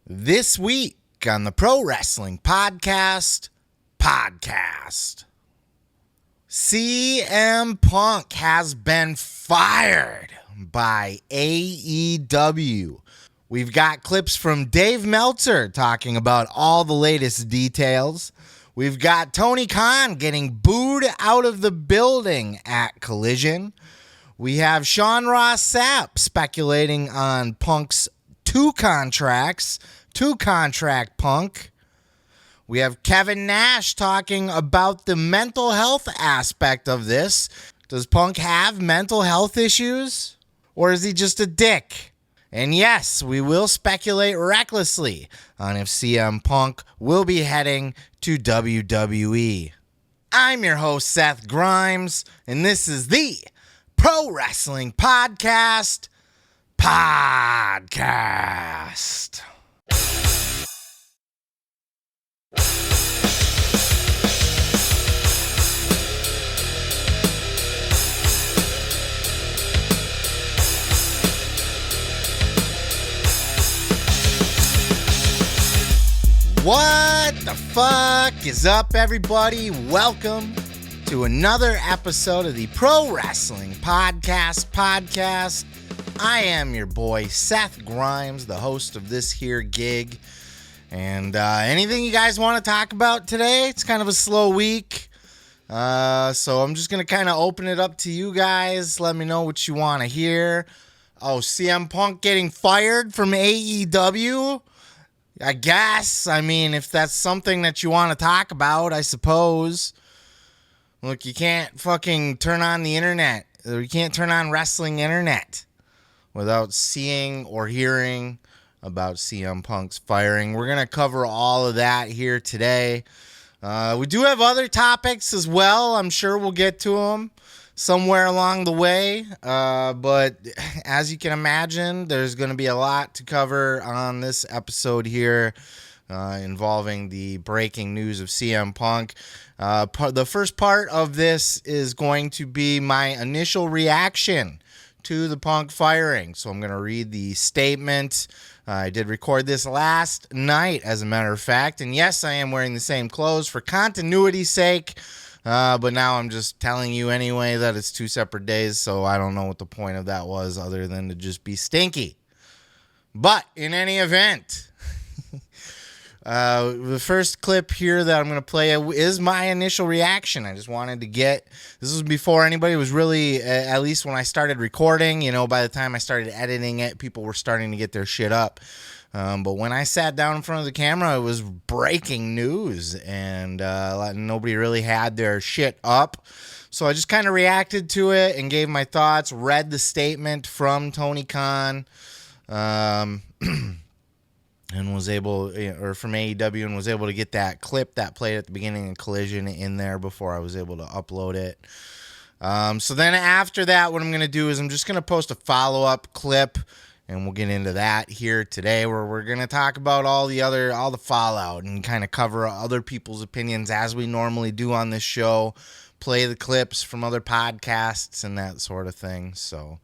This week on the Pro Wrestling Podcast, CM Punk has been fired by AEW. We've got clips from Dave Meltzer talking about all the latest details. We've got Tony Khan getting booed out of the building at Collision. We have Sean Ross Sapp speculating on Punk's two contract Punk. We have Kevin Nash talking about the mental health aspect of this. Does Punk have mental health issues? Or is he just a dick? And yes, we will speculate recklessly on if CM Punk will be heading to WWE. I'm your host, Seth Grimes, and this is the Pro Wrestling Podcast. What the fuck is up, everybody? Welcome to another episode of the Pro Wrestling Podcast. I am your boy, Seth Grimes, the host of this here gig. And anything you guys want to talk about today? It's kind of a slow week. So I'm just going to kind of open it up to you guys. Let me know what you want to hear. Oh, CM Punk getting fired from AEW? I guess. I mean, if that's something that you want to talk about, I suppose. Look, you can't fucking turn on the internet. Or you can't turn on wrestling internet without seeing or hearing about CM Punk's firing. We're going to cover all of that here today. We do have other topics as well. I'm sure we'll get to them somewhere along the way. But as you can imagine, there's going to be a lot to cover on this episode here involving the breaking news of CM Punk. The first part of this is going to be my initial reaction to the Punk firing. So I'm going to read the statement. I did record this last night, as a matter of fact. And yes, I am wearing the same clothes for continuity's sake. But now I'm just telling you anyway that it's two separate days, so I don't know what the point of that was other than to just be stinky. But in any event, the first clip here that I'm going to play is my initial reaction. I just wanted to this was before anybody was really, at least when I started recording, by the time I started editing it, people were starting to get their shit up. But when I sat down in front of the camera, it was breaking news, and nobody really had their shit up. So I just kind of reacted to it and gave my thoughts, read the statement from Tony Khan, and was able, or from AEW, and was able to get that clip that played at the beginning of Collision in there before I was able to upload it. So then after that, what I'm going to do is I'm just going to post a follow-up clip. And we'll get into that here today, where we're going to talk about all the fallout and kind of cover other people's opinions as we normally do on this show, play the clips from other podcasts and that sort of thing. So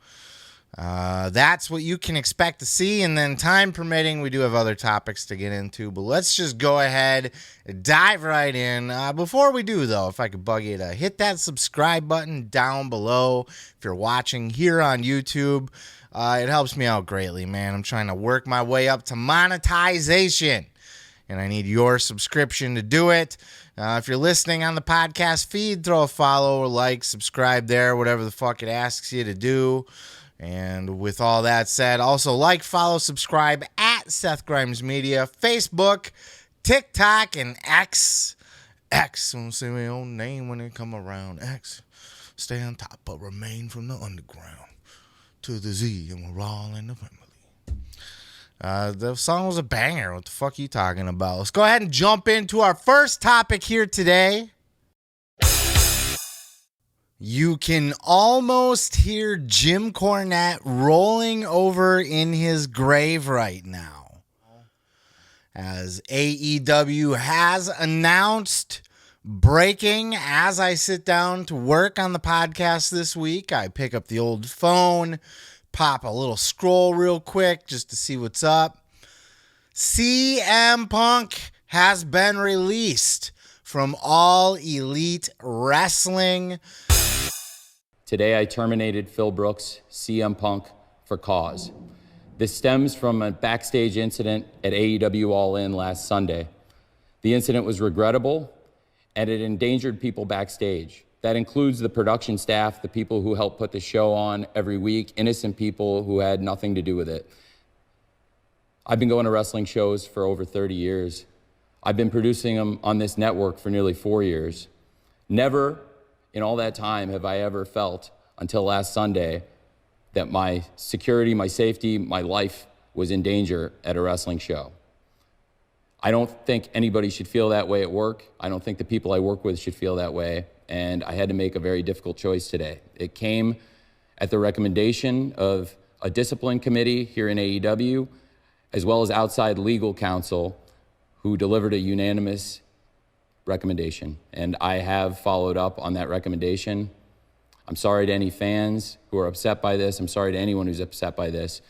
that's what you can expect to see. And then time permitting, we do have other topics to get into, but let's just go ahead and dive right in. Before we do, though, if I could bug you to hit that subscribe button down below if you're watching here on YouTube. It helps me out greatly, man. I'm trying to work my way up to monetization, and I need your subscription to do it. If you're listening on the podcast feed, throw a follow or like, subscribe there, whatever the fuck it asks you to do. And with all that said, also like, follow, subscribe at Seth Grimes Media, Facebook, TikTok, and X. Don't say my own name when it come around. X, stay on top but remain from the underground. To the Z, and we're all in the family. The song was a banger. What the fuck are you talking about? Let's go ahead and jump into our first topic here today. You can almost hear Jim Cornette rolling over in his grave right now, as AEW has announced breaking as I sit down to work on the podcast this week. I pick up the old phone, pop a little scroll real quick just to see what's up. CM Punk has been released from All Elite Wrestling. Today I terminated Phil Brooks, CM Punk, for cause. This stems from a backstage incident at AEW All In last Sunday. The incident was regrettable and it endangered people backstage. That includes the production staff, the people who help put the show on every week, innocent people who had nothing to do with it. I've been going to wrestling shows for over 30 years. I've been producing them on this network for nearly 4 years. Never in all that time have I ever felt, until last Sunday, that my security, my safety, my life was in danger at a wrestling show. I don't think anybody should feel that way at work. I don't think the people I work with should feel that way. And I had to make a very difficult choice today. It came at the recommendation of a discipline committee here in AEW, as well as outside legal counsel who delivered a unanimous recommendation. And I have followed up on that recommendation. I'm sorry to any fans who are upset by this. I'm sorry to anyone who's upset by this.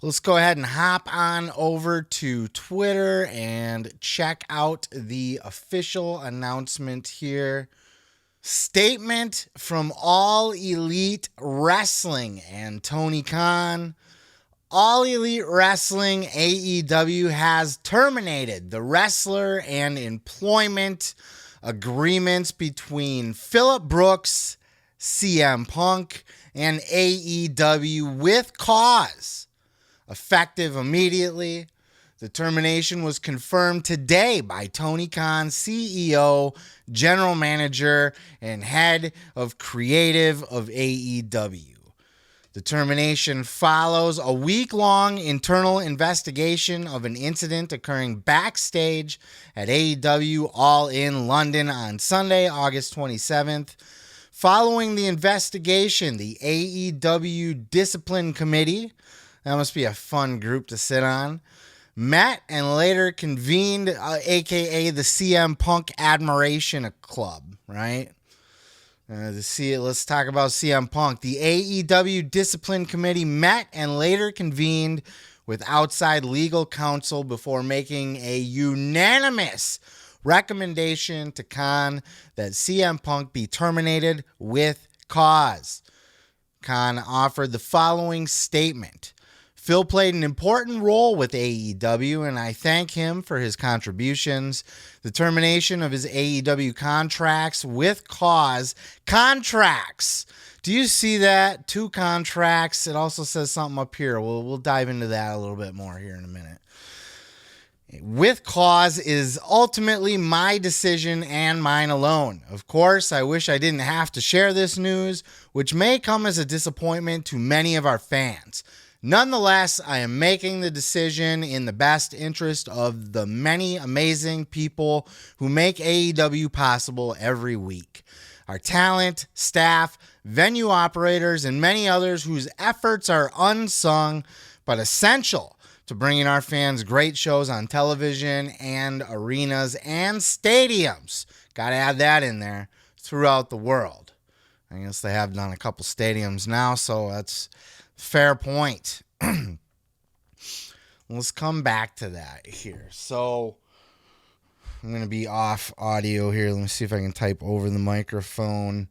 Let's go ahead and hop on over to Twitter and check out the official announcement here. Statement from All Elite Wrestling and Tony Khan. All Elite Wrestling AEW has terminated the wrestler and employment agreements between Phillip Brooks, CM Punk, and AEW with cause. Effective immediately. The termination was confirmed today by Tony Khan, CEO, General Manager, and Head of Creative of AEW. The termination follows a week-long internal investigation of an incident occurring backstage at AEW All In London on Sunday, August 27th. Following the investigation, the AEW Discipline Committee, that must be a fun group to sit on, met and later convened, aka the CM Punk Admiration Club, right? Let's talk about CM Punk. The AEW Discipline Committee met and later convened with outside legal counsel before making a unanimous recommendation to Khan that CM Punk be terminated with cause. Khan offered the following statement. Phil played an important role with AEW, and I thank him for his contributions. The termination of his AEW contracts with cause. Contracts! Do you see that? 2 contracts. It also says something up here. We'll dive into that a little bit more here in a minute. With cause is ultimately my decision and mine alone. Of course, I wish I didn't have to share this news, which may come as a disappointment to many of our fans. Nonetheless, I am making the decision in the best interest of the many amazing people who make AEW possible every week. Our talent, staff, venue operators, and many others whose efforts are unsung but essential to bringing our fans great shows on television and arenas and stadiums. Got to add that in there, throughout the world. I guess they have done a couple stadiums now, so that's fair point. Let's come back to that here. So I'm going to be off audio here. Let me see if I can type over the microphone.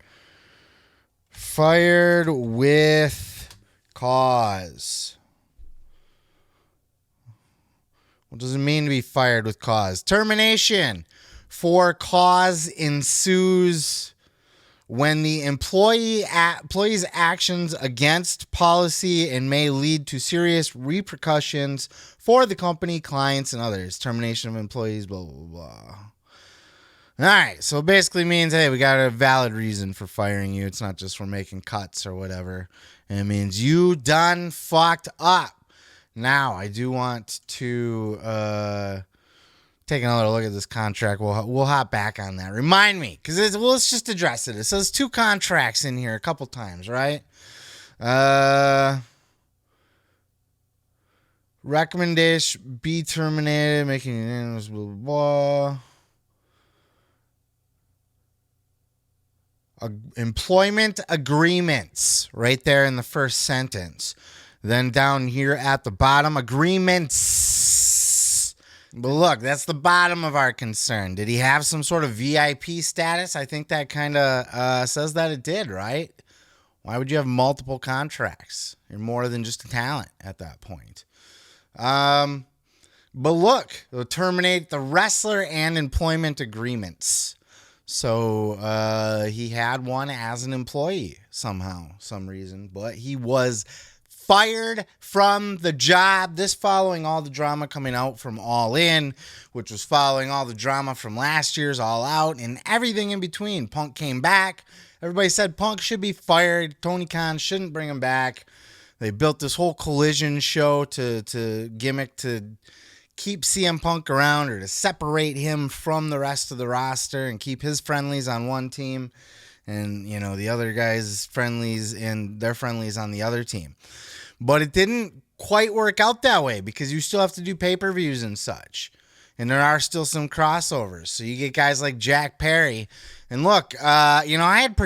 Fired with cause. What does it mean to be fired with cause? Termination for cause ensues when the employee's actions against policy and may lead to serious repercussions for the company, clients, and others. Termination of employees, blah, blah, blah. All right, so it basically means, hey, we got a valid reason for firing you. It's not just for making cuts or whatever. And it means you done fucked up. Now, I do want to take another look at this contract. We'll hop back on that. Remind me, because let's just address it. It says 2 contracts in here a couple times, right? Recommendation be terminated, making unanimous, blah, blah, blah. Employment agreements, right there in the first sentence. Then down here at the bottom, agreements. But look, that's the bottom of our concern. Did he have some sort of VIP status? I think that kind of says that it did, right? Why would you have multiple contracts? You're more than just a talent at that point. But look, they'll terminate the wrestler and employment agreements. So he had one as an employee somehow, some reason, but he was fired from the job. This following all the drama coming out from All In, which was following all the drama from last year's All Out and everything in between. Punk came back. Everybody said Punk should be fired. Tony Khan shouldn't bring him back. They built this whole collision show to gimmick to keep CM Punk around or to separate him from the rest of the roster and keep his friendlies on one team and, you know, the other guys' friendlies and their friendlies on the other team. But it didn't quite work out that way because you still have to do pay-per-views and such. And there are still some crossovers. So you get guys like Jack Perry. And look, I had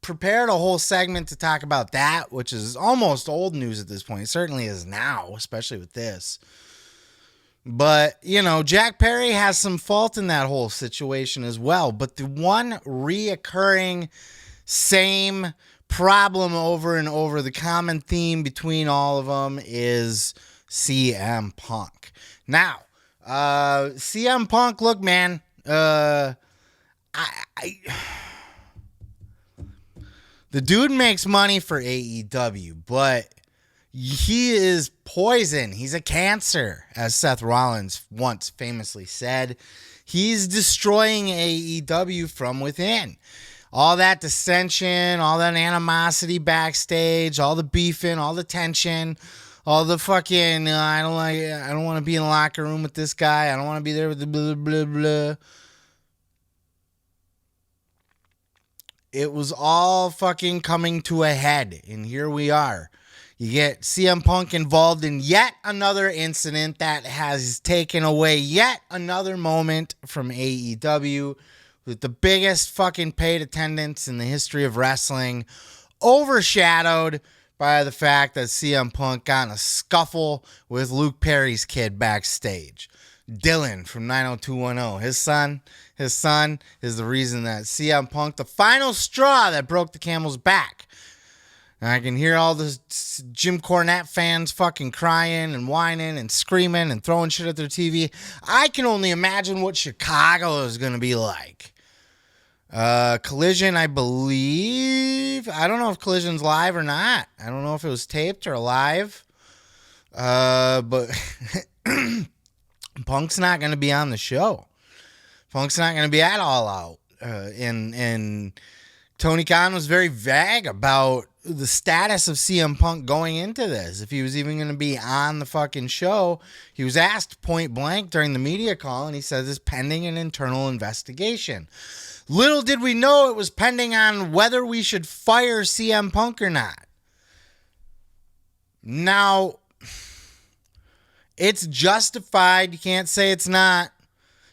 prepared a whole segment to talk about that, which is almost old news at this point. It certainly is now, especially with this. But, Jack Perry has some fault in that whole situation as well. But the one reoccurring same problem over and over, the common theme between all of them is CM Punk. Now, CM Punk, look, man, the dude makes money for AEW, but he is poison. He's a cancer, as Seth Rollins once famously said. He's destroying AEW from within. All that dissension, all that animosity backstage, all the beefing, all the tension, all the fucking, I don't want to be in the locker room with this guy. I don't want to be there with the blah, blah, blah. It was all fucking coming to a head, and here we are. You get CM Punk involved in yet another incident that has taken away yet another moment from AEW with the biggest fucking paid attendance in the history of wrestling, overshadowed by the fact that CM Punk got in a scuffle with Luke Perry's kid backstage. Dylan from 90210. His son is the reason that CM Punk, the final straw that broke the camel's back. And I can hear all the Jim Cornette fans fucking crying and whining and screaming and throwing shit at their TV. I can only imagine what Chicago is going to be like. Collision, I believe. I don't know if Collision's live or not. I don't know if it was taped or live. But Punk's not going to be on the show. Punk's not going to be at All Out. And Tony Khan was very vague about the status of CM Punk going into this. If he was even going to be on the fucking show. He was asked point blank during the media call, and he says it's pending an internal investigation. Little did we know it was pending on whether we should fire CM Punk or not. Now, it's justified. You can't say it's not.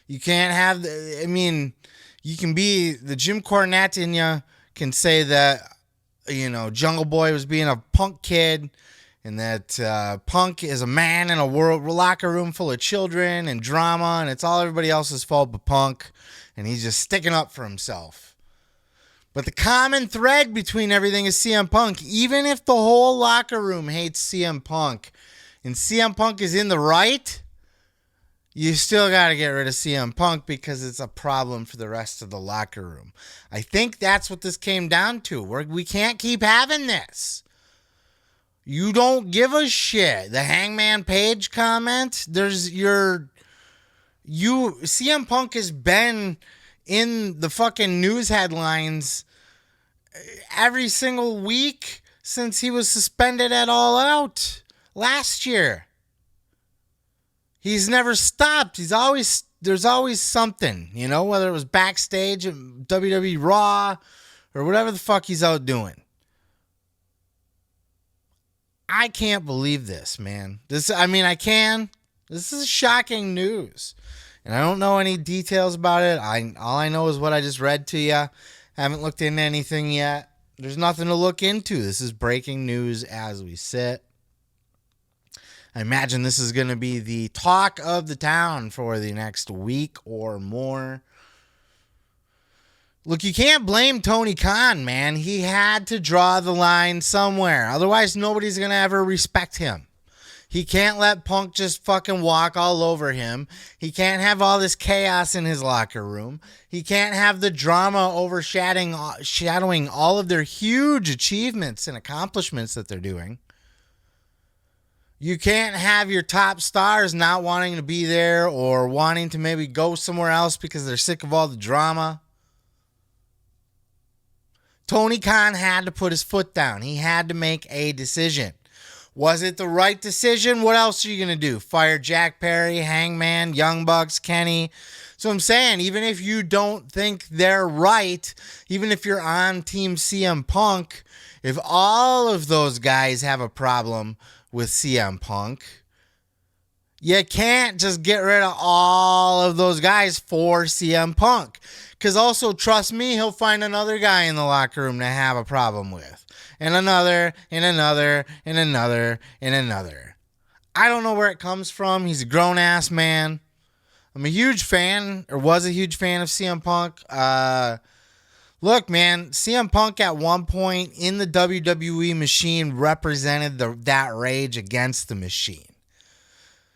You can't have you can be the Jim Cornette in you can say that, Jungle Boy was being a punk kid and that Punk is a man in a locker room full of children and drama and it's all everybody else's fault but Punk and he's just sticking up for himself. But the common thread between everything is CM Punk. Even if the whole locker room hates CM Punk and CM Punk is in the right, you still got to get rid of CM Punk because it's a problem for the rest of the locker room. I think that's what this came down to. We can't keep having this. You don't give a shit. The Hangman Page comment, CM Punk has been in the fucking news headlines every single week since he was suspended at All Out last year. He's never stopped. There's always something, whether it was backstage at WWE Raw or whatever the fuck he's out doing. I can't believe this, man. I can. This is shocking news. And I don't know any details about it. All I know is what I just read to you. Haven't looked into anything yet. There's nothing to look into. This is breaking news as we sit. I imagine this is going to be the talk of the town for the next week or more. Look, you can't blame Tony Khan, man. He had to draw the line somewhere. Otherwise, nobody's going to ever respect him. He can't let Punk just fucking walk all over him. He can't have all this chaos in his locker room. He can't have the drama overshadowing all of their huge achievements and accomplishments that they're doing. You can't have your top stars not wanting to be there or wanting to maybe go somewhere else because they're sick of all the drama. Tony Khan had to put his foot down. He had to make a decision. Was it the right decision? What else are you going to do? Fire Jack Perry, Hangman, Young Bucks, Kenny? So I'm saying, even if you don't think they're right, even if you're on Team CM Punk, if all of those guys have a problem with CM Punk, you can't just get rid of all of those guys for CM Punk. Because also, trust me, he'll find another guy in the locker room to have a problem with. And another, and another, and another, and another. I don't know where it comes from. He's a grown-ass man. I'm a huge fan, or was a huge fan of CM Punk. Look, man, CM Punk at one point in the WWE machine represented that rage against the machine.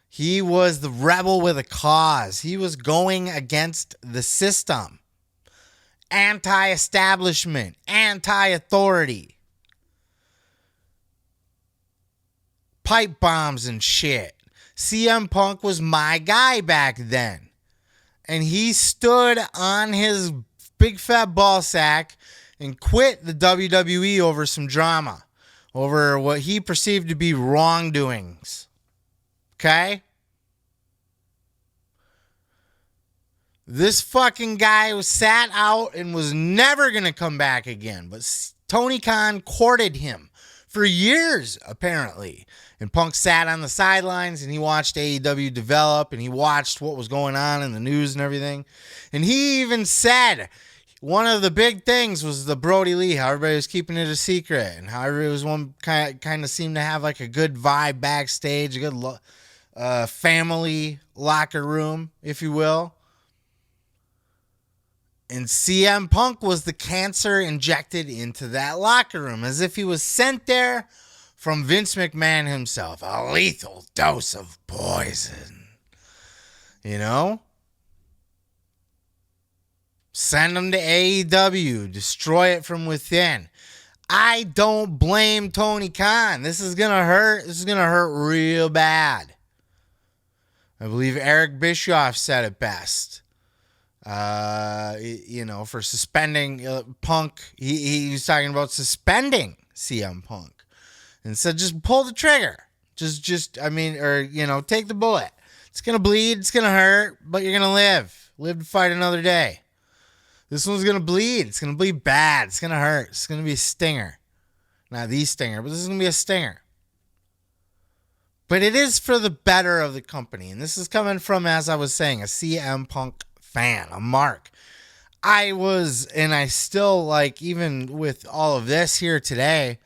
He was the rebel with a cause. He was going against the system. Anti-establishment, anti-authority. Pipe bombs and shit. CM Punk was my guy back then. And he stood on his big fat ball sack and quit the WWE over some drama. Over what he perceived to be wrongdoings. Okay? This fucking guy was sat out and was never going to come back again. But Tony Khan courted him for years, apparently. And Punk sat on the sidelines and he watched AEW develop and he watched what was going on in the news and everything. And he even said one of the big things was the Brody Lee, how everybody was keeping it a secret and how everybody was one kind of seemed to have like a good vibe backstage, a good family locker room, if you will. And CM Punk was the cancer injected into that locker room as if he was sent there from Vince McMahon himself. A lethal dose of poison. You know? Send him to AEW. Destroy it from within. I don't blame Tony Khan. This is going to hurt. This is going to hurt real bad. I believe Eric Bischoff said it best. For suspending Punk. He was talking about suspending CM Punk. And said, just pull the trigger. Take the bullet. It's going to bleed. It's going to hurt, but you're going to live. Live to fight another day. This one's going to bleed. It's going to bleed bad. It's going to hurt. It's going to be a stinger. Not the stinger, but this is going to be a stinger. But it is for the better of the company. And this is coming from, as I was saying, a CM Punk fan, a mark. I was, and I still, even with all of this here today,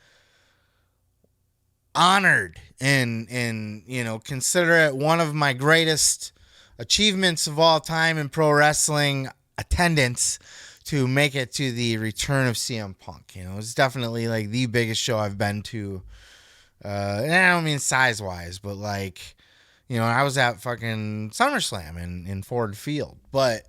honored and consider it one of my greatest achievements of all time in pro wrestling attendance to make it to the return of CM Punk. It's definitely the biggest show I've been to. And I don't mean size wise, but I was at fucking SummerSlam in Ford Field, but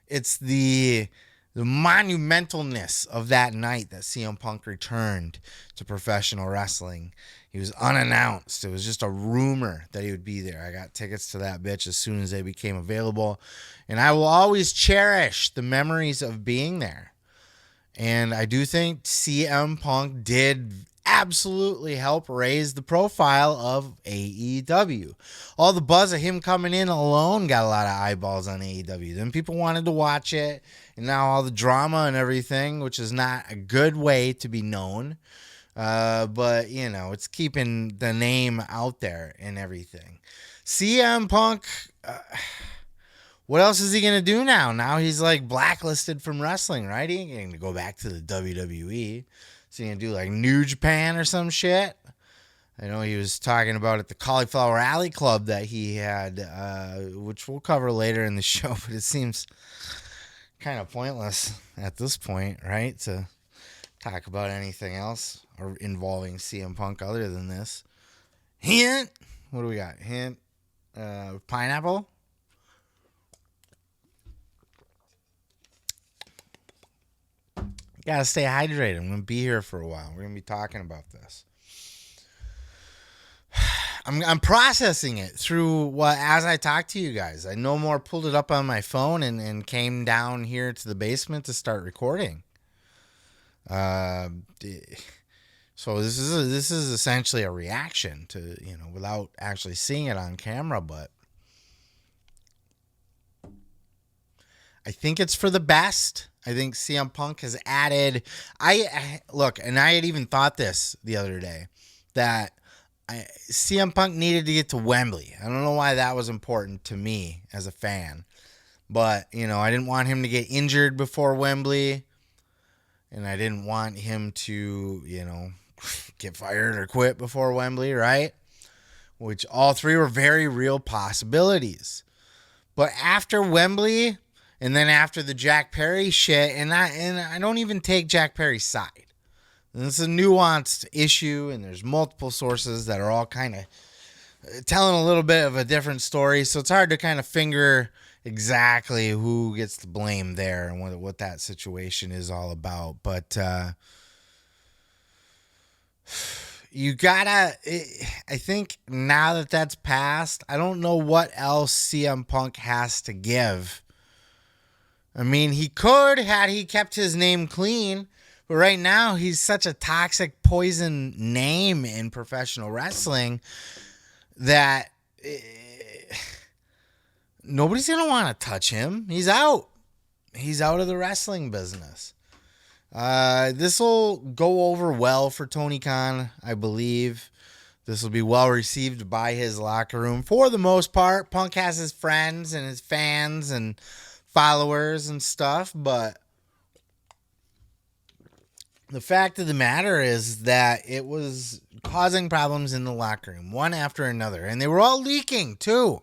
it's the monumentalness of that night that CM Punk returned to professional wrestling. He was unannounced. It was just a rumor that he would be there. I got tickets to that bitch as soon as they became available. And I will always cherish the memories of being there. And I do think CM Punk did absolutely help raise the profile of AEW. All the buzz of him coming in alone got a lot of eyeballs on AEW. Then people wanted to watch it. And now all the drama and everything, which is not a good way to be known. But, it's keeping the name out there and everything. CM Punk, what else is he going to do now? Now he's blacklisted from wrestling, right? He ain't going to go back to the WWE. Is he going to do New Japan or some shit? I know he was talking about at the Cauliflower Alley Club that he had, which we'll cover later in the show, but it seems kind of pointless at this point, right? To talk about anything else or involving CM Punk other than this. Hint. What do we got? Hint. Pineapple. Gotta stay hydrated. I'm gonna be here for a while. We're gonna be talking about this. I'm processing it through as I talk to you guys. I no more pulled it up on my phone and came down here to the basement to start recording. So this is essentially a reaction to, without actually seeing it on camera, but I think it's for the best. I think CM Punk has added. Look, and I had even thought this the other day that CM Punk needed to get to Wembley. I don't know why that was important to me as a fan, but I didn't want him to get injured before Wembley, and I didn't want him to get fired or quit before Wembley, right? Which all three were very real possibilities. But after Wembley, and then after the Jack Perry shit, and I don't even take Jack Perry's side. It's a nuanced issue, and there's multiple sources that are all kind of telling a little bit of a different story, so it's hard to kind of finger exactly who gets the blame there and what that situation is all about. But you gotta, I think now that that's passed, I don't know what else CM Punk has to give. I mean, he could, had he kept his name clean. But right now, he's such a toxic poison name in professional wrestling that nobody's going to want to touch him. He's out. He's out of the wrestling business. This will go over well for Tony Khan, I believe. This will be well received by his locker room. For the most part, Punk has his friends and his fans and followers and stuff, but the fact of the matter is that it was causing problems in the locker room, one after another. And they were all leaking, too.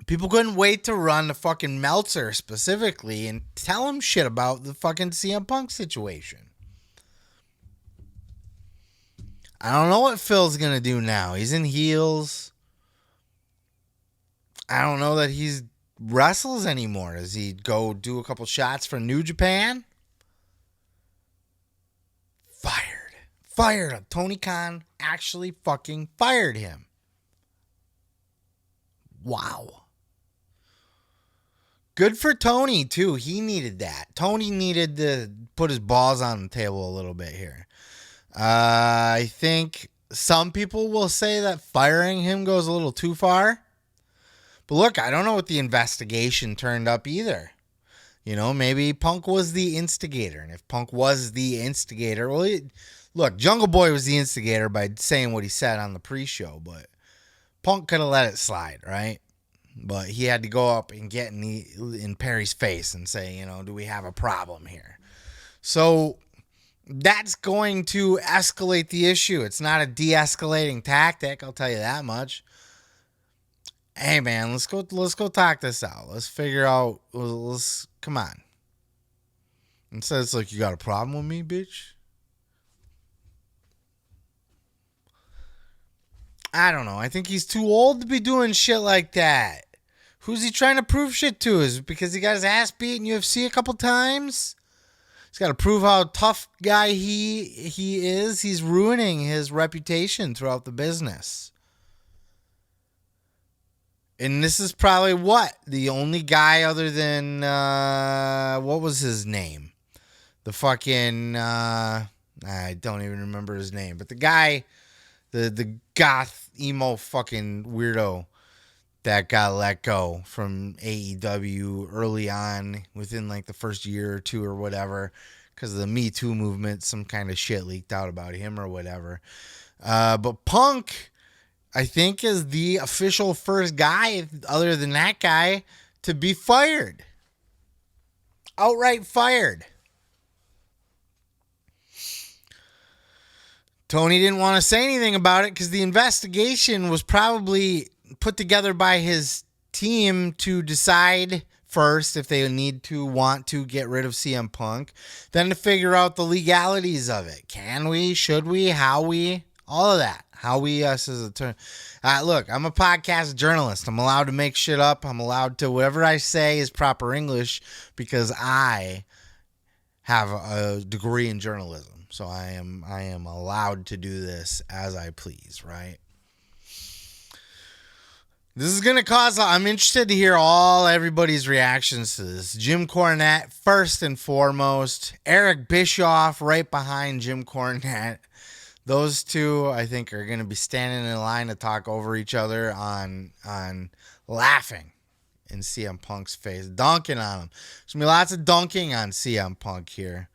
People couldn't wait to run to fucking Meltzer specifically and tell him shit about the fucking CM Punk situation. I don't know what Phil's going to do now. He's in heels. I don't know that he's wrestles anymore. Does he go do a couple shots for New Japan? Fired. Tony Khan actually fucking fired him. Wow. Good for Tony, too. He needed that. Tony needed to put his balls on the table a little bit here. I think some people will say that firing him goes a little too far. But look, I don't know what the investigation turned up either. Maybe Punk was the instigator. And if Punk was the instigator, look, Jungle Boy was the instigator by saying what he said on the pre-show, but Punk could have let it slide, right? But he had to go up and get in Perry's face and say, do we have a problem here? So that's going to escalate the issue. It's not a de-escalating tactic, I'll tell you that much. Hey man, let's go talk this out. Let's figure out. Come on. Instead, it's like, you got a problem with me, bitch? I don't know. I think he's too old to be doing shit like that. Who's he trying to prove shit to? Is it because he got his ass beat in UFC a couple times? He's got to prove how tough guy he is. He's ruining his reputation throughout the business. And this is probably the only guy other than, what was his name? The fucking, I don't even remember his name. But the guy, the goth, emo fucking weirdo that got let go from AEW early on, within like the first year or two or whatever, because of the Me Too movement, some kind of shit leaked out about him or whatever. But Punk, I think, is the official first guy, other than that guy, to be fired. Outright fired. Tony didn't want to say anything about it because the investigation was probably put together by his team to decide first if they want to get rid of CM Punk, then to figure out the legalities of it. Can we? Should we? How we? All of that. How we, us as a term. Look, I'm a podcast journalist. I'm allowed to make shit up. I'm allowed to, whatever I say is proper English because I have a degree in journalism. So I am allowed to do this as I please, right? This is going to cause, I'm interested to hear everybody's reactions to this. Jim Cornette, first and foremost. Eric Bischoff, right behind Jim Cornette. Those two, I think, are going to be standing in line to talk over each other on laughing in CM Punk's face, dunking on him. There's going to be lots of dunking on CM Punk here.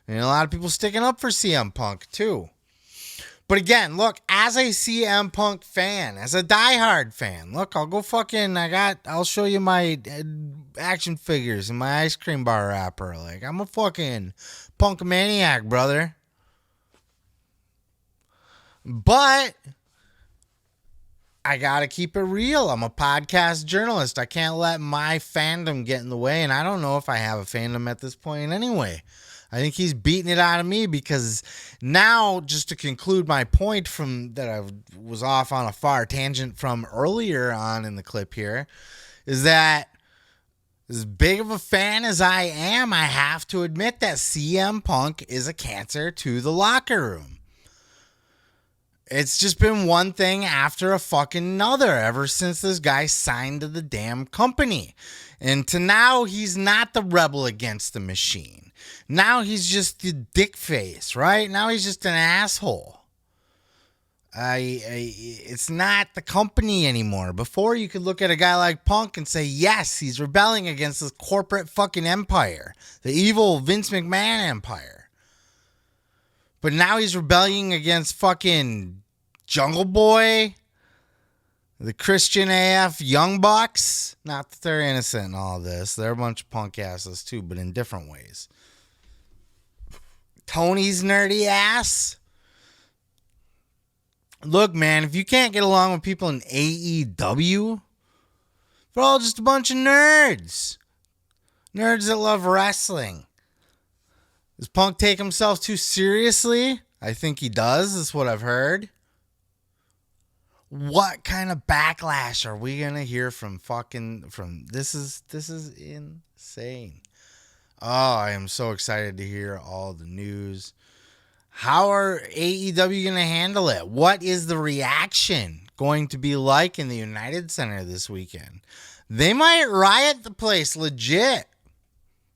And a lot of people sticking up for CM Punk, too. But again, look, as a CM Punk fan, as a diehard fan, look, I'll show you my action figures and my ice cream bar wrapper. Like, I'm a fucking Punk maniac, brother. But I gotta keep it real. I'm a podcast journalist. I can't let my fandom get in the way, and I don't know if I have a fandom at this point anyway. I think he's beating it out of me because now, just to conclude my point from that I was off on a far tangent from earlier on in the clip here, is that as big of a fan as I am, I have to admit that CM Punk is a cancer to the locker room. It's just been one thing after a fucking another ever since this guy signed to the damn company. And to now, he's not the rebel against the machine. Now he's just the dick face, right? Now he's just an asshole. It's not the company anymore. Before, you could look at a guy like Punk and say, yes, he's rebelling against this corporate fucking empire, the evil Vince McMahon empire. But now he's rebelling against fucking Jungle Boy, the Christian AF Young Bucks. Not that they're innocent in all this. They're a bunch of punk asses too, but in different ways. Tony's nerdy ass. Look, man, if you can't get along with people in AEW, they're all just a bunch of nerds. Nerds that love wrestling. Does Punk take himself too seriously? I think he does, is what I've heard. What kind of backlash are we gonna hear from this is insane. Oh, I am so excited to hear all the news. How are AEW going to handle it? What is the reaction going to be like in the United Center this weekend? They might riot the place legit.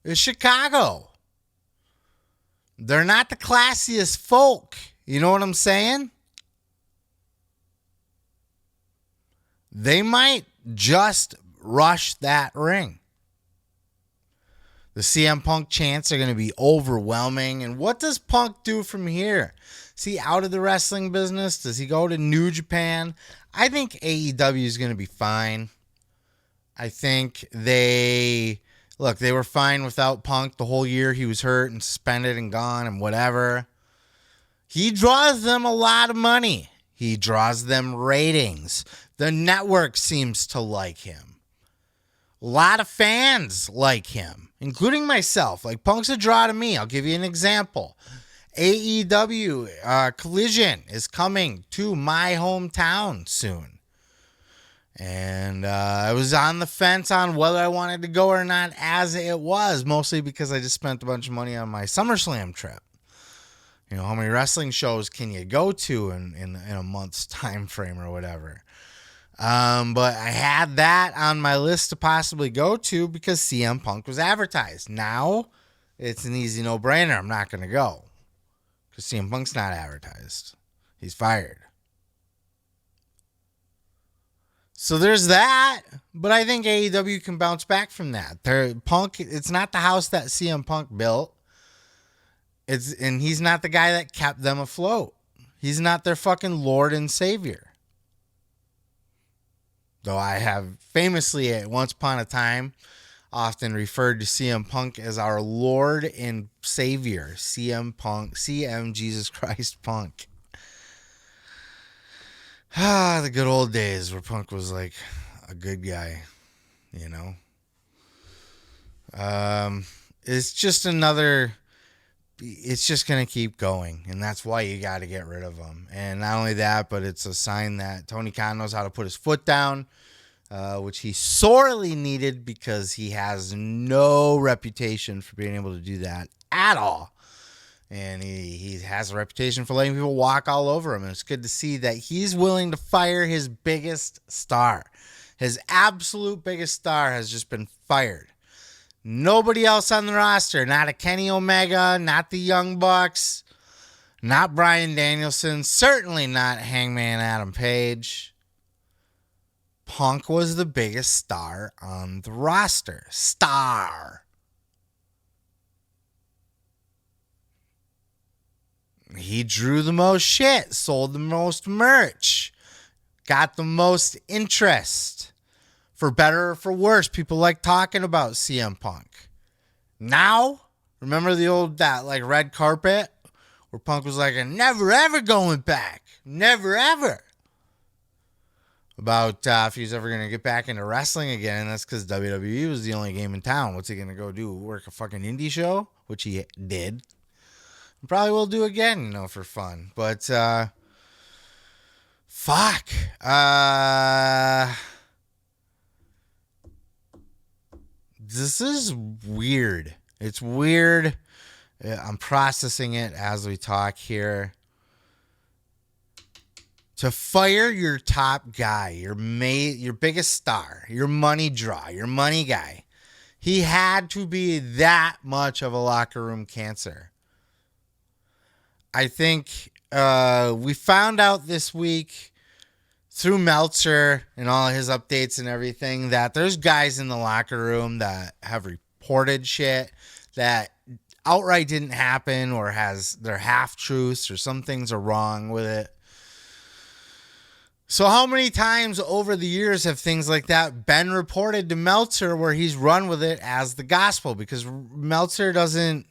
It's Chicago. They're not the classiest folk. You know what I'm saying? They might just rush that ring. The CM Punk chants are going to be overwhelming. And what does Punk do from here? Is he out of the wrestling business? Does he go to New Japan? I think AEW is going to be fine. I think they were fine without Punk the whole year. He was hurt and suspended and gone and whatever. He draws them a lot of money. He draws them ratings. The network seems to like him. A lot of fans like him, including myself. Like, Punk's a draw to me. I'll give you an example. AEW Collision is coming to my hometown soon. And I was on the fence on whether I wanted to go or not as it was, mostly because I just spent a bunch of money on my SummerSlam trip. You know, how many wrestling shows can you go to in a month's time frame or whatever? But I had that on my list to possibly go to because CM Punk was advertised. Now, it's an easy no-brainer. I'm not going to go because CM Punk's not advertised. He's fired. So there's that, but I think AEW can bounce back from that. Punk, it's not the house that CM Punk built. And he's not the guy that kept them afloat. He's not their fucking Lord and Savior. Though I have famously, at once upon a time, often referred to CM Punk as our Lord and Savior. CM Punk, CM Jesus Christ Punk. The good old days where Punk was like a good guy, you know. It's just another. It's just gonna keep going, and that's why you got to get rid of him. And not only that, but it's a sign that Tony Khan knows how to put his foot down, which he sorely needed because he has no reputation for being able to do that at all. And he has a reputation for letting people walk all over him. And it's good to see that he's willing to fire his biggest star. His absolute biggest star has just been fired. Nobody else on the roster. Not a Kenny Omega, not the Young Bucks, not Bryan Danielson, certainly not Hangman Adam Page. Punk was the biggest star on the roster. Star. He drew the most shit, sold the most merch, got the most interest. For better or for worse, people like talking about CM Punk. Now, remember the old that like red carpet where Punk was like, "I'm never ever going back, never ever." About if he's ever gonna get back into wrestling again, and that's because WWE was the only game in town. What's he gonna go do? Work a fucking indie show, which he did. Probably will do again, you know, for fun. But fuck. This is weird. It's weird. I'm processing it as we talk here. To fire your top guy, your biggest star, your money draw, your money guy, he had to be that much of a locker room cancer. I think we found out this week through Meltzer and all his updates and everything that there's guys in the locker room that have reported shit that outright didn't happen or they're half-truths or some things are wrong with it. So how many times over the years have things like that been reported to Meltzer where he's run with it as the gospel? Because Meltzer doesn't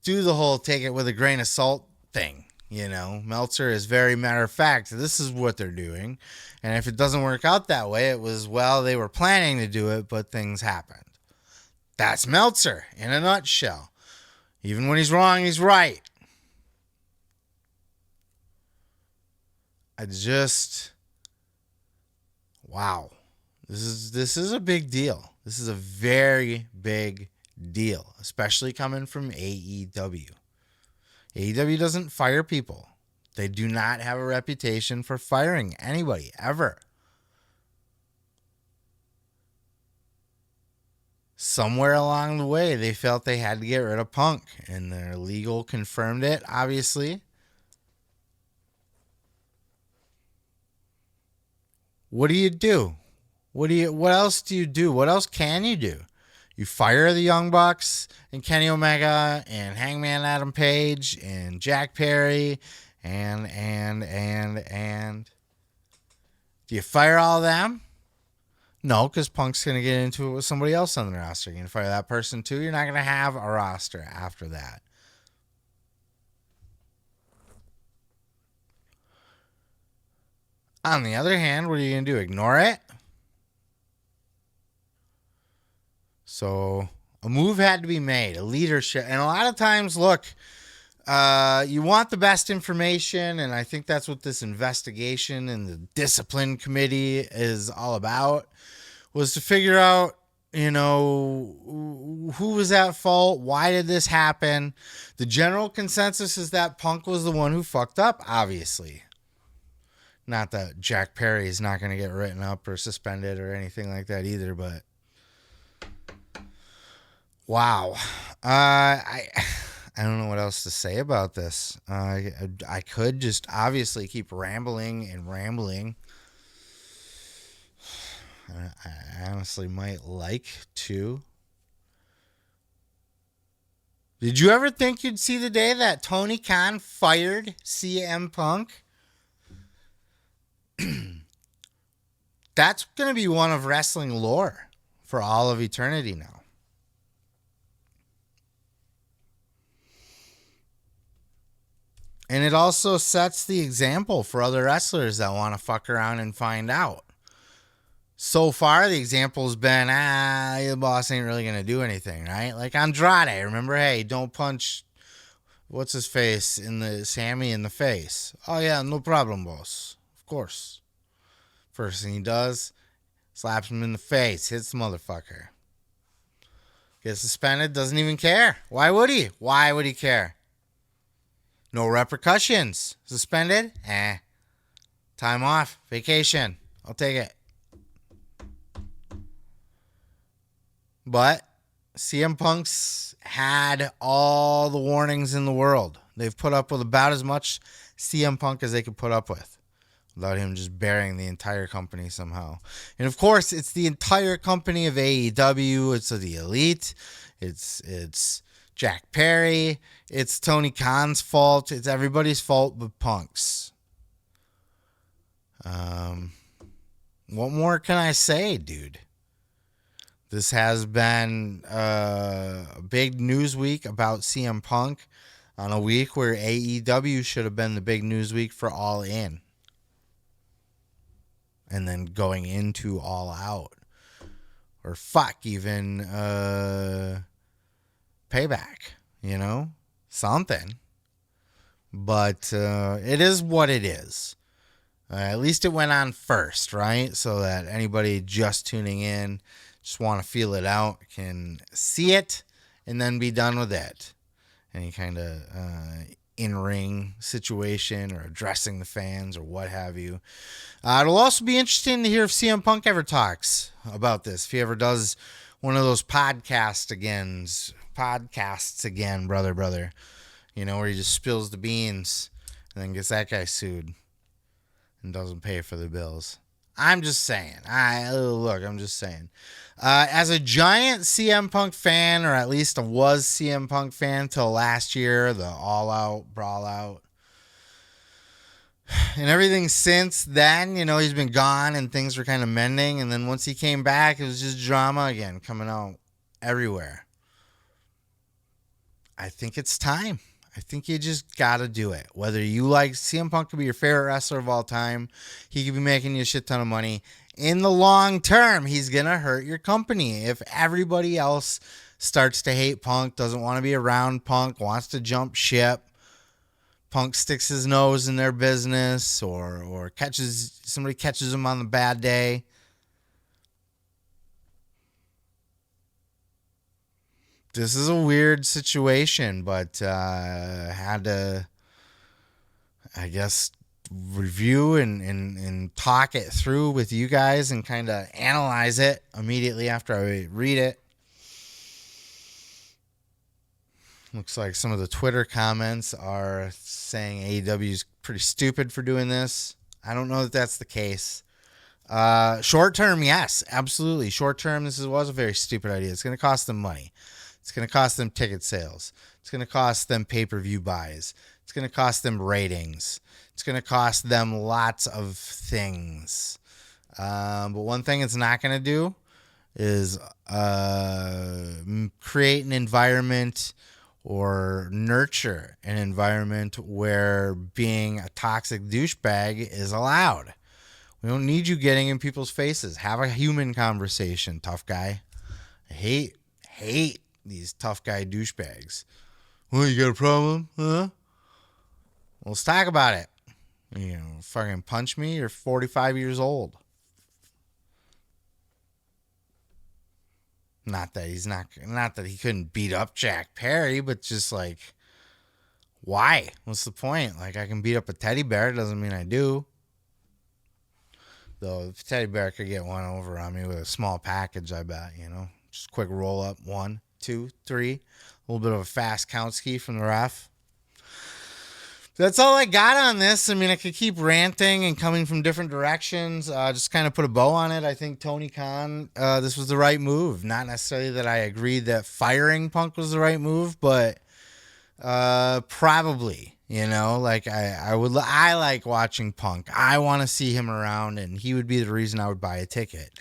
do the whole take it with a grain of salt thing. You know, Meltzer is very matter of fact. This is what they're doing. And if it doesn't work out that way, it was, well, they were planning to do it, but things happened. That's Meltzer in a nutshell. Even when he's wrong, he's right. Wow. This is a big deal. This is a very big deal, especially coming from AEW. AEW doesn't fire people. They do not have a reputation for firing anybody, ever. Somewhere along the way, they felt they had to get rid of Punk, and their legal confirmed it, obviously. What do you do? What else do you do? What else can you do? You fire the Young Bucks and Kenny Omega and Hangman Adam Page and Jack Perry and do you fire all of them? No, because Punk's going to get into it with somebody else on the roster. You're going to fire that person too. You're not going to have a roster after that. On the other hand, what are you going to do? Ignore it? So a move had to be made, a leadership. And a lot of times, look, you want the best information. And I think that's what this investigation and the discipline committee is all about, was to figure out, you know, who was at fault? Why did this happen? The general consensus is that Punk was the one who fucked up, obviously. Not that Jack Perry is not going to get written up or suspended or anything like that either, but wow. I don't know what else to say about this. I could just obviously keep rambling and rambling. I honestly might like to. Did you ever think you'd see the day that Tony Khan fired CM Punk? That's going to be one of wrestling lore for all of eternity now. And it also sets the example for other wrestlers that want to fuck around and find out. So far, the example's been, the boss ain't really going to do anything, right? Like Andrade, remember? Hey, don't punch, what's his face, Sammy in the face. Oh, yeah, no problem, boss. Of course. First thing he does, slaps him in the face, hits the motherfucker. Gets suspended, doesn't even care. Why would he? Why would he care? No repercussions. Suspended? Time off. Vacation. I'll take it. But CM Punk's had all the warnings in the world. They've put up with about as much CM Punk as they could put up with without him just burying the entire company somehow. And of course, it's the entire company of AEW. It's the Elite. It's Jack Perry. It's Tony Khan's fault. It's everybody's fault but Punk's. What more can I say, dude? This has been a big news week about CM Punk on a week where AEW should have been the big news week for All In. And then going into All Out. Or even Payback, something. But it is what it is. At least it went on first, right? So that anybody just tuning in, just want to feel it out, can see it and then be done with it. Any kind of in-ring situation or addressing the fans or what have you. It'll also be interesting to hear if CM Punk ever talks about this. If he ever does one of those podcasts again, brother, where he just spills the beans and then gets that guy sued and doesn't pay for the bills. I'm just saying. I'm just saying. As a giant CM Punk fan, or at least a was CM Punk fan till last year, the All Out, Brawl Out, and everything since then, he's been gone and things were kind of mending. And then once he came back, it was just drama again coming out everywhere. I think it's time. I think you just got to do it. Whether you like CM Punk could be your favorite wrestler of all time. He could be making you a shit ton of money. In the long term, he's going to hurt your company. If everybody else starts to hate Punk, doesn't want to be around Punk, wants to jump ship, Punk sticks his nose in their business or somebody catches him on the bad day. This is a weird situation, but had to, I guess, review and talk it through with you guys and kind of analyze it immediately after I read it. Looks like some of the Twitter comments are saying AEW is pretty stupid for doing this. I don't know that that's the case. Short term, yes, absolutely. Short term, this was a very stupid idea. It's going to cost them money. It's going to cost them ticket sales. It's going to cost them pay-per-view buys. It's going to cost them ratings. It's going to cost them lots of things. But one thing it's not going to do is create an environment or nurture an environment where being a toxic douchebag is allowed. We don't need you getting in people's faces. Have a human conversation, tough guy. I hate these tough guy douchebags. Well, you got a problem? Huh? Well, let's talk about it. Fucking punch me. You're 45 years old. Not that he couldn't beat up Jack Perry, but just like, why? What's the point? Like, I can beat up a teddy bear. Doesn't mean I do. Though, if a teddy bear could get one over on me with a small package, I bet, just quick roll up. 1, 2, 3. A little bit of a fast count ski from the ref. That's all I got on this. I mean, I could keep ranting and coming from different directions. Just kind of put a bow on it. I think Tony Khan, this was the right move. Not necessarily that I agreed that firing Punk was the right move, but probably. I like watching Punk. I want to see him around, and he would be the reason I would buy a ticket.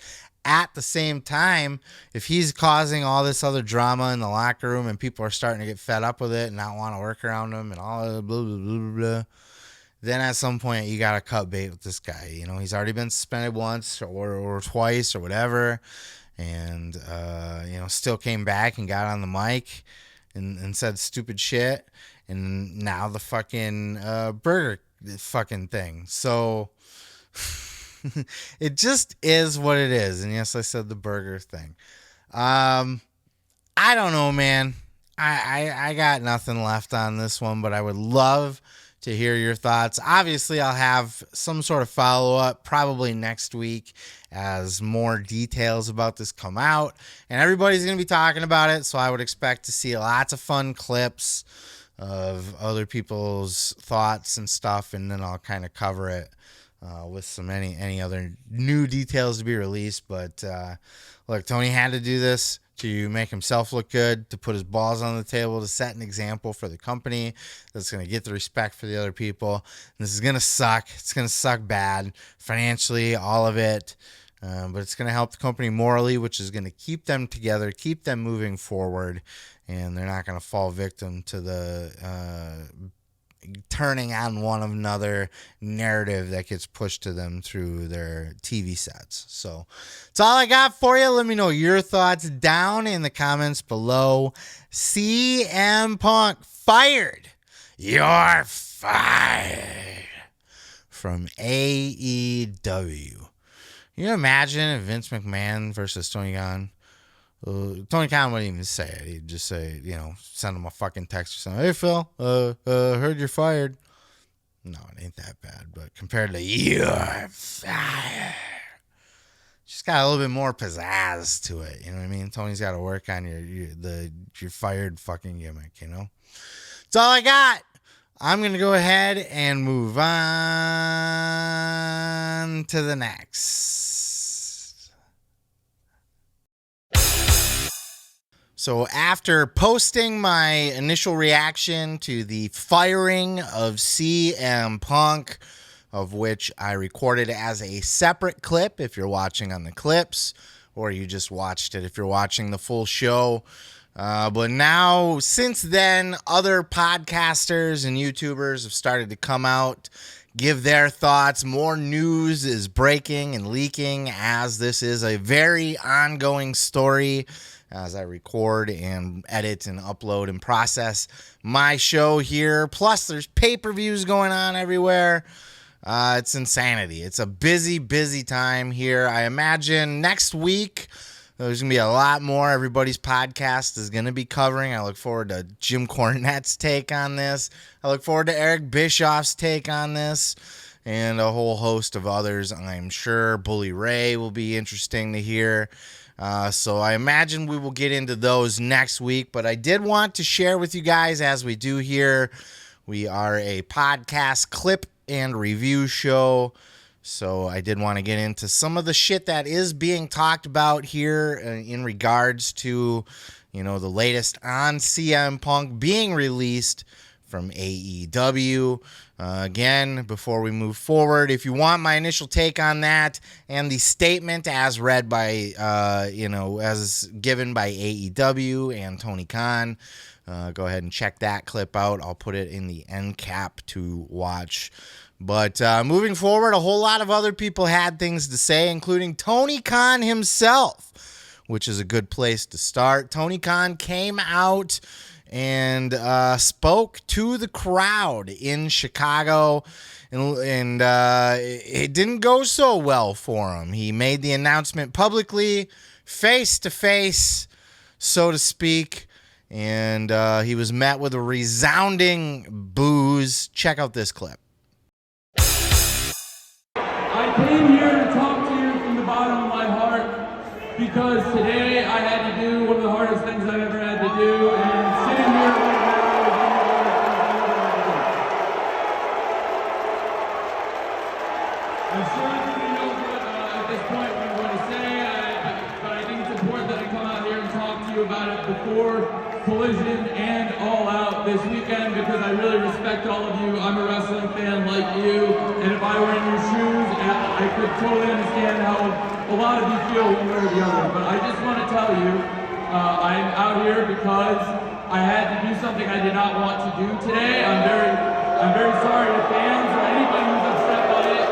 at the same time, if he's causing all this other drama in the locker room and people are starting to get fed up with it and not want to work around him and all blah, blah, blah, blah, blah, then at some point you got to cut bait with this guy. You know, he's already been suspended once or twice or whatever. And, still came back and got on the mic and said stupid shit. And now the fucking burger fucking thing. So it just is what it is. And yes, I said the burger thing. I don't know, man. I got nothing left on this one, but I would love to hear your thoughts. Obviously, I'll have some sort of follow-up probably next week as more details about this come out. And everybody's going to be talking about it, so I would expect to see lots of fun clips of other people's thoughts and stuff, and then I'll kind of cover it with some any other new details to be released. But look, Tony had to do this to make himself look good, to put his balls on the table, to set an example for the company that's going to get the respect for the other people. And this is going to suck. It's going to suck bad financially, all of it. But it's going to help the company morally, which is going to keep them together, keep them moving forward. And they're not going to fall victim to the turning on one another narrative that gets pushed to them through their TV sets. So that's all I got for you. Let me know your thoughts down in the comments below. CM Punk fired. You're fired from AEW. Can you imagine if Vince McMahon versus Tony Khan? Tony Khan wouldn't even say it. He'd just say, send him a fucking text or something. Hey, Phil, heard you're fired. No, it ain't that bad. But compared to you're fired, just got a little bit more pizzazz to it. You know what I mean? Tony's got to work on your fired fucking gimmick, That's all I got. I'm going to go ahead and move on to the next. So after posting my initial reaction to the firing of CM Punk, of which I recorded as a separate clip if you're watching on the clips, or you just watched it if you're watching the full show. But now, since then, other podcasters and YouTubers have started to come out, give their thoughts. More news is breaking and leaking as this is a very ongoing story as I record and edit and upload and process my show here. Plus, there's pay-per-views going on everywhere. It's insanity. It's a busy, busy time here. I imagine next week there's going to be a lot more everybody's podcast is going to be covering. I look forward to Jim Cornette's take on this. I look forward to Eric Bischoff's take on this and a whole host of others, I'm sure. Bully Ray will be interesting to hear. So I imagine we will get into those next week. But I did want to share with you guys, as we do here, we are a podcast clip and review show. So I did want to get into some of the shit that is being talked about here in regards to, the latest on CM Punk being released from AEW. Again, before we move forward, if you want my initial take on that and the statement as read by, as given by AEW and Tony Khan, go ahead and check that clip out. I'll put it in the end cap to watch. But moving forward, a whole lot of other people had things to say, including Tony Khan himself, which is a good place to start. Tony Khan came out and spoke to the crowd in Chicago, and it didn't go so well for him. He made the announcement publicly, face-to-face, so to speak, and he was met with a resounding boos. Check out this clip. I came here to talk to you from the bottom of my heart because today I had to do one of the hardest things I've ever had to do, and sitting here right now I'm sure everybody knows what at this point what I'm going to say, but I think it's important that I come out here and talk to you about it before Collision and All Out this weekend, because I really respect all of you. I'm a wrestling fan like you, and if I were in your shoes, I could totally understand how a lot of you feel one way or the other, but I just want to tell you, I'm out here because I had to do something I did not want to do today. I'm very sorry to fans or anybody who's upset by it.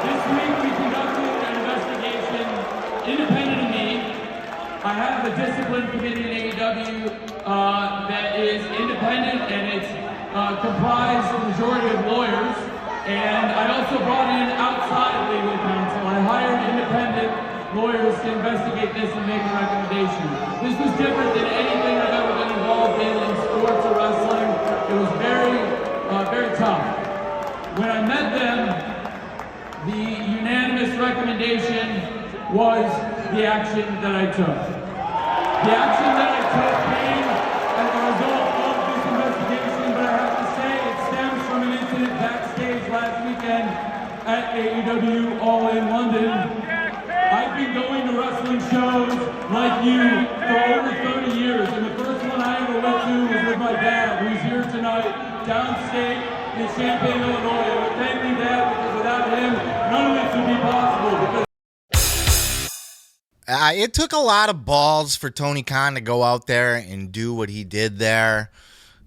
This week we conducted an investigation independent of me. I have a discipline committee in AEW that is independent, and it's comprised of the majority of lawyers. And I also brought in outside legal counsel. I hired independent lawyers to investigate this and make a recommendation. This was different than anything I've ever been involved in sports or wrestling. It was very tough. When I met them, the unanimous recommendation was the action that I took. The action that I took came as a result of this investigation, but I have to say it stems from an incident backstage last weekend at AEW All In London. I've been going to wrestling shows like you for over 30 years, and the first one I ever went to was with my dad, who's here tonight, downstate in Champaign, Illinois. And thank you, Dad, because without him, none of this would be possible. Because it took a lot of balls for Tony Khan to go out there and do what he did there.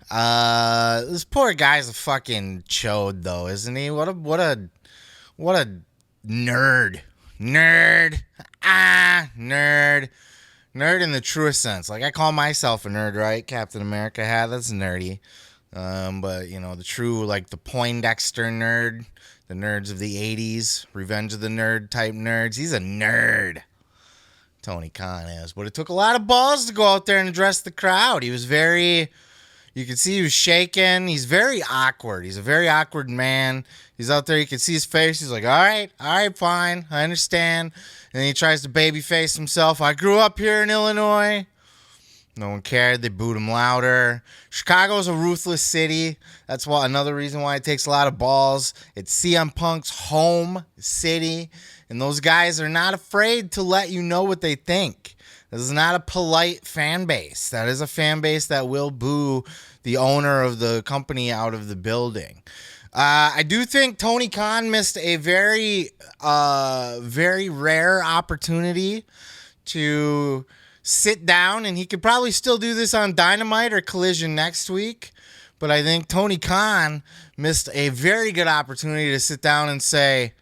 This poor guy's a fucking chode, though, isn't he? What a nerd. Nerd. Nerd. Nerd in the truest sense. Like, I call myself a nerd, right? Captain America hat. That's nerdy. But, you know, the true, like, the Poindexter nerd, the nerds of the 80s, Revenge of the Nerd type nerds. He's a nerd. Tony Khan is. But it took a lot of balls to go out there and address the crowd. He was very... You can see he was shaking. He's very awkward. He's a very awkward man. He's out there. You can see his face. He's like, all right, fine. I understand. And then he tries to babyface himself. I grew up here in Illinois. No one cared. They booed him louder. Chicago's a ruthless city. That's why another reason why it takes a lot of balls. It's CM Punk's home city. And those guys are not afraid to let you know what they think. This is not a polite fan base. That is a fan base that will boo the owner of the company out of the building. I do think Tony Khan missed a very rare opportunity to sit down, and he could probably still do this on Dynamite or Collision next week. But I think Tony Khan missed a very good opportunity to sit down and say,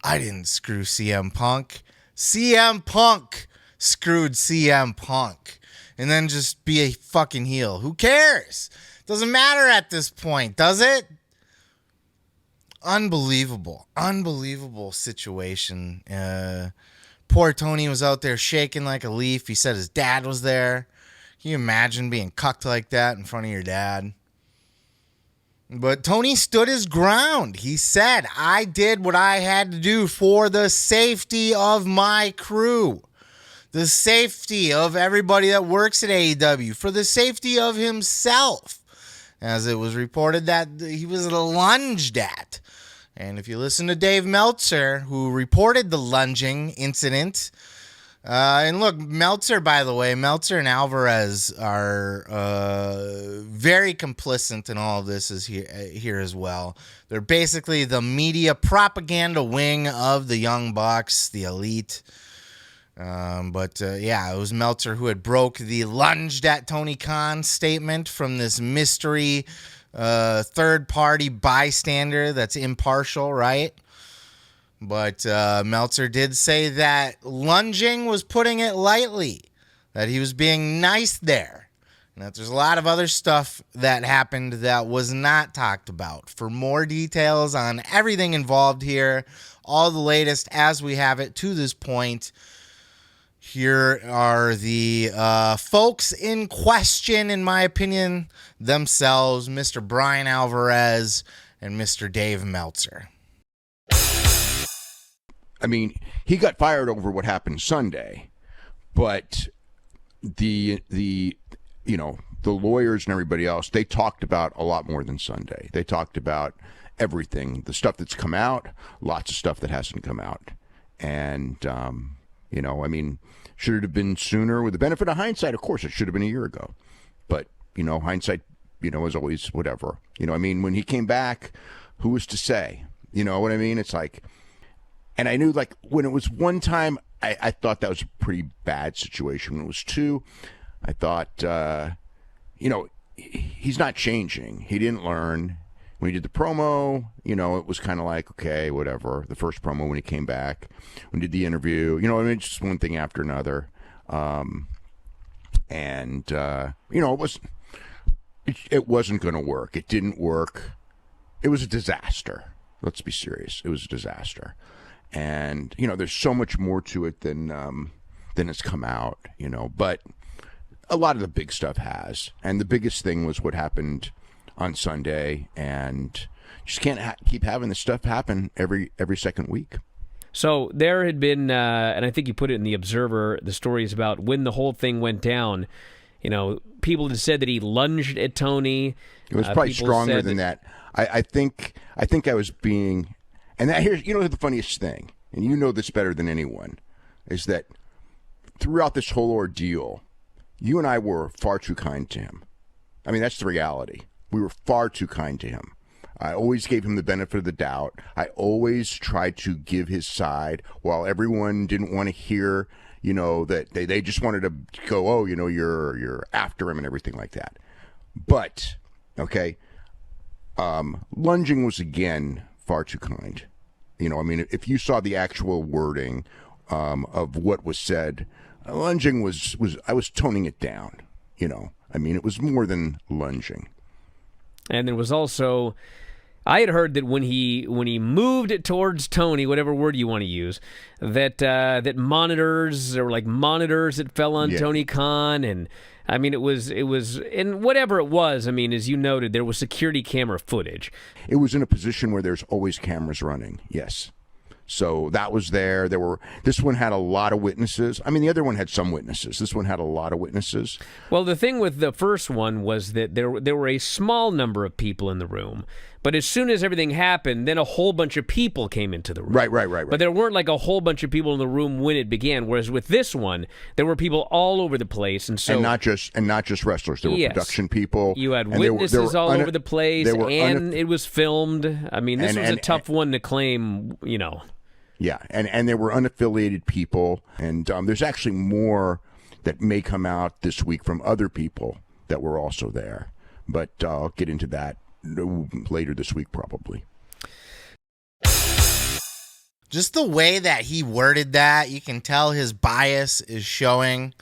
I didn't screw CM Punk. CM Punk screwed CM Punk. And then just be a fucking heel. Who cares? Doesn't matter at this point, does it? Unbelievable situation. Poor Tony was out there shaking like a leaf. He said his dad was there. Can you imagine being cucked like that in front of your dad? But Tony stood his ground. He said, I did what I had to do for the safety of my crew. The safety of everybody that works at AEW. For the safety of himself. As it was reported that he was lunged at. And if you listen to Dave Meltzer, who reported the lunging incident, and look, Meltzer, by the way, Meltzer and Alvarez are very complicit in all of this is here as well. They're basically the media propaganda wing of the Young Bucks, the Elite. Yeah, it was Meltzer who had broke the lunged at Tony Khan statement from this mystery third-party bystander that's impartial, right? But Meltzer did say that lunging was putting it lightly, that he was being nice there, and that there's a lot of other stuff that happened that was not talked about. For more details on everything involved here, all the latest as we have it to this point, here are the folks in question, in my opinion, themselves, Mr. Brian Alvarez and Mr. Dave Meltzer. I mean, he got fired over what happened Sunday, but the lawyers and everybody else, they talked about a lot more than Sunday. They talked about everything, the stuff that's come out, lots of stuff that hasn't come out. And, I mean, should it have been sooner? With the benefit of hindsight, of course, it should have been a year ago. But, hindsight, is always whatever. I mean, when he came back, who was to say? You know what I mean? It's like... And I knew, like, when it was one time, I thought that was a pretty bad situation. When it was two, I thought, he's not changing. He didn't learn. When he did the promo, it was kind of like, okay, whatever. The first promo when he came back, when he did the interview, just one thing after another. It wasn't going to work. It didn't work. It was a disaster. Let's be serious. It was a disaster. And, there's so much more to it than has come out, but a lot of the big stuff has. And the biggest thing was what happened on Sunday, and just can't keep having this stuff happen every second week. So there had been, and I think you put it in the Observer, the stories about when the whole thing went down. People had said that he lunged at Tony. It was probably stronger than that. I think I was being, and that here's the funniest thing, and you know this better than anyone, is that throughout this whole ordeal, you and I were far too kind to him. I mean, that's the reality. We were far too kind to him. I always gave him the benefit of the doubt. I always tried to give his side while everyone didn't want to hear, that they just wanted to go, oh, you're after him and everything like that. But, okay, lunging was, again, far too kind. If you saw the actual wording of what was said, lunging was I was toning it down, it was more than lunging. And there was also, I had heard that when he moved it towards Tony, whatever word you want to use, that monitors, there were like monitors that fell on Tony Khan, and it was, and whatever it was, as you noted, there was security camera footage. It was in a position where there's always cameras running, yes. So that was there. This one had a lot of witnesses. The other one had some witnesses. This one had a lot of witnesses. Well, the thing with the first one was that there were a small number of people in the room. But as soon as everything happened, then a whole bunch of people came into the room. Right. But there weren't like a whole bunch of people in the room when it began. Whereas with this one, there were people all over the place, and not just wrestlers. There were production people. You had witnesses all over the place, and it was filmed. This was a tough one to claim. Yeah, and there were unaffiliated people, and there's actually more that may come out this week from other people that were also there. But I'll get into that later this week, probably. Just the way that he worded that, you can tell his bias is showing.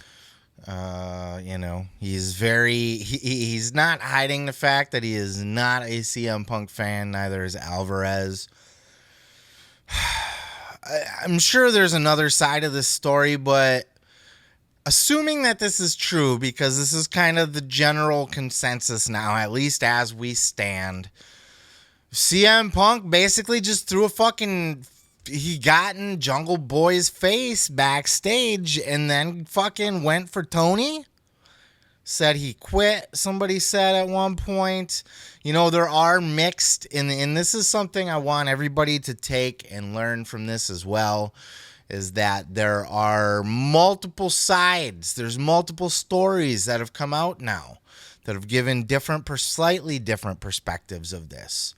He's not hiding the fact that he is not a CM Punk fan, neither is Alvarez. I'm sure there's another side of this story, but assuming that this is true, because this is kind of the general consensus now, at least as we stand, CM Punk basically just threw he got in Jungle Boy's face backstage and then fucking went for Tony. Said he quit, somebody said at one point. There are mixed, and this is something I want everybody to take and learn from this as well, is that there are multiple sides. There's multiple stories that have come out now that have given slightly different perspectives of this.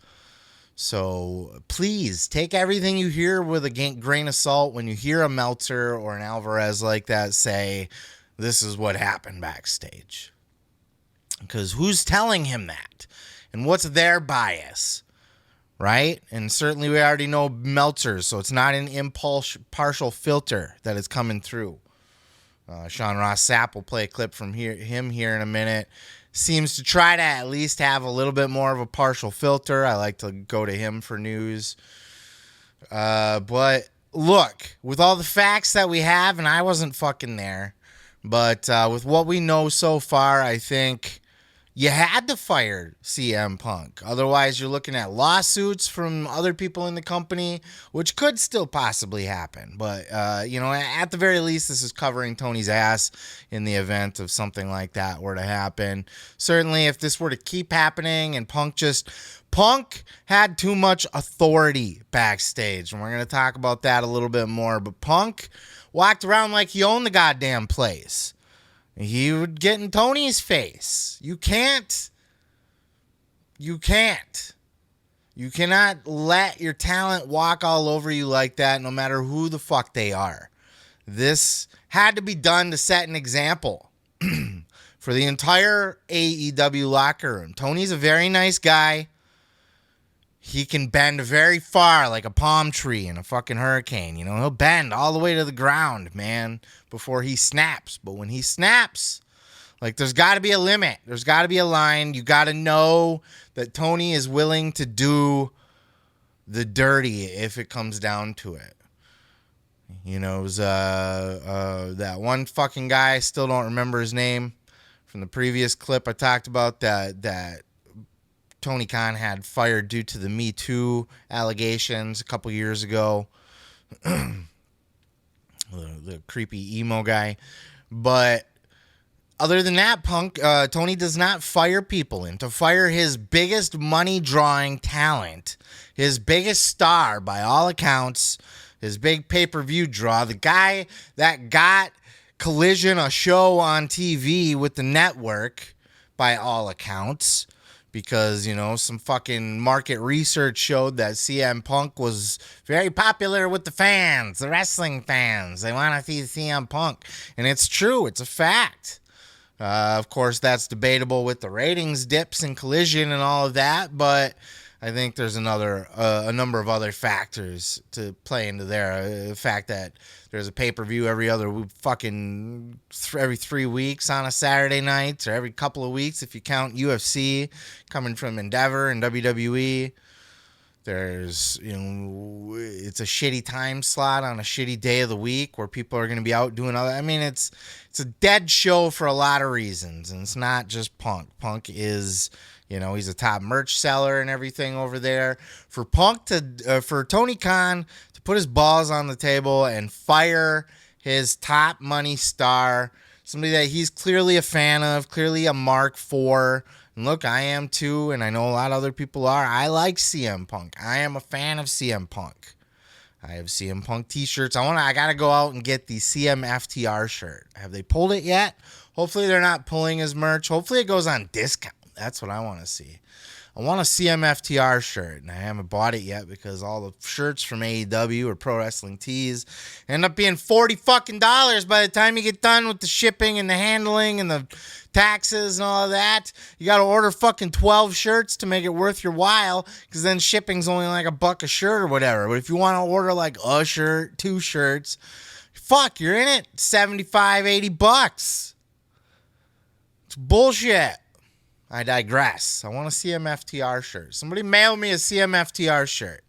So please take everything you hear with a grain of salt. When you hear a Meltzer or an Alvarez like that say, this is what happened backstage. Because who's telling him that? And what's their bias? Right? And certainly we already know Meltzer, so it's not an impartial filter that is coming through. Sean Ross Sapp will play a clip from him here in a minute. Seems to try to at least have a little bit more of a partial filter. I like to go to him for news. But look, with all the facts that we have, and I wasn't fucking there, but with what we know so far, I think you had to fire CM Punk. Otherwise, you're looking at lawsuits from other people in the company, which could still possibly happen. But, at the very least, this is covering Tony's ass in the event of something like that were to happen. Certainly, if this were to keep happening and Punk had too much authority backstage, and we're going to talk about that a little bit more, but Punk walked around like he owned the goddamn place. He would get in Tony's face. You can't You cannot let your talent walk all over you like that, no matter who the fuck they are. This had to be done to set an example for the entire AEW locker room. Tony's a very nice guy. He can bend very far like a palm tree in a fucking hurricane. You know, he'll bend all the way to the ground, man, before he snaps. But when he snaps, like, there's got to be a limit. There's got to be a line. You got to know that Tony is willing to do the dirty if it comes down to it. You know, it was that one fucking guy, I still don't remember his name, from the previous clip I talked about, that Tony Khan had fired due to the Me Too allegations a couple years ago. the creepy emo guy. But other than that, Tony does not fire people. And to fire his biggest money-drawing talent, his biggest star by all accounts, his big pay-per-view draw, the guy that got Collision a show on TV with the network by all accounts, because, you know, some fucking market research showed that CM Punk was very popular with the fans, the wrestling fans. They want to see CM Punk. And it's true. It's a fact. Of course, that's debatable with the ratings dips and Collision and all of that, but I think there's a number of other factors to play into there. The fact that there's a pay-per-view every 3 weeks on a Saturday night, or every couple of weeks if you count UFC coming from Endeavor and WWE. There's, you know, it's a shitty time slot on a shitty day of the week where people are going to be out doing other. I mean, it's a dead show for a lot of reasons, and it's not just Punk. Punk is, you know, he's a top merch seller and everything over there. For Tony Khan to put his balls on the table and fire his top money star, somebody that he's clearly a fan of, clearly a mark for. And look, I am too, and I know a lot of other people are. I like CM Punk. I am a fan of CM Punk. I have CM Punk t-shirts. I got to go out and get the CM FTR shirt. Have they pulled it yet? Hopefully they're not pulling his merch. Hopefully it goes on discount. That's what I want to see. I want a CM FTR shirt, and I haven't bought it yet because all the shirts from AEW or Pro Wrestling Tees end up being $40 fucking by the time you get done with the shipping and the handling and the taxes and all of that. You got to order fucking 12 shirts to make it worth your while, because then shipping's only like $1 a shirt or whatever. But if you want to order like a shirt, 2 shirts, fuck, you're in it. $75-$80. It's bullshit. I digress. I want a CMFTR shirt. Somebody mail me a CMFTR shirt.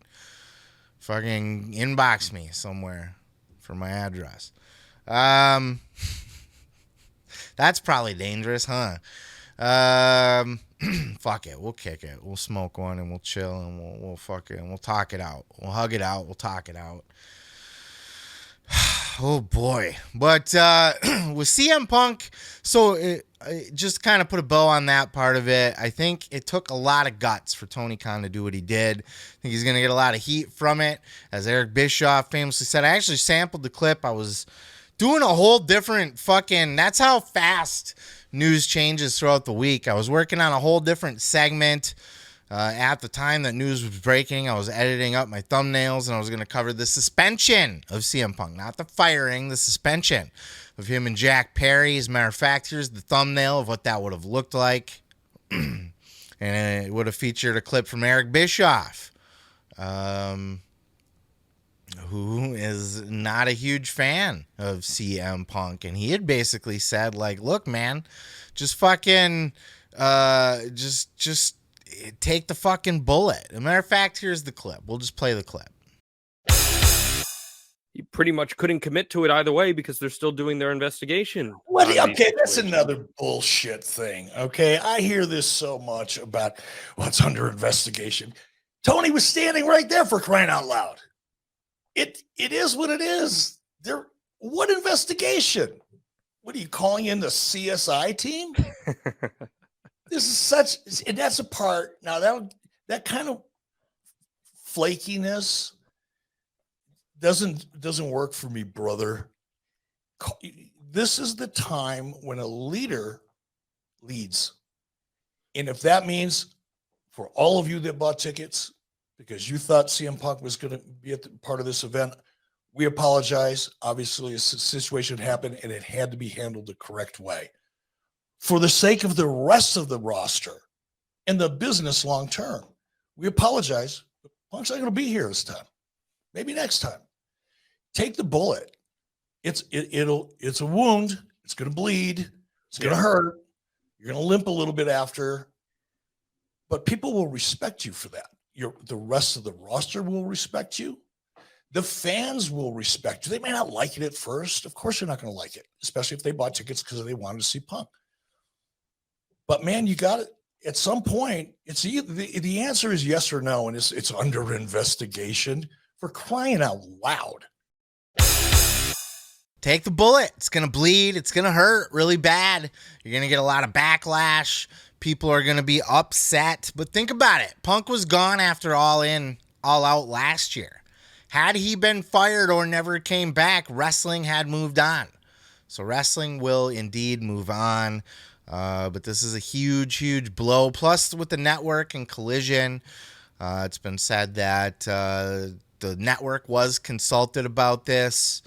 Fucking inbox me somewhere for my address. That's probably dangerous, huh? Fuck it. We'll kick it. We'll smoke one and we'll chill and we'll fuck it and we'll talk it out. We'll hug it out. We'll talk it out. Oh boy. But with CM Punk, so just kind of put a bow on that part of it. I think it took a lot of guts for Tony Khan to do what he did. I think he's going to get a lot of heat from it. As Eric Bischoff famously said, I actually sampled the clip. I was doing a whole different fucking, that's how fast news changes throughout the week. I was working on a whole different segment. At the time that news was breaking, I was editing up my thumbnails, and I was going to cover the suspension of CM Punk, not the firing, the suspension of him and Jack Perry. As a matter of fact, here's the thumbnail of what that would have looked like. And it would have featured a clip from Eric Bischoff, who is not a huge fan of CM Punk. And he had basically said, like, look, man, just fucking, just take the fucking bullet. As a matter of fact, here's the clip. We'll just play the clip. You pretty much couldn't commit to it either way because they're still doing their investigation. Okay, that's another bullshit thing. Okay, I hear this so much about what's under investigation. Tony was standing right there, for crying out loud. It is what it is. What investigation? What are you calling in the CSI team? This is such, and that's a part. Now that kind of flakiness doesn't work for me, brother. This is the time when a leader leads, and if that means for all of you that bought tickets, because you thought CM Punk was going to be at part of this event. We apologize. Obviously, a situation happened, and it had to be handled the correct way. For the sake of the rest of the roster and the business long term, we apologize. Punk's not going to be here this time. Maybe next time. Take the bullet. It's a wound. It's going to bleed. It's going to hurt. You're going to limp a little bit after, but people will respect you for that. The rest of the roster will respect you. The fans will respect you. They may not like it at first. Of course, they're not going to like it, especially if they bought tickets because they wanted to see Punk. But man, you got it. At some point, it's the answer is yes or no, and it's under investigation. For crying out loud. Take the bullet. It's going to bleed. It's going to hurt really bad. You're going to get a lot of backlash. People are going to be upset. But think about it. Punk was gone after All In, All Out last year. Had he been fired or never came back, wrestling had moved on. So wrestling will indeed move on. But this is a huge, huge blow. Plus with the network and Collision, it's been said that the network was consulted about this,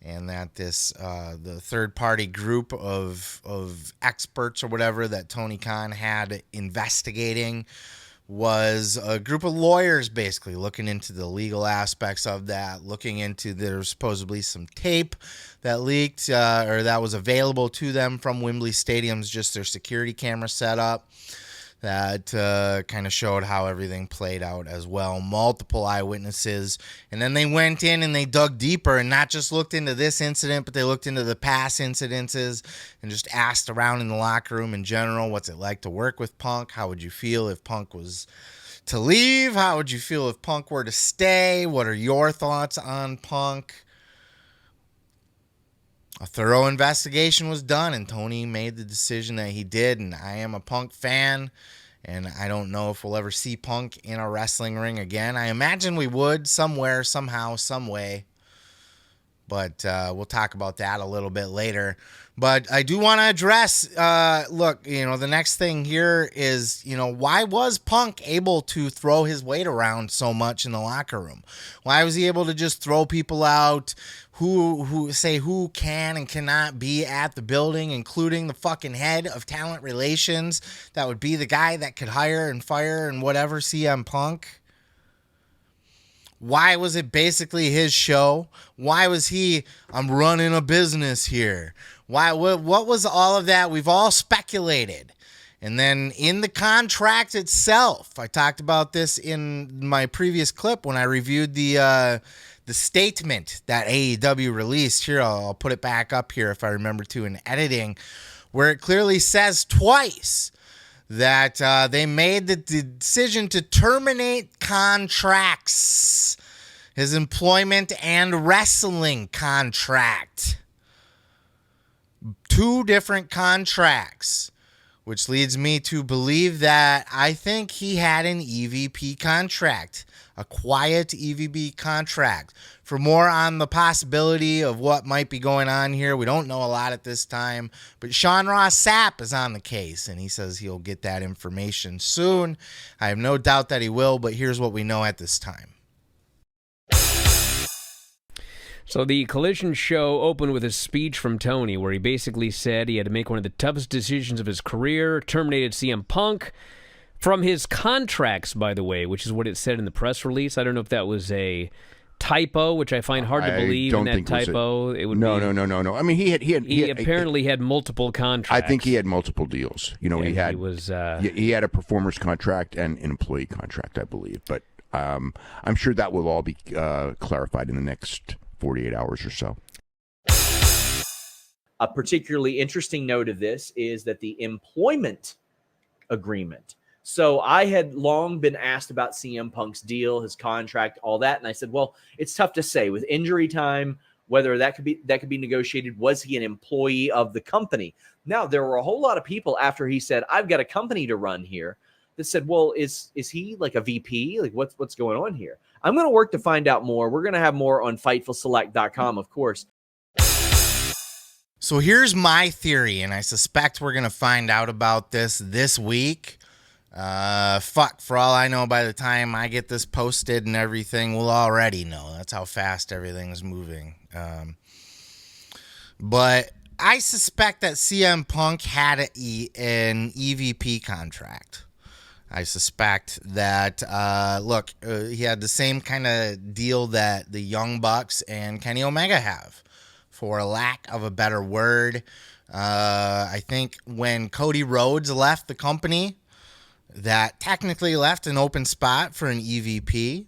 and that the third-party group of experts or whatever that Tony Khan had investigating was a group of lawyers basically looking into the legal aspects of that, looking into there's supposedly some tape that leaked or that was available to them from Wembley Stadium's just their security camera setup. That kind of showed how everything played out as well. Multiple eyewitnesses. And then they went in and they dug deeper and not just looked into this incident, but they looked into the past incidences and just asked around in the locker room in general, what's it like to work with Punk? How would you feel if Punk was to leave? How would you feel if Punk were to stay? What are your thoughts on Punk? A thorough investigation was done, and Tony made the decision that he did, and I am a Punk fan, and I don't know if we'll ever see Punk in a wrestling ring again. I imagine we would somewhere, somehow, some way, but we'll talk about that a little bit later. But I do want to address, look, the next thing here is, why was Punk able to throw his weight around so much in the locker room? Why was he able to just throw people out who can and cannot be at the building, including the fucking head of talent relations? That would be the guy that could hire and fire and whatever CM Punk. Why was it basically his show? Why was I'm running a business here? Why? What was all of that? We've all speculated. And then in the contract itself, I talked about this in my previous clip when I reviewed the statement that AEW released. Here, I'll put it back up here if I remember to in editing, where it clearly says twice that they made the decision to terminate contracts, his employment and wrestling contract. 2 different contracts, which leads me to believe that I think he had an EVP contract, a quiet EVP contract. For more on the possibility of what might be going on here, we don't know a lot at this time, but Sean Ross Sapp is on the case, and he says he'll get that information soon. I have no doubt that he will, but here's what we know at this time. So the Collision show opened with a speech from Tony where he basically said he had to make one of the toughest decisions of his career, terminated CM Punk from his contracts, by the way, which is what it said in the press release. I don't know if that was a typo, which I find hard to believe in that typo. No. I mean, he apparently had multiple contracts. I think he had multiple deals. He had a performer's contract and an employee contract, I believe. But I'm sure that will all be clarified in the next 48 hours or so. A particularly interesting note of this is that the employment agreement. So I had long been asked about CM Punk's deal, his contract, all that. And I said, well, it's tough to say with injury time, whether that could be negotiated. Was he an employee of the company? Now, there were a whole lot of people after he said, I've got a company to run here, that said, well, is he like a VP? Like what's going on here? I'm going to work to find out more. We're going to have more on FightfulSelect.com, of course. So here's my theory, and I suspect we're going to find out about this week. Fuck, for all I know, by the time I get this posted and everything, we'll already know. That's how fast everything's moving. But I suspect that CM Punk had an EVP contract. I suspect that, he had the same kind of deal that the Young Bucks and Kenny Omega have, for a lack of a better word. I think when Cody Rhodes left the company, that technically left an open spot for an EVP.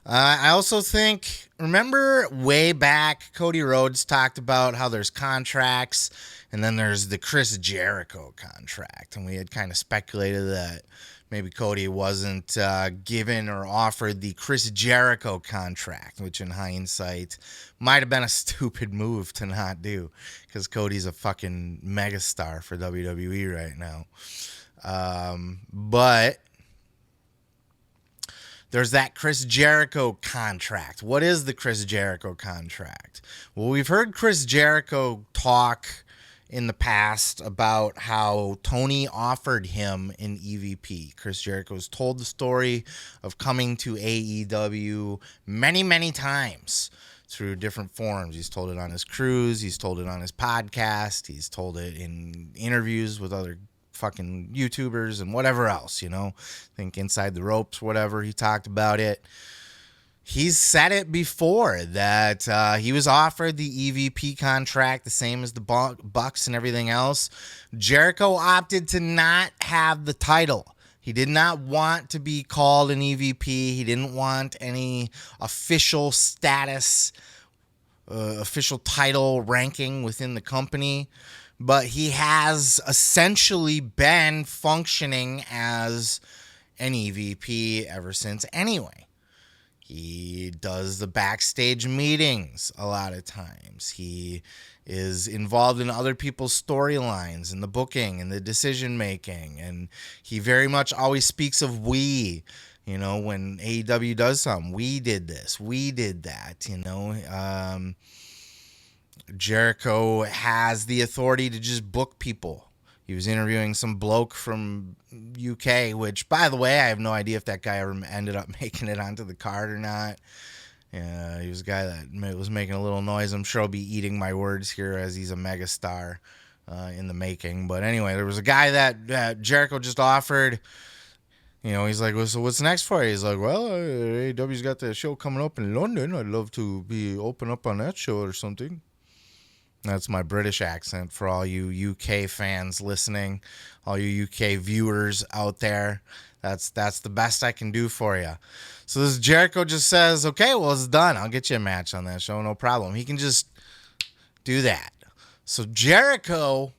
I also think, remember way back, Cody Rhodes talked about how there's contracts and then there's the Chris Jericho contract. And we had kind of speculated that maybe Cody wasn't given or offered the Chris Jericho contract, which in hindsight might have been a stupid move to not do, because Cody's a fucking megastar for WWE right now. But there's that Chris Jericho contract. What is the Chris Jericho contract? Well, we've heard Chris Jericho talk in the past about how Tony offered him an EVP. Chris Jericho's told the story of coming to AEW many, many times through different forms. He's told it on his cruise. He's told it on his podcast. He's told it in interviews with other fucking YouTubers and whatever else, I think Inside the Ropes, whatever, he talked about it. He's said it before that he was offered the EVP contract, the same as the Bucks and everything else. Jericho opted to not have the title. He did not want to be called an EVP. He didn't want any official status, official title ranking within the company. But he has essentially been functioning as an EVP ever since anyway. He does the backstage meetings a lot of times. He is involved in other people's storylines and the booking and the decision making. And he very much always speaks of we. When AEW does something, we did this, we did that, Jericho has the authority to just book people. He was interviewing some bloke from UK, which, by the way, I have no idea if that guy ever ended up making it onto the card or not. He was a guy that was making a little noise. I'm sure I'll be eating my words here as he's a megastar in the making. But anyway, there was a guy that Jericho just offered. He's like, well, so what's next for you? He's like, well, AEW's got the show coming up in London. I'd love to be open up on that show or something. That's my British accent for all you UK fans listening, all you UK viewers out there. That's the best I can do for you. So this Jericho just says, okay, well, it's done. I'll get you a match on that show, no problem. He can just do that. So Jericho,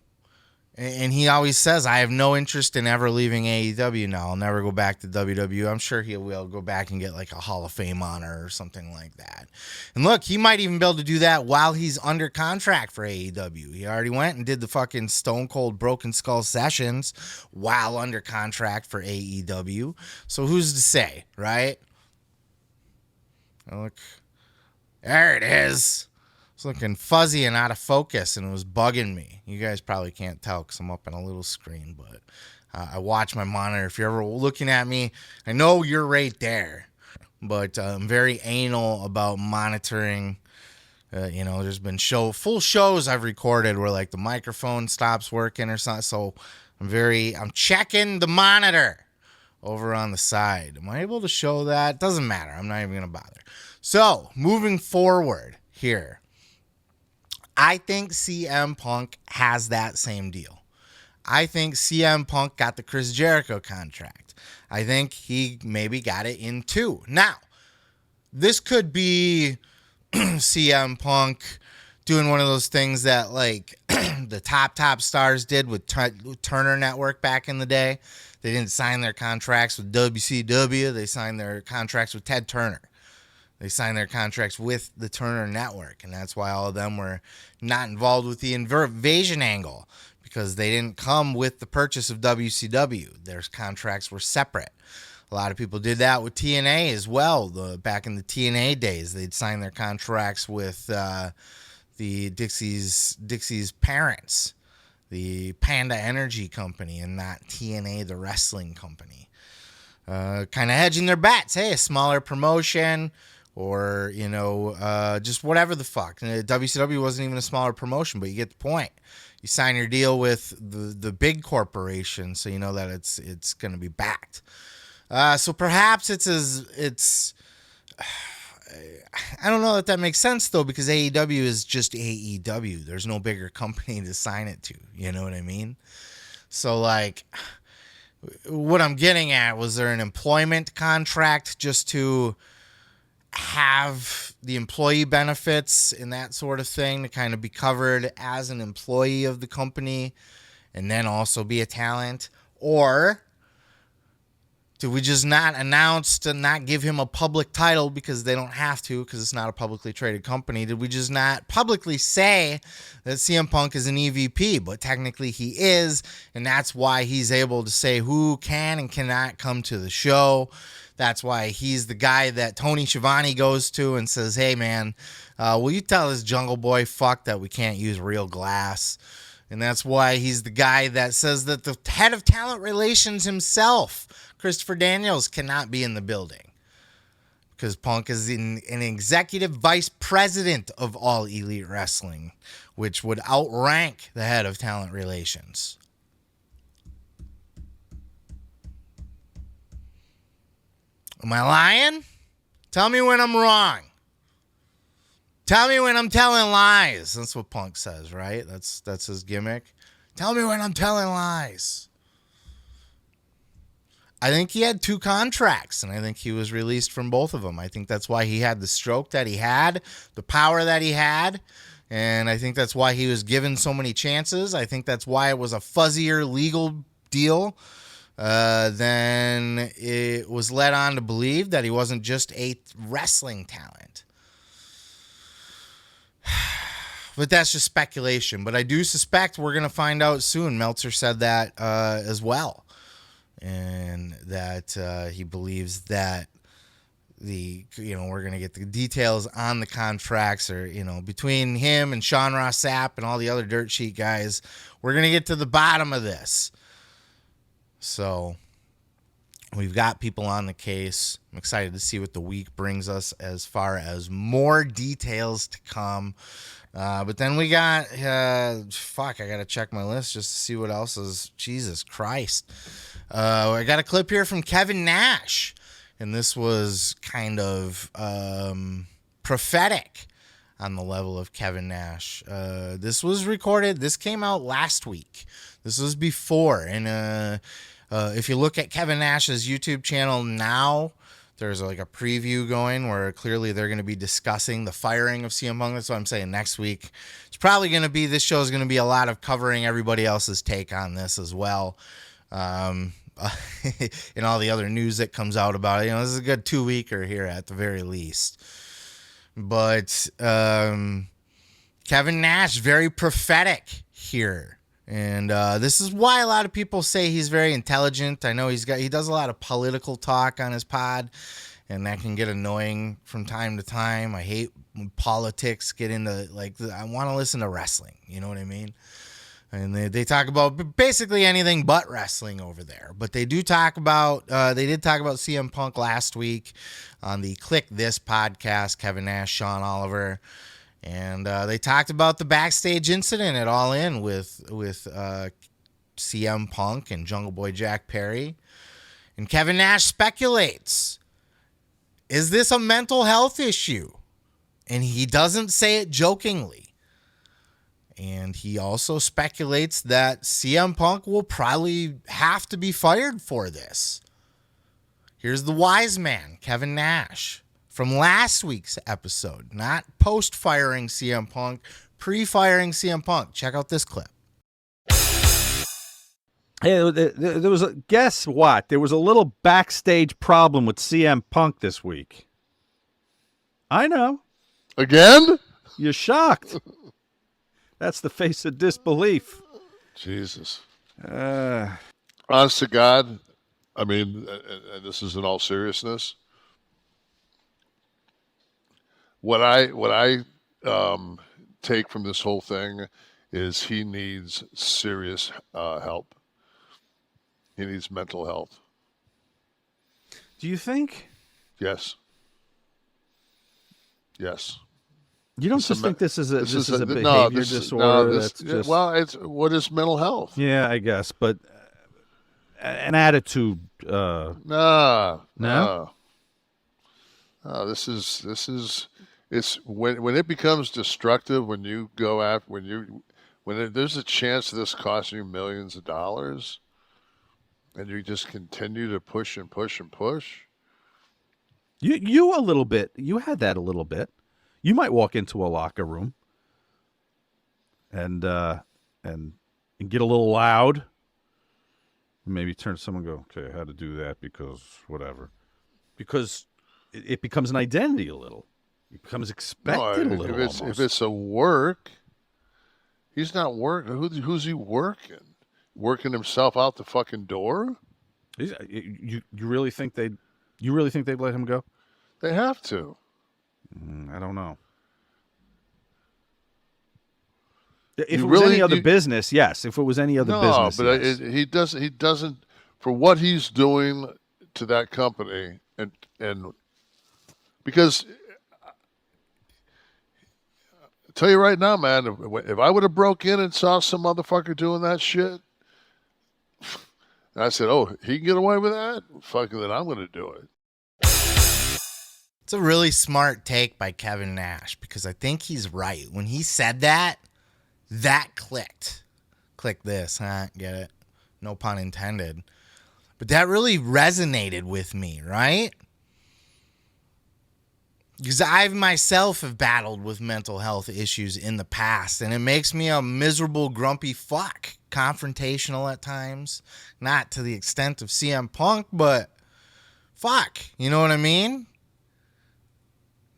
and he always says, I have no interest in ever leaving AEW now. I'll never go back to WWE. I'm sure he will go back and get like a Hall of Fame honor or something like that. And look, he might even be able to do that while he's under contract for AEW. He already went and did the fucking Stone Cold Broken Skull sessions while under contract for AEW. So who's to say, right? Look, there it is. It's looking fuzzy and out of focus, and it was bugging me. You guys probably can't tell because I'm up on a little screen, but I watch my monitor. If you're ever looking at me, I know you're right there, but I'm very anal about monitoring. There's been full shows I've recorded where like the microphone stops working or something. So I'm checking the monitor over on the side. Am I able to show that? Doesn't matter. I'm not even going to bother. So moving forward here, I think CM Punk has that same deal. I think CM Punk got the Chris Jericho contract. I think he maybe got it in two. Now, this could be CM Punk doing one of those things that like the top stars did with Turner Network back in the day. They didn't sign their contracts with WCW. They signed their contracts with Ted Turner. They signed their contracts with the Turner Network, and that's why all of them were not involved with the invasion angle, because they didn't come with the purchase of WCW. Their contracts were separate. A lot of people did that with TNA as well. Back in the TNA days, they'd sign their contracts with the Dixie's parents. the Panda Energy Company and not TNA, the wrestling company. Kind of hedging their bets. Hey, a smaller promotion, or, just whatever the fuck. WCW wasn't even a smaller promotion, but you get the point. You sign your deal with the big corporation, so you know that it's going to be backed. So perhaps it's I don't know that makes sense, though, because AEW is just AEW. There's no bigger company to sign it to. You know what I mean? So, like, what I'm getting at, was there an employment contract just to have the employee benefits and that sort of thing to kind of be covered as an employee of the company and then also be a talent? Or did we just not announce to not give him a public title because they don't have to, because it's not a publicly traded company? Did we just not publicly say that CM Punk is an EVP, but technically he is, and that's why he's able to say who can and cannot come to the show? That's why he's the guy that Tony Schiavone goes to and says, hey, man, will you tell this Jungle Boy fuck that we can't use real glass? And that's why he's the guy that says that the head of talent relations himself, Christopher Daniels, cannot be in the building because Punk is an executive vice president of All Elite Wrestling, which would outrank the head of talent relations. Am I lying? Tell me when I'm wrong. Tell me when I'm telling lies. That's what Punk says, right? That's his gimmick. Tell me when I'm telling lies. I think he had 2 contracts, and I think he was released from both of them. I think that's why he had the stroke that he had, the power that he had, and I think that's why he was given so many chances. I think that's why it was a fuzzier legal deal than it was led on to believe, that he wasn't just a wrestling talent. But that's just speculation. But I do suspect we're going to find out soon. Meltzer said that as well. And that he believes that we're going to get the details on the contracts, or, between him and Sean Ross Sapp and all the other dirt sheet guys, we're going to get to the bottom of this. So we've got people on the case. I'm excited to see what the week brings us as far as more details to come. But then we got, I got to check my list just to see what else is. Jesus Christ. I got a clip here from Kevin Nash, and this was kind of prophetic on the level of Kevin Nash. This was recorded. This came out last week. This was before. And if you look at Kevin Nash's YouTube channel now, there's like a preview going where clearly they're going to be discussing the firing of CM Punk. That's what I'm saying. Next week, it's probably going to be, this show is going to be a lot of covering everybody else's take on this as well. And all the other news that comes out about it. This is a good 2-weeker here at the very least. But Kevin Nash, very prophetic here. And this is why a lot of people say he's very intelligent. I know he does a lot of political talk on his pod, and that can get annoying from time to time. I hate when politics get into, I want to listen to wrestling. You know what I mean? And they talk about basically anything but wrestling over there. But they do talk about, they did talk about CM Punk last week on the Click This podcast, Kevin Nash, Sean Oliver. And they talked about the backstage incident at All In with CM Punk and Jungle Boy Jack Perry. And Kevin Nash speculates, is this a mental health issue? And he doesn't say it jokingly. And he also speculates that CM Punk will probably have to be fired for this. Here's the wise man, Kevin Nash, from last week's episode, not post-firing CM Punk, pre-firing CM Punk. Check out this clip. Hey, there was guess what? There was a little backstage problem with CM Punk this week. I know. Again? You're shocked. That's the face of disbelief. Jesus. Honest to God, I mean, and this is in all seriousness, what I take from this whole thing is he needs serious help. He needs mental health. Do you think? Yes. Yes. You don't just think this is a behavior disorder? That's just, well, it's what is mental health? Yeah, I guess, but an attitude. No. This is it's when it becomes destructive. When you go after when there's a chance of this costing you millions of dollars, and you just continue to push and push and push. You a little bit. You had that a little bit. You might walk into a locker room and get a little loud. Maybe turn to someone and go, okay, I had to do that because whatever. Because it becomes an identity a little. It becomes expected a little. If it's a work, he's not working. Who's he working? Working himself out the fucking door? You really think they'd let him go? They have to. I don't know. If it was any other business, yes. If it was any other business, but yes. He doesn't for what he's doing to that company, and because I tell you right now, man, if I would have broke in and saw some motherfucker doing that shit, and I said, "Oh, he can get away with that," fucking, then I'm going to do it. It's a really smart take by Kevin Nash because I think he's right. When he said that clicked. Click this, huh? Get it? No pun intended. But that really resonated with me, right? Because I myself have battled with mental health issues in the past, and it makes me a miserable, grumpy fuck. Confrontational at times. Not to the extent of CM Punk, but fuck. You know what I mean?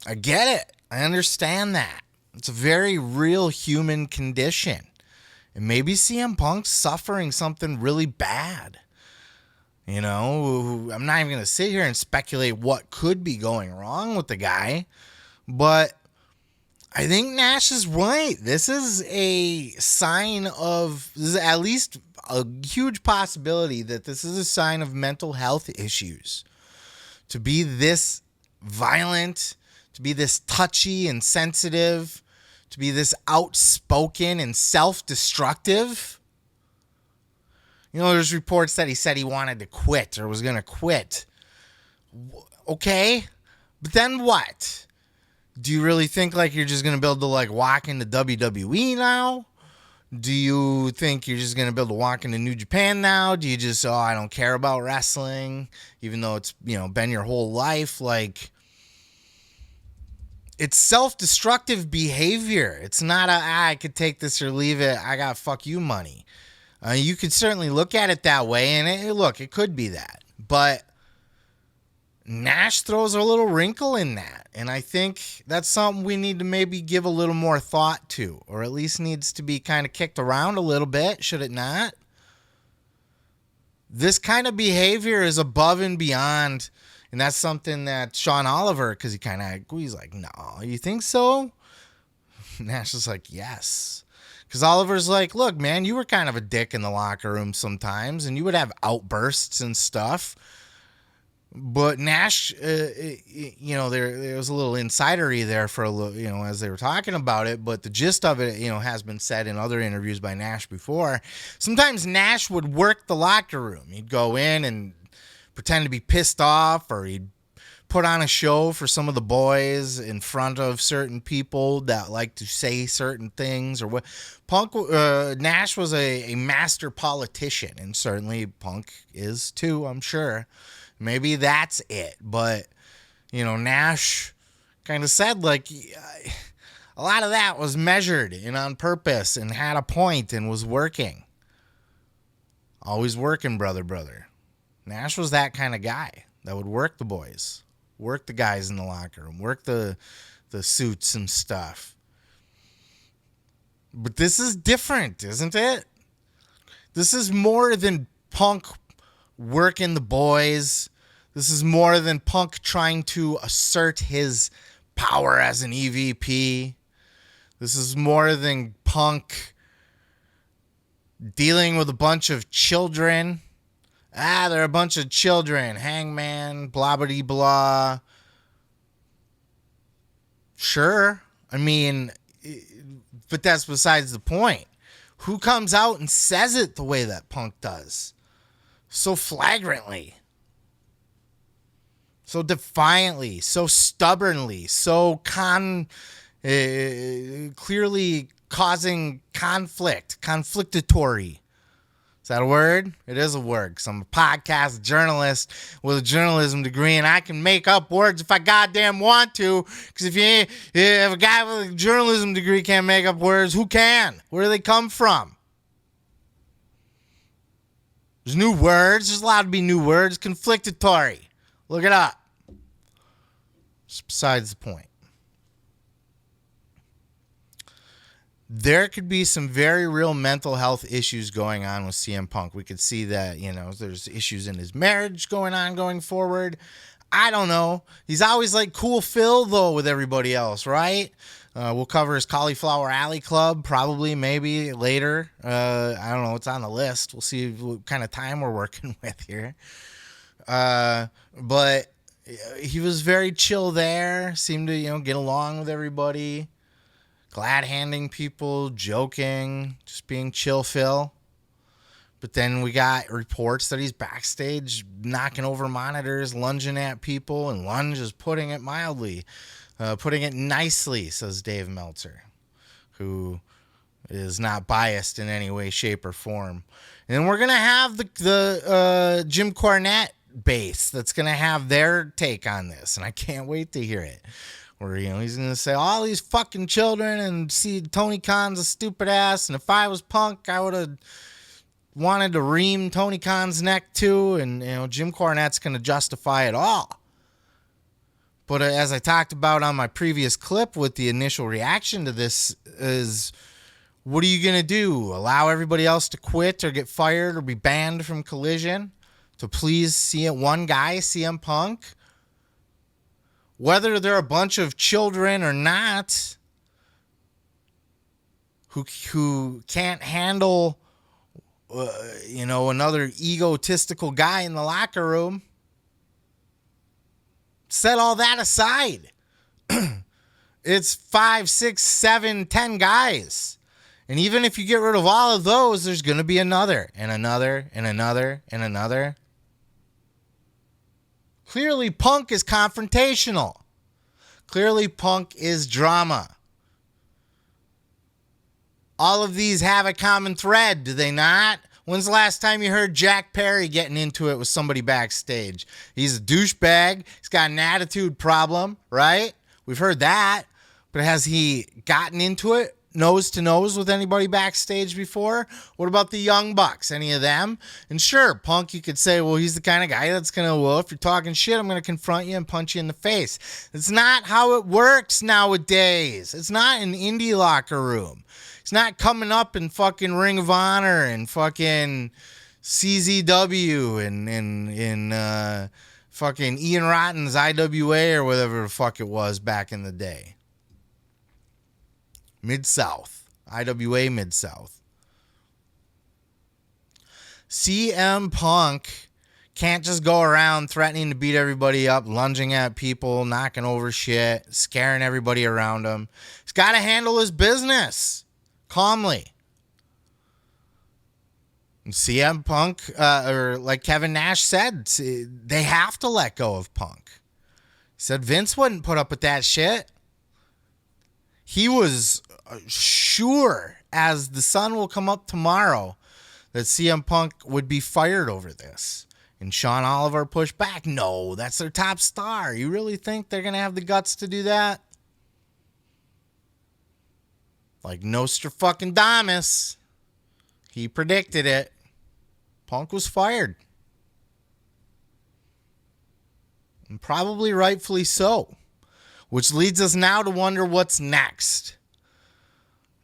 I get it. I understand that. It's a very real human condition. And maybe CM Punk's suffering something really bad. You know, I'm not even going to sit here and speculate what could be going wrong with the guy. But I think Nash is right. This is a sign of, this is at least a huge possibility that this is a sign of mental health issues. To be this violent, to be this touchy and sensitive, to be this outspoken and self-destructive. You know, there's reports that he said he wanted to quit or was going to quit. Okay, but then what? Do you really think like you're just going to be able to like walk into WWE now? Do you think you're just going to be able to walk into New Japan now? Do you just, I don't care about wrestling, even though it's, you know, been your whole life? Like, it's self-destructive behavior. It's not I could take this or leave it. I got fuck you money. You could certainly look at it that way, and it could be that. But Nash throws a little wrinkle in that, and I think that's something we need to maybe give a little more thought to, or at least needs to be kind of kicked around a little bit, should it not? This kind of behavior is above and beyond. And that's something that Sean Oliver, because he's like, no, you think so? Nash is like, yes. Because Oliver's like, look, man, you were kind of a dick in the locker room sometimes, and you would have outbursts and stuff. But Nash, you know, there was a little insidery there for a little, you know, as they were talking about it. But the gist of it, you know, has been said in other interviews by Nash before. Sometimes Nash would work the locker room. He'd go in and pretend to be pissed off, or he'd put on a show for some of the boys in front of certain people that like to say certain things, or what. Nash was a master politician, and certainly Punk is too, I'm sure. Maybe that's it. But, you know, Nash kind of said, like, a lot of that was measured and on purpose and had a point and was working. Always working, brother. Nash was that kind of guy that would work the boys, work the guys in the locker room, work the suits and stuff. But this is different, isn't it? This is more than Punk working the boys. This is more than Punk trying to assert his power as an EVP. This is more than Punk dealing with a bunch of children. They're a bunch of children. Hangman, blah, blah, blah. Sure. I mean, but that's besides the point. Who comes out and says it the way that Punk does? So flagrantly. So defiantly. So stubbornly. So clearly causing conflict. Conflictatory. Is that a word? It is a word, because I'm a podcast journalist with a journalism degree, and I can make up words if I goddamn want to. Because if a guy with a journalism degree can't make up words, who can? Where do they come from? There's new words. There's allowed to be new words. Conflictatory. Look it up. It's besides the point. There could be some very real mental health issues going on with CM Punk. We could see that, there's issues in his marriage going forward. I don't know. He's always like Cool Phil, though, with everybody else, right? We'll cover his Cauliflower Alley Club, probably, maybe later. I don't know. It's on the list. We'll see what kind of time we're working with here. But he was very chill there. Seemed to, get along with everybody. Glad handing people, joking, just being chill Phil. But then we got reports that he's backstage knocking over monitors, lunging at people, and lunge is putting it mildly. Putting it nicely, says Dave Meltzer, who is not biased in any way, shape, or form. And we're going to have the Jim Cornette base that's going to have their take on this, and I can't wait to hear it. Where, he's going to say all these fucking children and see Tony Khan's a stupid ass. And if I was Punk, I would have wanted to ream Tony Khan's neck too. And, Jim Cornette's going to justify it all. But as I talked about on my previous clip with the initial reaction to this is, what are you going to do? Allow everybody else to quit or get fired or be banned from Collision to please see one guy, CM Punk? Whether they're a bunch of children or not, who can't handle, another egotistical guy in the locker room, set all that aside. It's 5, 6, 7, 10 guys. And even if you get rid of all of those, there's going to be another and another and another and another. Clearly, Punk is confrontational. Clearly, Punk is drama. All of these have a common thread, do they not? When's the last time you heard Jack Perry getting into it with somebody backstage? He's a douchebag. He's got an attitude problem, right? We've heard that. But has he gotten into it nose to nose with anybody backstage before? What about the Young Bucks? Any of them? And sure, Punk, you could say, well, he's the kind of guy that's going to, if you're talking shit, I'm going to confront you and punch you in the face. It's not how it works nowadays. It's not an indie locker room. It's not coming up in fucking Ring of Honor and fucking CZW and fucking Ian Rotten's IWA or whatever the fuck it was back in the day. Mid-South. IWA Mid-South. CM Punk can't just go around threatening to beat everybody up, lunging at people, knocking over shit, scaring everybody around him. He's got to handle his business calmly. And CM Punk, or like Kevin Nash said, they have to let go of Punk. He said Vince wouldn't put up with that shit. He was sure as the sun will come up tomorrow that CM Punk would be fired over this. And Sean Oliver pushed back. No, that's their top star. You really think they're going to have the guts to do that? Like Nostradamus. He predicted it. Punk was fired. And probably rightfully so. Which leads us now to wonder what's next.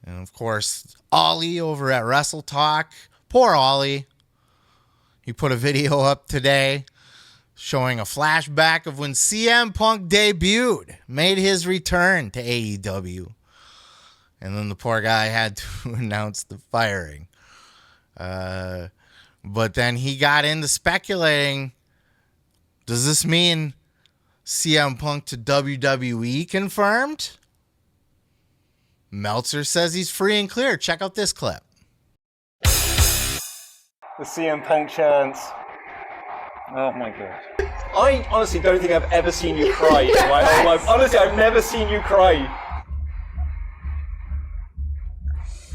And of course, Ollie over at WrestleTalk. Poor Ollie. He put a video up today showing a flashback of when CM Punk debuted, made his return to AEW. And then the poor guy had to announce the firing. But then he got into speculating, does this mean CM Punk to WWE confirmed? Meltzer says he's free and clear. Check out this clip. The CM Punk chants. Oh my god. I honestly don't think I've ever seen you cry in my whole life. Honestly, I've never seen you cry.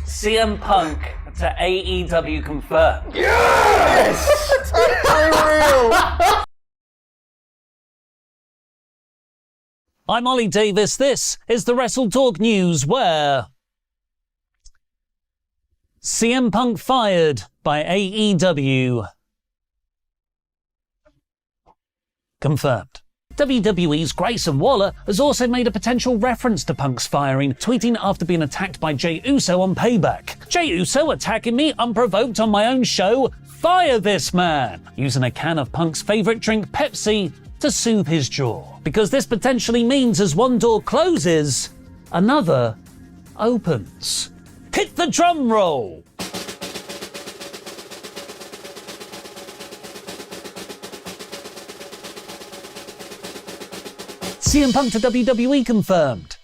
CM Punk to AEW confirmed. Yes! It's real! I'm Ollie Davis. This is the WrestleTalk News, where CM Punk fired by AEW. Confirmed. WWE's Grayson Waller has also made a potential reference to Punk's firing, tweeting after being attacked by Jey Uso on Payback. Jey Uso attacking me unprovoked on my own show? Fire this man! Using a can of Punk's favourite drink, Pepsi, to soothe his jaw. Because this potentially means as one door closes, another opens. Hit the drum roll! CM Punk to WWE confirmed.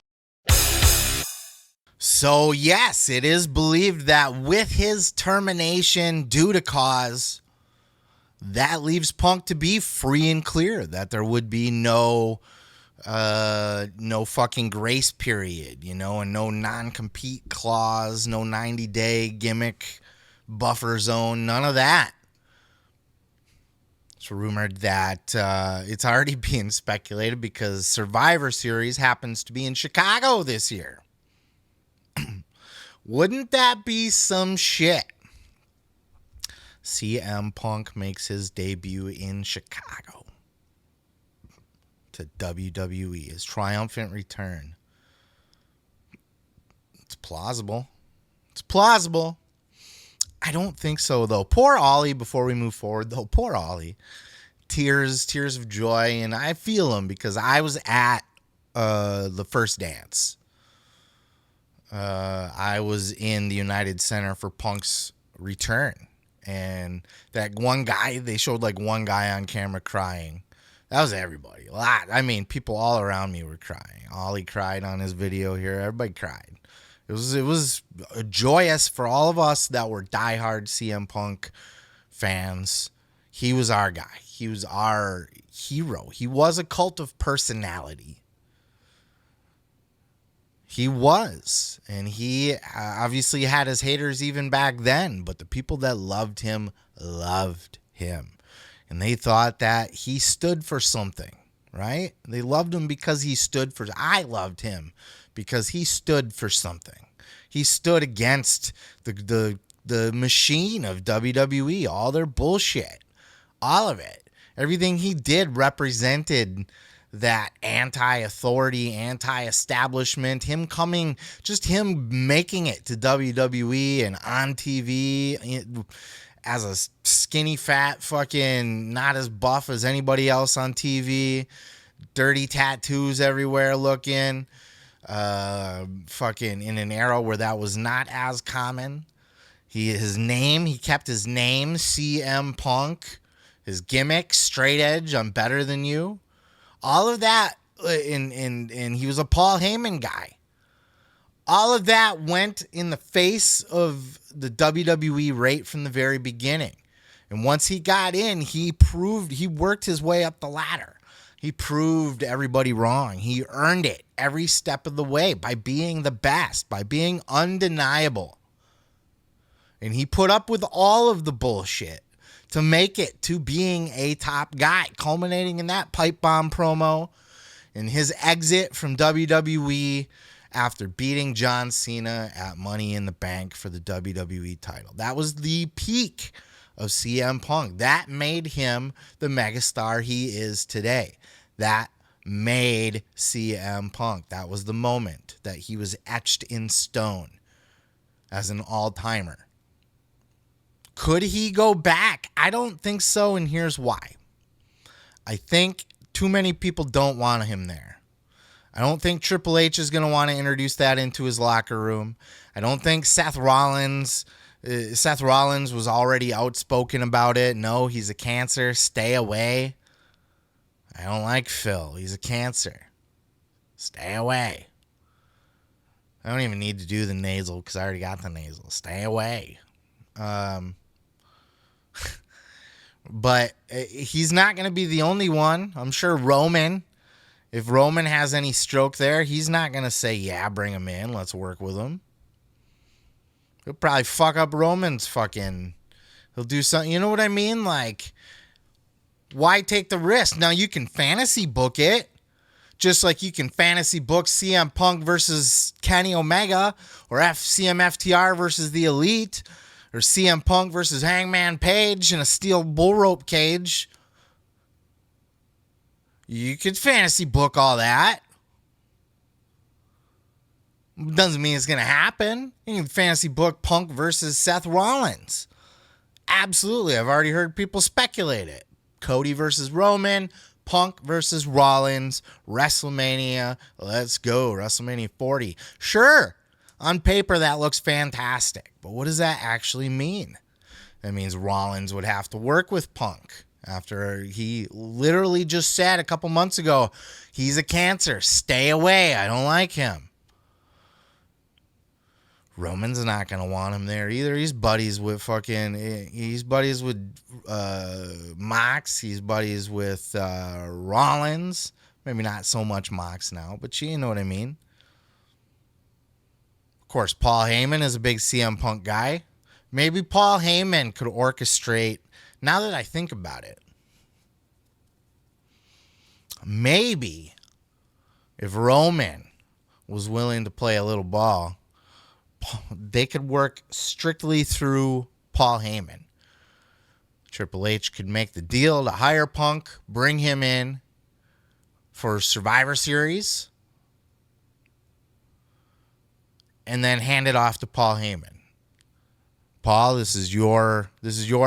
So yes, it is believed that with his termination due to cause, that leaves Punk to be free and clear, that there would be no fucking grace period, and no non-compete clause, no 90-day gimmick buffer zone, none of that. It's rumored that it's already being speculated because Survivor Series happens to be in Chicago this year. Wouldn't that be some shit? CM Punk makes his debut in Chicago to WWE, his triumphant return. It's plausible. It's plausible. I don't think so, though. Poor Ollie, before we move forward, though. Poor Ollie. Tears of joy, and I feel him because I was at the first dance. I was in the United Center for Punk's return. And that one guy, they showed like one guy on camera crying. That was everybody. A lot. I mean, people all around me were crying. Ollie cried on his video here. Everybody cried. It was joyous for all of us that were diehard CM Punk fans. He was our guy. He was our hero. He was a cult of personality. He was. And he obviously had his haters even back then. But the people that loved him. And they thought that he stood for something, right? They loved him because he stood for... I loved him because he stood for something. He stood against the machine of WWE, all their bullshit, all of it. Everything he did represented that anti-authority, anti-establishment, him making it to WWE and on TV as a skinny, fat, fucking not as buff as anybody else on TV, dirty tattoos everywhere looking, fucking in an era where that was not as common. He kept his name, CM Punk, his gimmick, straight edge, I'm better than you. All of that, and he was a Paul Heyman guy. All of that went in the face of the WWE right from the very beginning. And once he got in, he worked his way up the ladder. He proved everybody wrong. He earned it every step of the way by being the best, by being undeniable. And he put up with all of the bullshit to make it to being a top guy, culminating in that pipe bomb promo and his exit from WWE after beating John Cena at Money in the Bank for the WWE title. That was the peak of CM Punk. That made him the megastar he is today. That made CM Punk. That was the moment that he was etched in stone as an all-timer. Could he go back? I don't think so, and here's why. I think too many people don't want him there. I don't think Triple H is going to want to introduce that into his locker room. I don't think Seth Rollins Seth Rollins was already outspoken about it. No, he's a cancer. Stay away. I don't like Phil. He's a cancer. Stay away. I don't even need to do the nasal because I already got the nasal. Stay away. But he's not going to be the only one. I'm sure Roman, if Roman has any stroke there, he's not going to say, yeah, bring him in. Let's work with him. He'll probably fuck up Roman's fucking... He'll do something... You know what I mean? Like, why take the risk? Now, you can fantasy book it. Just like you can fantasy book CM Punk versus Kenny Omega. Or CM FTR versus The Elite. Or CM Punk versus Hangman Page in a steel bull rope cage. You could fantasy book all that. Doesn't mean it's going to happen. You can fantasy book Punk versus Seth Rollins. Absolutely. I've already heard people speculate it. Cody versus Roman. Punk versus Rollins. WrestleMania. Let's go. WrestleMania 40. Sure. On paper, that looks fantastic. But what does that actually mean? That means Rollins would have to work with Punk. After he literally just said a couple months ago, he's a cancer. Stay away. I don't like him. Roman's not going to want him there either. He's buddies with Mox. He's buddies with Rollins. Maybe not so much Mox now, but you know what I mean. Of course, Paul Heyman is a big CM Punk guy. Maybe Paul Heyman could orchestrate, now that I think about it, maybe if Roman was willing to play a little ball, they could work strictly through Paul Heyman. Triple H could make the deal to hire Punk, bring him in for Survivor Series, and then hand it off to Paul Heyman. Paul, this is your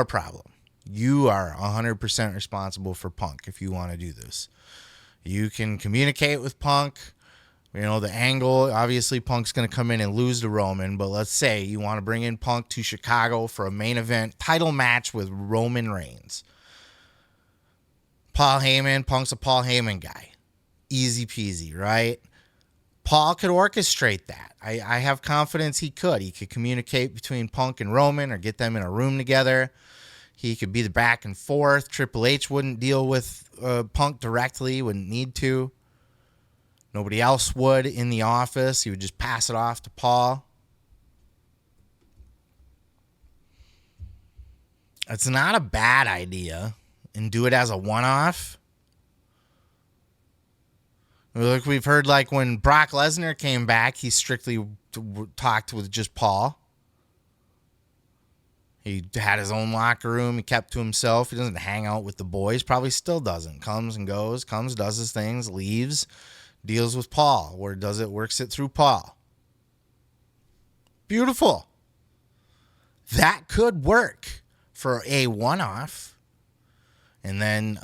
problem. You are 100% responsible for Punk if you want to do this. You can communicate with Punk. You know, the angle, obviously Punk's going to come in and lose to Roman, but let's say you want to bring in Punk to Chicago for a main event title match with Roman Reigns. Paul Heyman, Punk's a Paul Heyman guy. Easy peasy, right? Paul could orchestrate that. I have confidence he could. He could communicate between Punk and Roman or get them in a room together. He could be the back and forth. Triple H wouldn't deal with Punk directly, wouldn't need to. Nobody else would in the office. He would just pass it off to Paul. It's not a bad idea. And do it as a one-off. Look, we've heard like when Brock Lesnar came back, he strictly talked with just Paul. He had his own locker room. He kept to himself. He doesn't hang out with the boys. Probably still doesn't. Comes and goes. Comes, does his things, leaves. Deals with Paul. Or does it, works it through Paul. Beautiful. That could work for a one-off. And then,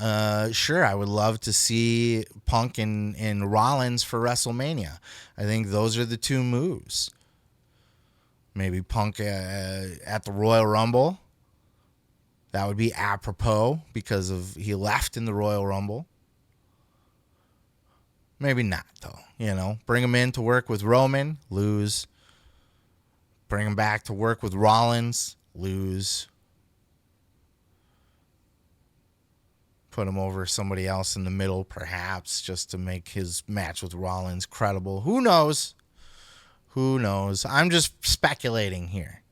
sure, I would love to see Punk and Rollins for WrestleMania. I think those are the two moves. Maybe Punk at the Royal Rumble. That would be apropos because of he left in the Royal Rumble. Maybe not, though. You know, bring him in to work with Roman, lose. Bring him back to work with Rollins, lose. Put him over somebody else in the middle, perhaps, just to make his match with Rollins credible. Who knows? Who knows? I'm just speculating here.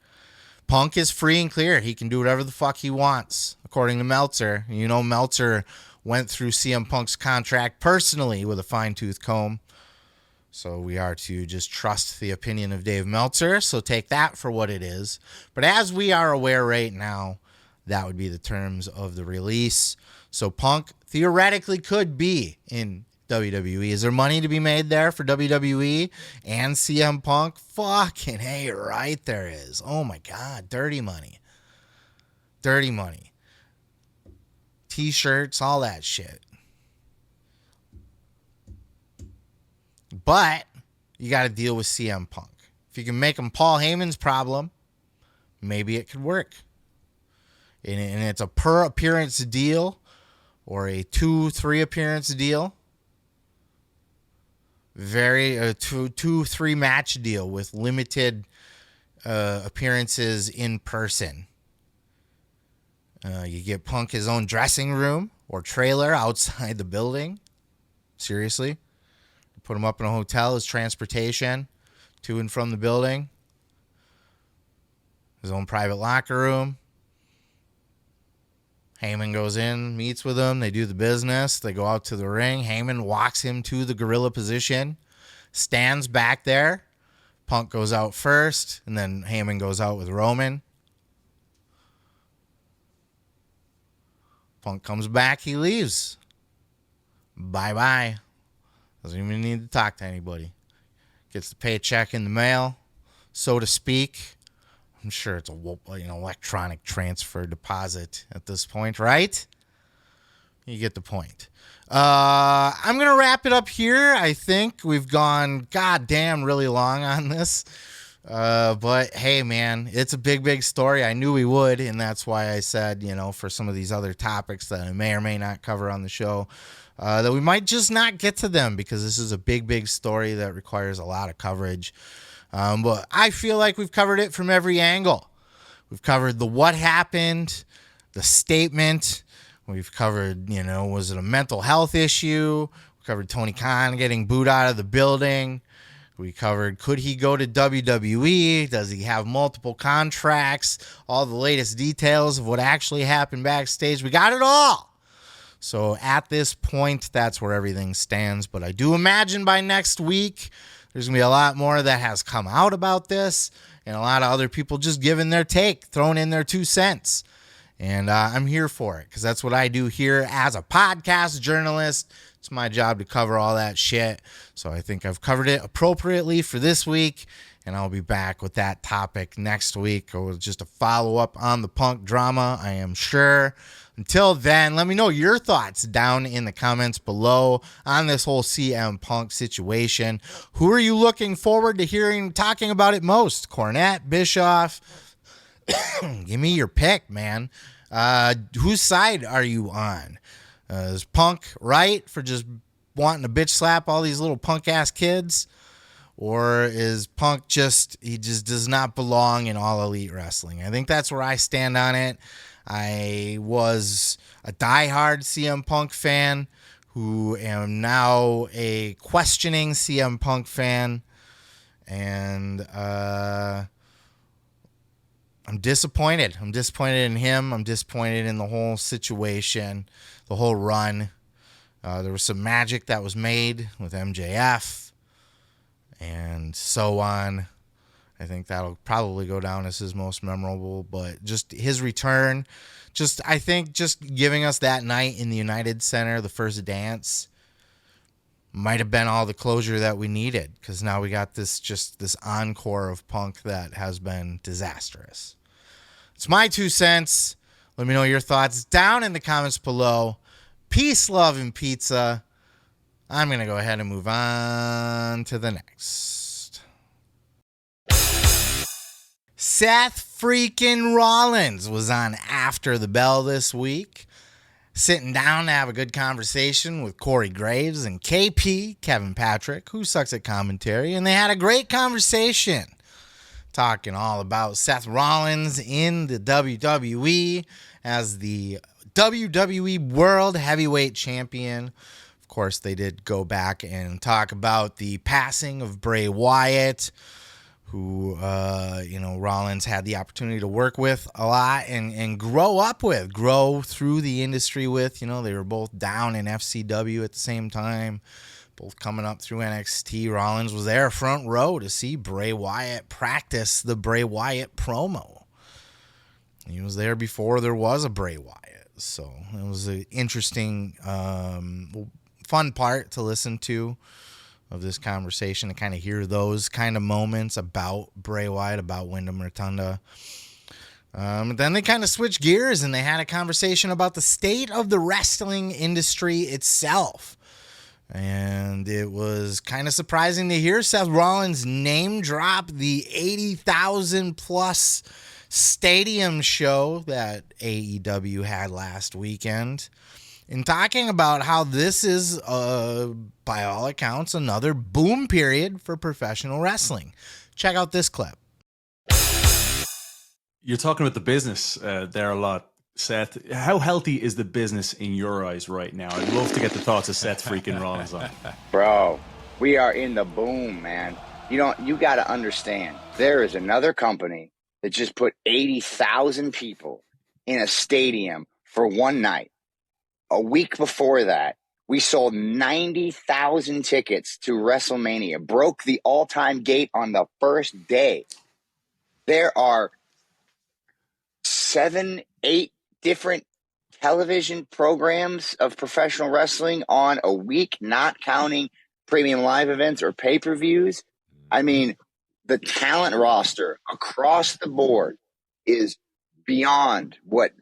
Punk is free and clear. He can do whatever the fuck he wants, according to Meltzer. You know, Meltzer went through CM Punk's contract personally with a fine-tooth comb. So we are to just trust the opinion of Dave Meltzer. So take that for what it is. But as we are aware right now, that would be the terms of the release. So Punk theoretically could be in WWE. Is there money to be made there for WWE and CM Punk? Fucking hey, right there is. Oh my God, dirty money. Dirty money. T-shirts, all that shit. But you got to deal with CM Punk. If you can make him Paul Heyman's problem, maybe it could work. And it's a per appearance deal or a 2-3 appearance deal. A 2-3 match deal with limited appearances in person. You get Punk his own dressing room or trailer outside the building. Seriously. Put him up in a hotel, his transportation to and from the building. His own private locker room. Heyman goes in, meets with him. They do the business. They go out to the ring. Heyman walks him to the gorilla position. Stands back there. Punk goes out first. And then Heyman goes out with Roman. Punk comes back. He leaves. Bye-bye. Doesn't even need to talk to anybody. Gets the paycheck in the mail, so to speak. I'm sure it's a electronic transfer deposit at this point, right? You get the point. I'm going to wrap it up here. I think we've gone goddamn really long on this. But hey, man, it's a big, big story. I knew we would, and that's why I said, for some of these other topics that I may or may not cover on the show, that we might just not get to them because this is a big, big story that requires a lot of coverage. But I feel like we've covered it from every angle. We've covered the what happened, the statement. We've covered, was it a mental health issue? We covered Tony Khan getting booed out of the building. We covered, could he go to WWE? Does he have multiple contracts? All the latest details of what actually happened backstage. We got it all. So at this point, that's where everything stands. But I do imagine by next week, there's going to be a lot more that has come out about this and a lot of other people just giving their take, throwing in their 2 cents. And I'm here for it because that's what I do here as a podcast journalist. It's my job to cover all that shit. So I think I've covered it appropriately for this week. And I'll be back with that topic next week or just a follow-up on the Punk drama, I am sure. Until then, let me know your thoughts down in the comments below on this whole CM Punk situation. Who are you looking forward to hearing talking about it most? Cornette, Bischoff? Give me your pick, man. Whose side are you on? Is Punk right for just wanting to bitch slap all these little punk-ass kids? Or is Punk he just does not belong in All Elite Wrestling? I think that's where I stand on it. I was a diehard CM Punk fan who am now a questioning CM Punk fan. And I'm disappointed. I'm disappointed in him. I'm disappointed in the whole situation, the whole run. There was some magic that was made with MJF and so on. I think that'll probably go down as his most memorable, but just his return, I think just giving us that night in the United Center, the first dance, might have been all the closure that we needed because now we got this encore of Punk that has been disastrous. It's my 2 cents. Let me know your thoughts down in the comments below. Peace, love, and pizza. I'm going to go ahead and move on to the next. Seth freaking Rollins was on After the Bell this week, sitting down to have a good conversation with Corey Graves and KP, Kevin Patrick, who sucks at commentary, and they had a great conversation talking all about Seth Rollins in the WWE as the WWE World Heavyweight Champion. Of course, they did go back and talk about the passing of Bray Wyatt, who, Rollins had the opportunity to work with a lot and grow through the industry with. They were both down in FCW at the same time, both coming up through NXT. Rollins was there front row to see Bray Wyatt practice the Bray Wyatt promo. He was there before there was a Bray Wyatt. So it was an interesting, fun part to listen to of this conversation, to kind of hear those kind of moments about Bray Wyatt, about Wyndham Rotunda. Then they kind of switched gears and they had a conversation about the state of the wrestling industry itself. And it was kind of surprising to hear Seth Rollins name drop the 80,000 plus stadium show that AEW had last weekend, and talking about how this is, by all accounts, another boom period for professional wrestling. Check out this clip. You're talking about the business there a lot, Seth. How healthy is the business in your eyes right now? I'd love to get the thoughts of Seth freaking Rollins on. Bro, we are in the boom, man. You got to understand, there is another company that just put 80,000 people in a stadium for one night. A week before that, we sold 90,000 tickets to WrestleMania, broke the all-time gate on the first day. There are 7, 8 different television programs of professional wrestling on a week, not counting premium live events or pay-per-views. I mean, the talent roster across the board is beyond what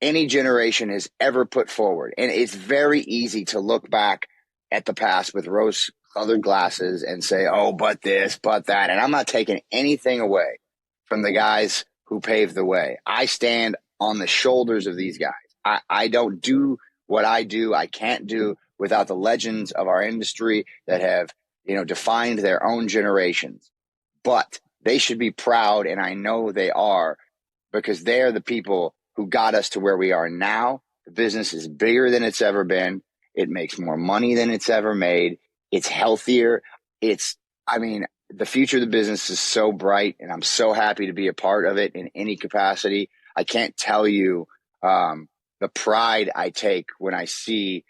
any generation has ever put forward. And it's very easy to look back at the past with rose-colored glasses and say, oh, but this, but that. And I'm not taking anything away from the guys who paved the way. I stand on the shoulders of these guys. I don't do what I do. I can't do without the legends of our industry that have, defined their own generations. But they should be proud, and I know they are, because they're the people who got us to where we are now. The business is bigger than it's ever been. It makes more money than it's ever made. It's healthier. The future of the business is so bright, and I'm so happy to be a part of it in any capacity. I can't tell you the pride I take when I see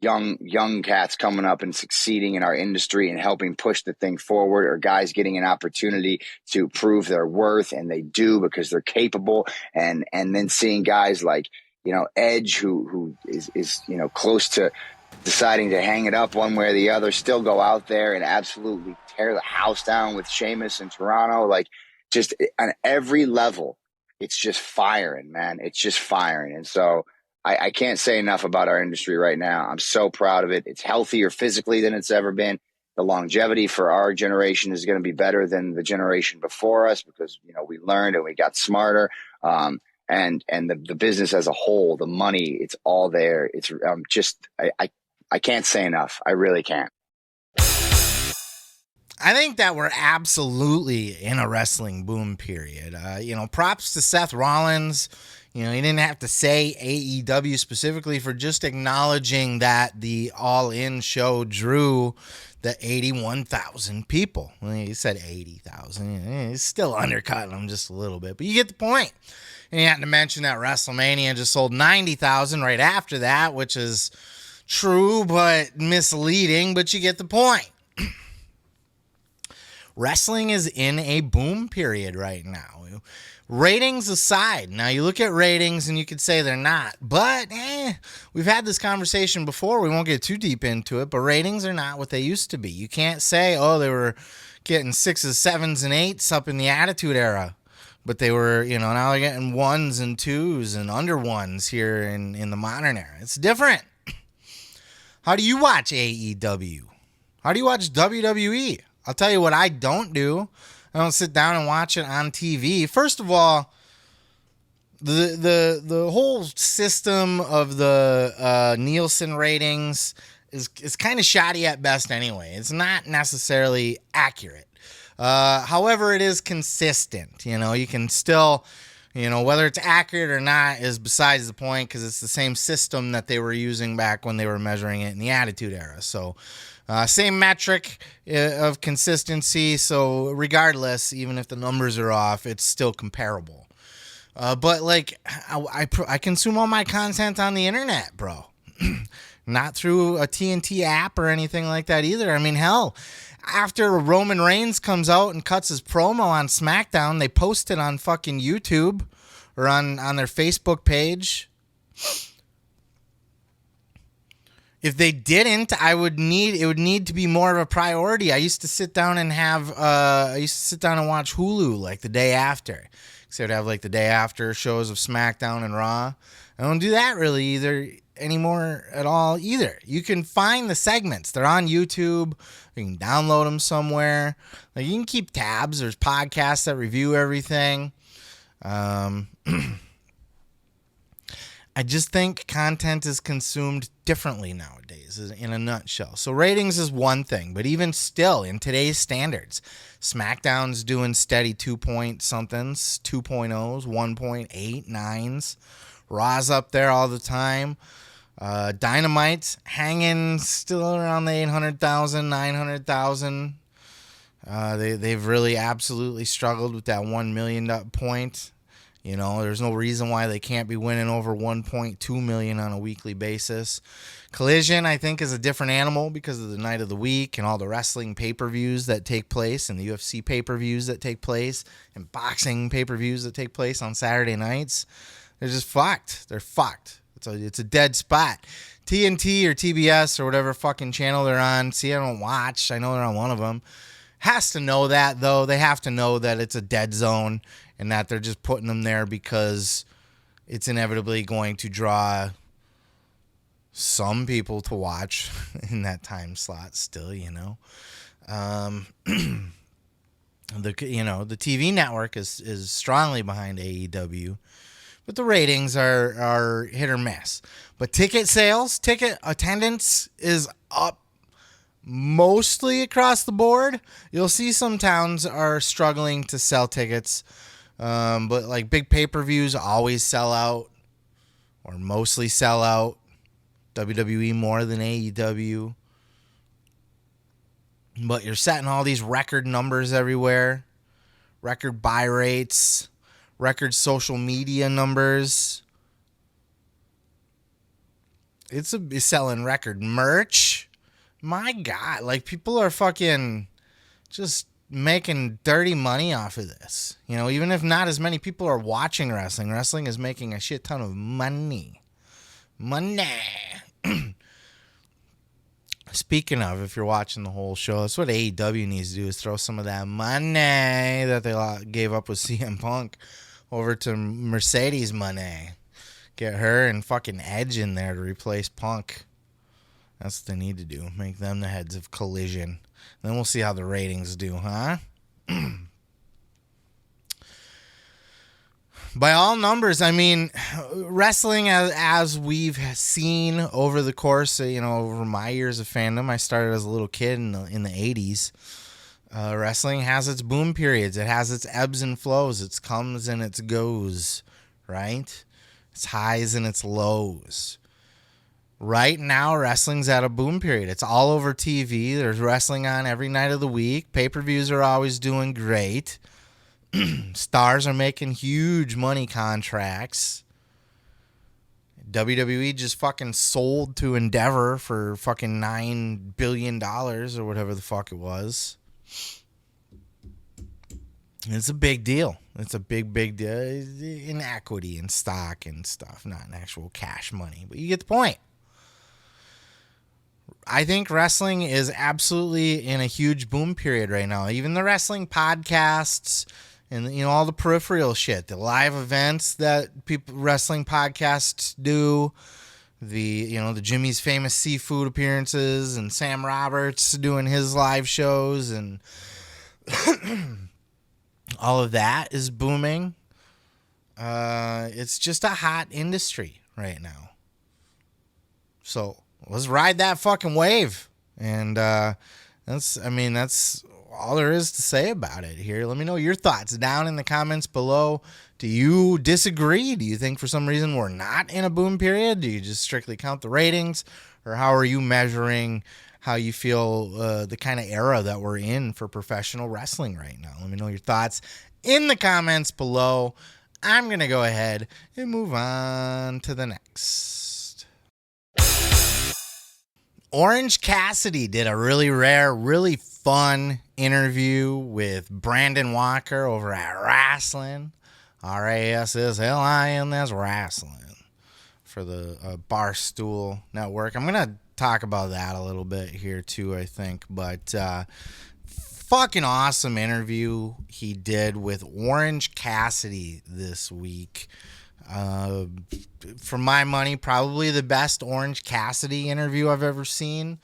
young cats coming up and succeeding in our industry and helping push the thing forward, or guys getting an opportunity to prove their worth, and they do because they're capable. And then seeing guys like, Edge, who is close to deciding to hang it up one way or the other, still go out there and absolutely tear the house down with Sheamus in Toronto. Like, just on every level, it's just firing, man. It's just firing. And so I can't say enough about our industry right now. I'm so proud of it. It's healthier physically than it's ever been. The longevity for our generation is going to be better than the generation before us because, we learned and we got smarter. And the business as a whole, the money, it's all there. It's I can't say enough. I really can't. I think that we're absolutely in a wrestling boom period. Props to Seth Rollins. He didn't have to say AEW specifically for just acknowledging that the All In show drew the 81,000 people. Well, he said 80,000. He's still undercutting them just a little bit, but you get the point. And he had to mention that WrestleMania just sold 90,000 right after that, which is true but misleading, but you get the point. Wrestling is in a boom period right now. Ratings aside, now you look at ratings and you could say they're not, but we've had this conversation before. We won't get too deep into it, but ratings are not what they used to be. You can't say, they were getting 6s, 7s, and 8s up in the Attitude Era, but they were, now they're getting 1s and 2s and under 1s here in the modern era. It's different. How do you watch AEW? How do you watch WWE? I'll tell you what I don't do. I don't sit down and watch it on TV. First of all, the whole system of the Nielsen ratings is kind of shoddy at best anyway. It's not necessarily accurate. However, it is consistent. You can still, whether it's accurate or not is besides the point because it's the same system that they were using back when they were measuring it in the Attitude Era. So, same metric of consistency. So regardless, even if the numbers are off, it's still comparable. But I consume all my content on the internet, bro. Not through a TNT app or anything like that either. I mean, hell, after Roman Reigns comes out and cuts his promo on SmackDown, they post it on fucking YouTube or on their Facebook page. If they didn't, it would need to be more of a priority. I used to sit down and watch Hulu like the day after. So I'd have like the day after shows of SmackDown and Raw. I don't do that really either anymore at all either. You can find the segments. They're on YouTube. You can download them somewhere. Like you can keep tabs. There's podcasts that review everything. I just think content is consumed differently nowadays, in a nutshell. So ratings is one thing, but even still, in today's standards, SmackDown's doing steady 2-point-somethings, 2.0s, 1.8, 9s. Raw's up there all the time. Dynamite's hanging still around the 800,000, 900,000. They've really absolutely struggled with that 1 million point. You know, there's no reason why they can't be winning over 1.2 million on a weekly basis. Collision, I think, is a different animal because of the night of the week and all the wrestling pay-per-views that take place and the UFC pay-per-views that take place and boxing pay-per-views that take place on Saturday nights. They're just fucked. They're fucked. It's a dead spot. TNT or TBS or whatever fucking channel they're on. See, I don't watch. I know they're on one of them. Has to know that, though. They have to know that it's a dead zone and that they're just putting them there because it's inevitably going to draw some people to watch in that time slot still, you know. The TV network is strongly behind AEW, but the ratings are hit or miss. But ticket sales, ticket attendance is up mostly across the board. You'll see some towns are struggling to sell tickets, but like big pay-per-views always sell out or mostly sell out. WWE more than AEW. But you're setting all these record numbers everywhere. Record buy rates. Record social media numbers. It's selling record merch. My God, like people are fucking just making dirty money off of this. You know, even if not as many people are watching wrestling, wrestling is making a shit ton of money. Speaking of, if you're watching the whole show, that's what AEW needs to do, is throw some of that money that they gave up with CM Punk over to Mercedes money. Get her and fucking Edge in there to replace Punk. That's what they need to do. Make them the heads of Collision. Then we'll see how the ratings do, huh? By all numbers, I mean, wrestling as we've seen over the course of, over my years of fandom, I started as a little kid in the 80s. Wrestling has its boom periods. It has its ebbs and flows. It comes and it goes, right? Its highs and its lows. Right now, wrestling's at a boom period. It's all over TV. There's wrestling on every night of the week. Pay-per-views are always doing great. Stars are making huge money contracts. WWE just fucking sold to Endeavor for fucking $9 billion or whatever the fuck it was. It's a big deal. It's a big deal in equity and stock and stuff, not in actual cash money. But you get the point. I think wrestling is absolutely in a huge boom period right now. Even the wrestling podcasts and all the peripheral shit, the live events that wrestling podcasts do, the Jimmy's Famous Seafood appearances and Sam Roberts doing his live shows and all of that is booming. It's just a hot industry right now. So let's ride that fucking wave. And that's all there is to say about it here. Let me know your thoughts down in the comments below. Do you disagree? Do you think for some reason we're not in a boom period? Do you just strictly count the ratings? Or how are you measuring how you feel the kind of era that we're in for professional wrestling right now? Let me know your thoughts in the comments below. I'm going to go ahead and move on to the next. Orange Cassidy did a really rare, really fun interview with Brandon Walker over at Wrestling. RASSLIN, that's Wrestling for the Barstool Network. I'm going to talk about that a little bit here too, I think. But fucking awesome interview he did with Orange Cassidy this week. For my money, probably the best Orange Cassidy interview I've ever seen.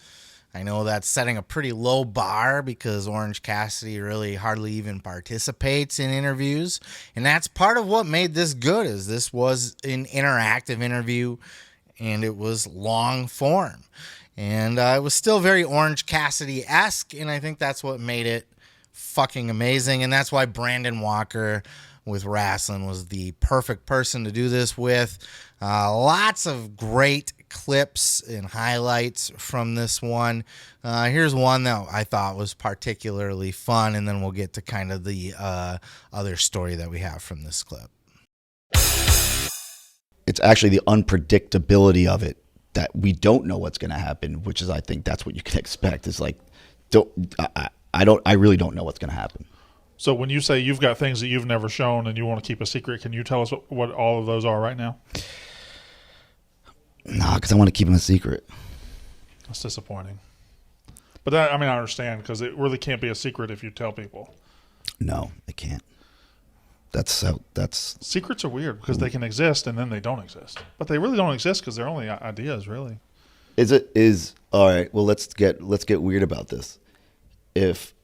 I know that's setting a pretty low bar because Orange Cassidy really hardly even participates in interviews. And that's part of what made this good, is this was an interactive interview and it was long form. And it was still very Orange Cassidy-esque, and I think that's what made it fucking amazing. And that's why Brandon Walker with Wrestling was the perfect person to do this with. Lots of great clips and highlights from this one. Here's one that I thought was particularly fun, and then we'll get to kind of the other story that we have from this clip. It's actually the unpredictability of it that we don't know what's going to happen, which is, I think that's what you can expect. Is like, I really don't know what's going to happen. So when you say you've got things that you've never shown and you want to keep a secret, can you tell us what all of those are right now? Nah, because I want to keep them a secret. That's disappointing. But that, I mean, I understand, because it really can't be a secret if you tell people. No, it can't. That's Secrets are weird because they can exist and then they don't exist. But they really don't exist because they're only ideas, really. Is all right. Well, let's get weird about this. If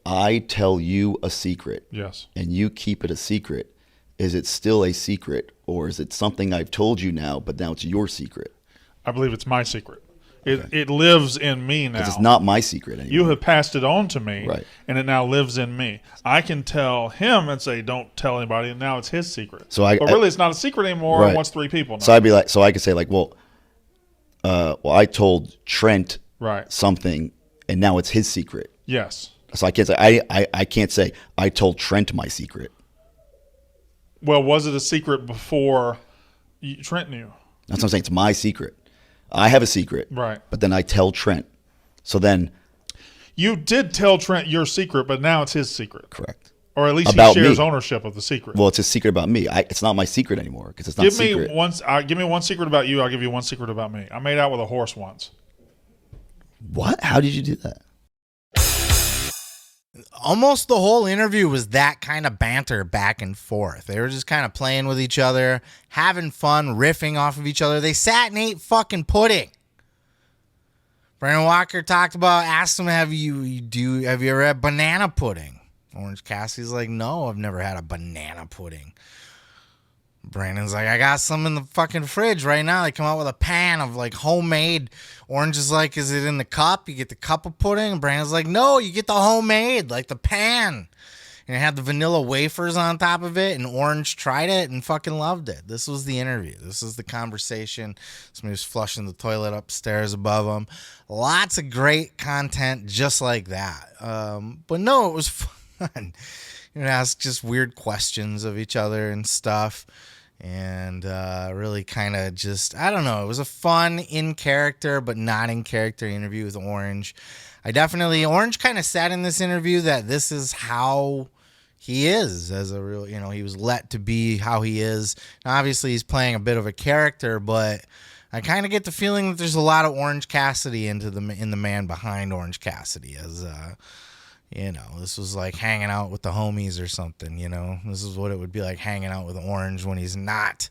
I tell you a secret, yes, and you keep it a secret, is it still a secret, or is it something I've told you now, but now it's your secret? I believe it's my secret. It lives in me now. It's not my secret anymore. You have passed it on to me, right, and it now lives in me. I can tell him and say, "Don't tell anybody," and now it's his secret. But really, it's not a secret anymore. Right. Once 3 people know. So I'd be like, so I could say like, well, I told Trent right something, and now it's his secret. Yes. So I can't say I can't say I told Trent my secret. Well, was it a secret before Trent knew? That's what I'm saying. It's my secret. I have a secret, right? But then I tell Trent. So then you did tell Trent your secret, but now it's his secret. Correct. Or at least about he shares me. Ownership of the secret. Well, it's a secret about me. It's not my secret anymore because it's not secret. Give me one secret about you. I'll give you one secret about me. I made out with a horse once. What? How did you do that? Almost the whole interview was that kind of banter back and forth. They were just kind of playing with each other, having fun, riffing off of each other. They sat and ate fucking pudding. Brandon Walker asked him, have you ever had banana pudding? Orange Cassidy's like, no, I've never had a banana pudding. Brandon's like, I got some in the fucking fridge right now. They come out with a pan of like homemade. Orange is like, is it in the cup? You get the cup of pudding. And Brandon's like, no, you get the homemade, like the pan. And it had the vanilla wafers on top of it. And Orange tried it and fucking loved it. This was the interview. This is the conversation. Somebody was flushing the toilet upstairs above them. Lots of great content just like that. But no, it was fun. You know, ask just weird questions of each other and stuff. And really kind of just, I don't know, it was a fun in character but not in character interview with Orange. Orange kind of said in this interview that this is how he is as a real, he was let to be how he is. Now, obviously he's playing a bit of a character, but I kind of get the feeling that there's a lot of Orange Cassidy in the man behind Orange Cassidy, as this was like hanging out with the homies or something, This is what it would be like hanging out with Orange when he's not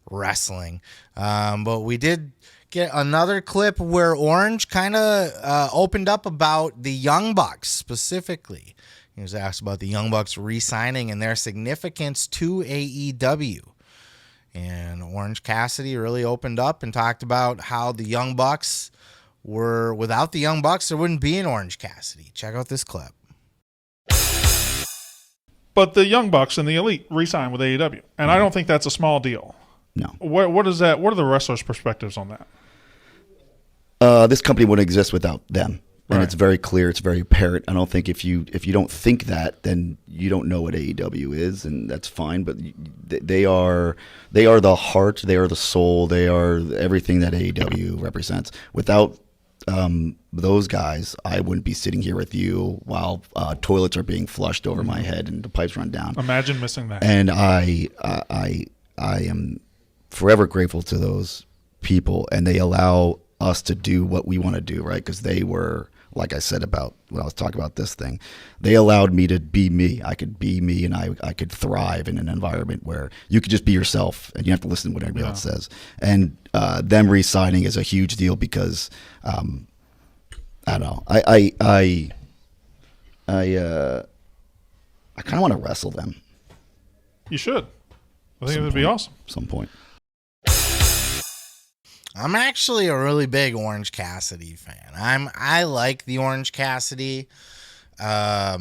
wrestling. But we did get another clip where Orange kind of opened up about the Young Bucks specifically. He was asked about the Young Bucks re-signing and their significance to AEW. And Orange Cassidy really opened up and talked about how the Young Bucks without the Young Bucks, there wouldn't be an Orange Cassidy. Check out this clip. But the Young Bucks and the Elite re-signed with AEW, and I don't think that's a small deal. No. What is that? What are the wrestlers' perspectives on that? This company wouldn't exist without them, and it's very clear. It's very apparent. I don't think if you don't think that, then you don't know what AEW is, and that's fine. But they are the heart. They are the soul. They are everything that AEW represents. Without those guys, I wouldn't be sitting here with you while toilets are being flushed over my head and the pipes run down. Imagine missing that. And I am forever grateful to those people, and they allow us to do what we want to do, right? Because they were, like I said about when I was talking about this thing, they allowed me to be me. I could be me, and I could thrive in an environment where you could just be yourself, and you have to listen to what everybody else says. And them re-signing is a huge deal because I don't know. I kind of want to wrestle them. You should. I think it would be awesome. Some point. I'm actually a really big Orange Cassidy fan. I like the Orange Cassidy. A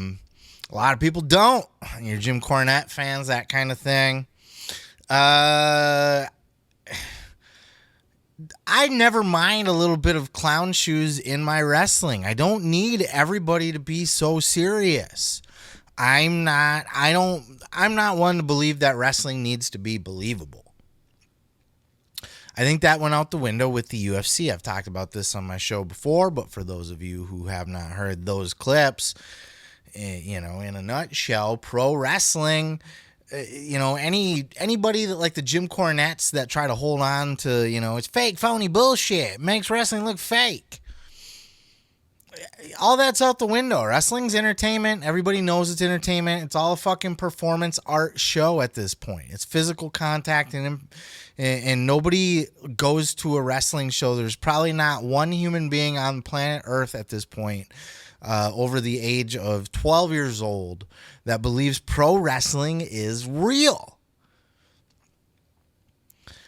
lot of people don't. You're Jim Cornette fans, that kind of thing. I never mind a little bit of clown shoes in my wrestling. I don't need everybody to be so serious. I'm not one to believe that wrestling needs to be believable. I think that went out the window with the UFC. I've talked about this on my show before, but for those of you who have not heard those clips, in a nutshell, pro wrestling, anybody that like the Jim Cornettes that try to hold on to, it's fake, phony bullshit, it makes wrestling look fake. All that's out the window. Wrestling's entertainment. Everybody knows it's entertainment. It's all a fucking performance art show at this point. It's physical contact, and nobody goes to a wrestling show. There's probably not one human being on planet Earth at this point over the age of 12 years old that believes pro wrestling is real.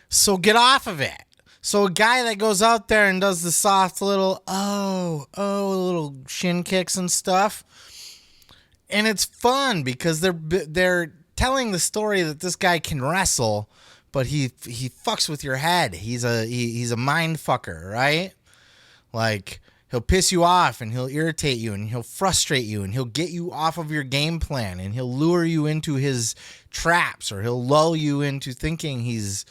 So get off of it. So a guy that goes out there and does the soft little, little shin kicks and stuff, and it's fun because they're telling the story that this guy can wrestle, but he fucks with your head. He's a mind fucker, right? Like, he'll piss you off and he'll irritate you and he'll frustrate you and he'll get you off of your game plan and he'll lure you into his traps, or he'll lull you into thinking he's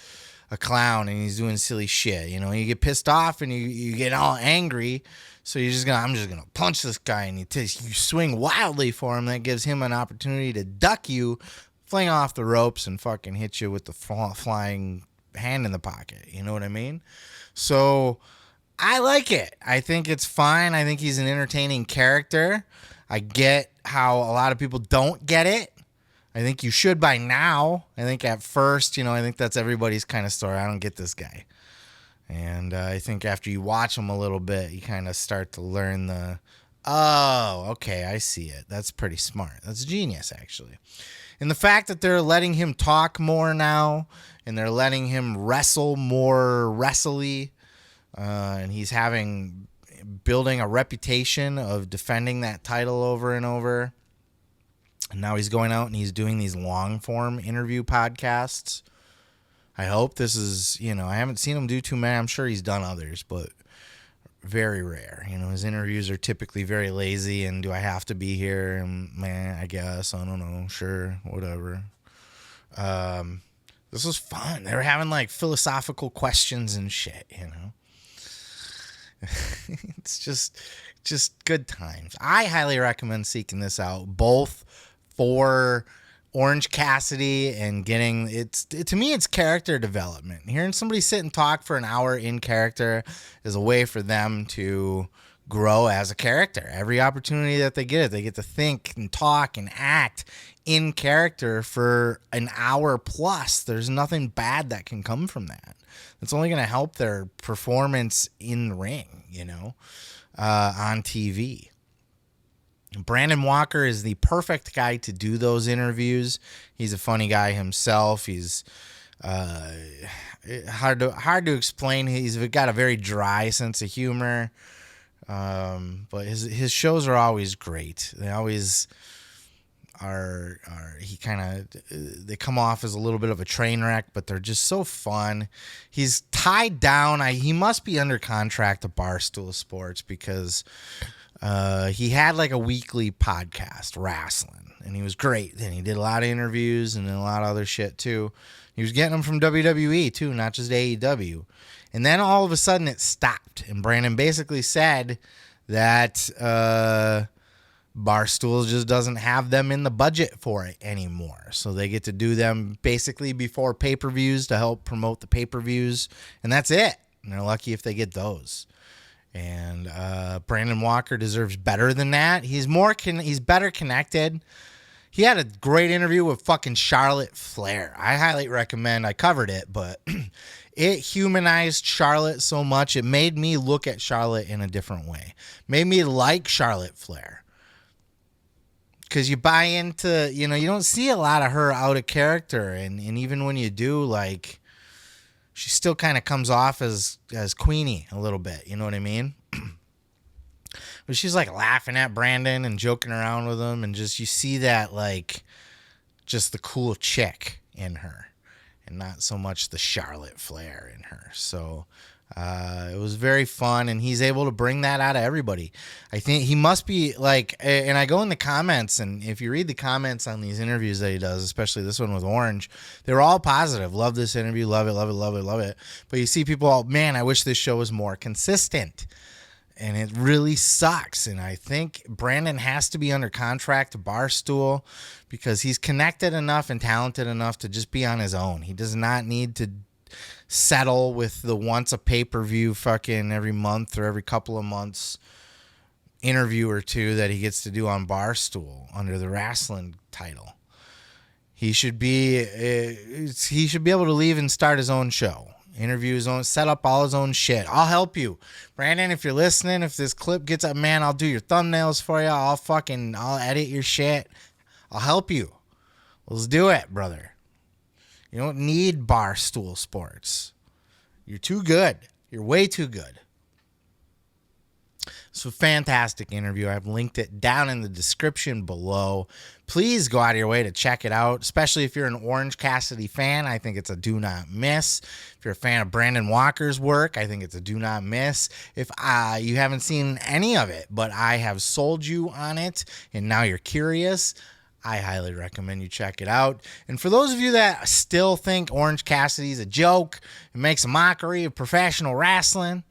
a clown and he's doing silly shit. You get pissed off and you get all angry, so I'm just gonna punch this guy, and you swing wildly for him. That gives him an opportunity to duck you, fling off the ropes, and fucking hit you with the flying hand in the pocket. You know what I mean? So I like it. I think it's fine. I think he's an entertaining character. I get how a lot of people don't get it. I think you should by now. I think at first, I think that's everybody's kind of story. I don't get this guy. And I think after you watch him a little bit, you kind of start to learn okay, I see it. That's pretty smart. That's genius, actually. And the fact that they're letting him talk more now, and they're letting him wrestle more wrestly, and he's building a reputation of defending that title over and over. And now he's going out and he's doing these long form interview podcasts. I hope this is, I haven't seen him do too many. I'm sure he's done others, but very rare. His interviews are typically very lazy, and do I have to be here? And I guess, I don't know. Sure, whatever. This was fun. They were having like philosophical questions and shit, It's just good times. I highly recommend seeking this out, both for Orange Cassidy and to me, it's character development. Hearing somebody sit and talk for an hour in character is a way for them to grow as a character. Every opportunity that they get to think and talk and act in character for an hour plus. There's nothing bad that can come from that. It's only going to help their performance in the ring, on TV. Brandon Walker is the perfect guy to do those interviews. He's a funny guy himself. He's hard to explain. He's got a very dry sense of humor, but his shows are always great. They always are. They come off as a little bit of a train wreck, but they're just so fun. He's tied down. He must be under contract to Barstool Sports because he had like a weekly podcast, wrestling, and he was great. Then he did a lot of interviews and then a lot of other shit too. He was getting them from WWE too, not just AEW. And then all of a sudden it stopped, and Brandon basically said that Barstool just doesn't have them in the budget for it anymore. So they get to do them basically before pay-per-views to help promote the pay-per-views, and that's it. And they're lucky if they get those. And Brandon Walker deserves better than that. He's better connected. He had a great interview with fucking Charlotte Flair. I highly recommend. I covered it, but it humanized Charlotte so much. It made me look at Charlotte in a different way. Made me like Charlotte Flair. Because you buy into, you don't see a lot of her out of character. And even when you do, like, she still kind of comes off as Queenie a little bit. You know what I mean? But she's like laughing at Brandon and joking around with him, and just you see that like just the cool chick in her, and not so much the Charlotte Flair in her. So it was very fun, and he's able to bring that out of everybody. I think he must be like, and I go in the comments, and if you read the comments on these interviews that he does, especially this one with Orange, they're all positive. Love this interview, love it, love it, love it, love it. But you see people all, man, I wish this show was more consistent. And it really sucks. And I think Brandon has to be under contract to Barstool because he's connected enough and talented enough to just be on his own. He does not need to settle with the once a pay-per-view fucking every month or every couple of months interview or two that he gets to do on Barstool under the wrestling title. He should be able to leave and start his own show. Interview his own, set up all his own shit. I'll help you. Brandon, if you're listening, if this clip gets up, man, I'll do your thumbnails for you. I'll edit your shit. I'll help you. Let's do it, brother. You don't need Barstool Sports. You're too good. You're way too good. So fantastic interview. I've linked it down in the description below. Please go out of your way to check it out, especially if you're an Orange Cassidy fan. I think it's a do not miss. If you're a fan of Brandon Walker's work, I think it's a do not miss. If you haven't seen any of it, but I have sold you on it, and now you're curious, I highly recommend you check it out. And for those of you that still think Orange Cassidy's a joke, it makes a mockery of professional wrestling,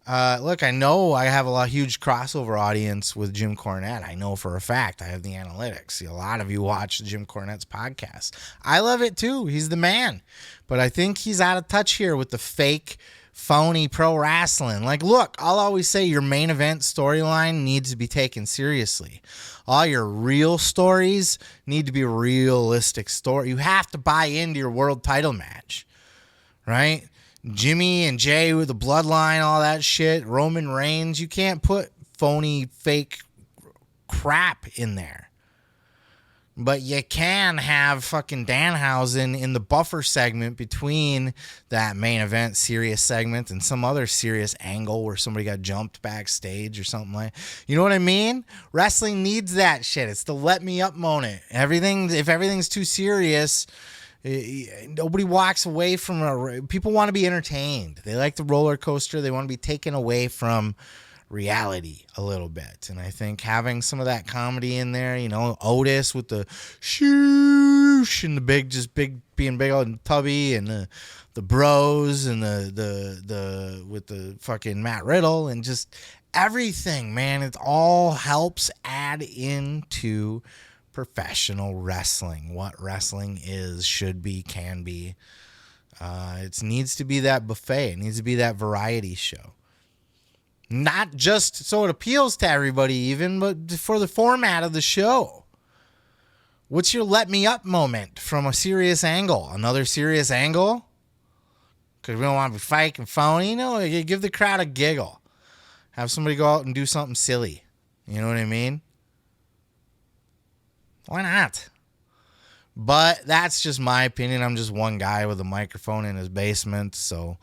look, I know I have a huge crossover audience with Jim Cornette. I know for a fact. I have the analytics. See, a lot of you watch Jim Cornette's podcast. I love it too. He's the man. But I think he's out of touch here with the fake, phony pro wrestling. Like, look, I'll always say your main event storyline needs to be taken seriously. All your real stories need to be realistic story. You have to buy into your world title match, right? Jimmy and Jay with the bloodline, all that shit, Roman Reigns, you can't put phony, fake crap in there. But you can have fucking Danhausen in the buffer segment between that main event serious segment and some other serious angle where somebody got jumped backstage or something like. You know what I mean? Wrestling needs that shit. It's the let me up moment. If everything's too serious, nobody walks away from people want to be entertained. They like the roller coaster. They want to be taken away from reality a little bit. And I think having some of that comedy in there, Otis with the shoosh and the being big old and tubby, and the bros and the with the fucking Matt Riddle and just everything, man. It all helps add into professional wrestling, what wrestling is, should be, can be. It needs to be that buffet. It needs to be that variety show. Not just so it appeals to everybody even, but for the format of the show. What's your let me up moment from a serious angle? Another serious angle? Because we don't want to be fake and phony. No, you give the crowd a giggle. Have somebody go out and do something silly. You know what I mean? Why not? But that's just my opinion. I'm just one guy with a microphone in his basement. So,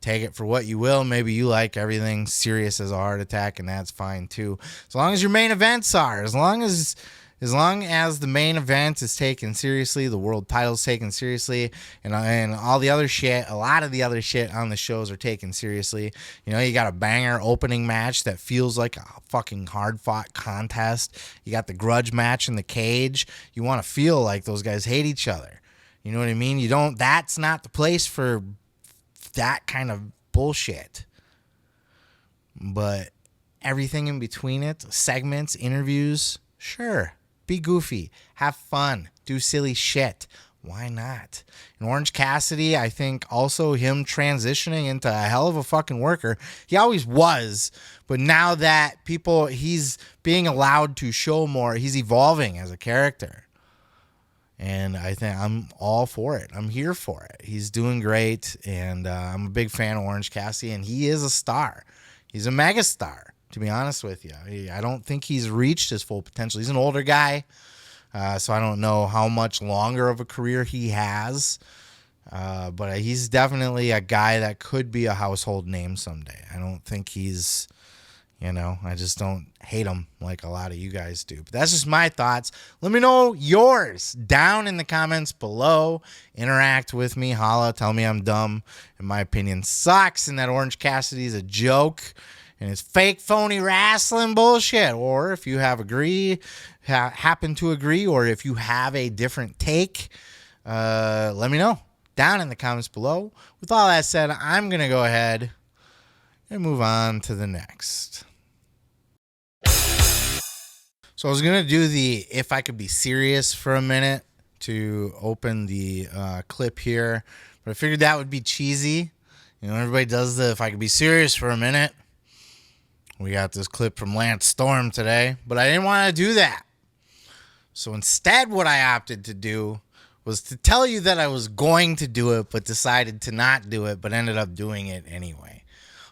take it for what you will. Maybe you like everything serious as a heart attack, and that's fine too. As long as your main events are, as long as the main event is taken seriously, the world title's taken seriously, and all the other shit, a lot of the other shit on the shows are taken seriously. You got a banger opening match that feels like a fucking hard-fought contest. You got the grudge match in the cage. You want to feel like those guys hate each other. You know what I mean? That's not the place for that kind of bullshit. But everything in between it, segments, interviews, sure. Be goofy. Have fun. Do silly shit. Why not? And Orange Cassidy, I think also him transitioning into a hell of a fucking worker. He always was, but now that he's being allowed to show more, he's evolving as a character. And I think I'm all for it. I'm here for it. He's doing great, and I'm a big fan of Orange Cassidy, and he is a star. He's a mega star, to be honest with you. I don't think he's reached his full potential. He's an older guy. So I don't know how much longer of a career he has, but he's definitely a guy that could be a household name someday. I don't think he's, I just don't hate him like a lot of you guys do. But that's just my thoughts. Let me know yours down in the comments below. Interact with me, holla, tell me I'm dumb, and my opinion sucks, and that Orange Cassidy is a joke. And it's fake, phony wrestling bullshit. Or if you happen to agree, or if you have a different take, let me know down in the comments below. With all that said, I'm going to go ahead and move on to the next. So I was going to do the if I could be serious for a minute to open the clip here. But I figured that would be cheesy. Everybody does the if I could be serious for a minute. We got this clip from Lance Storm today, but I didn't want to do that. So instead, what I opted to do was to tell you that I was going to do it, but decided to not do it, but ended up doing it anyway,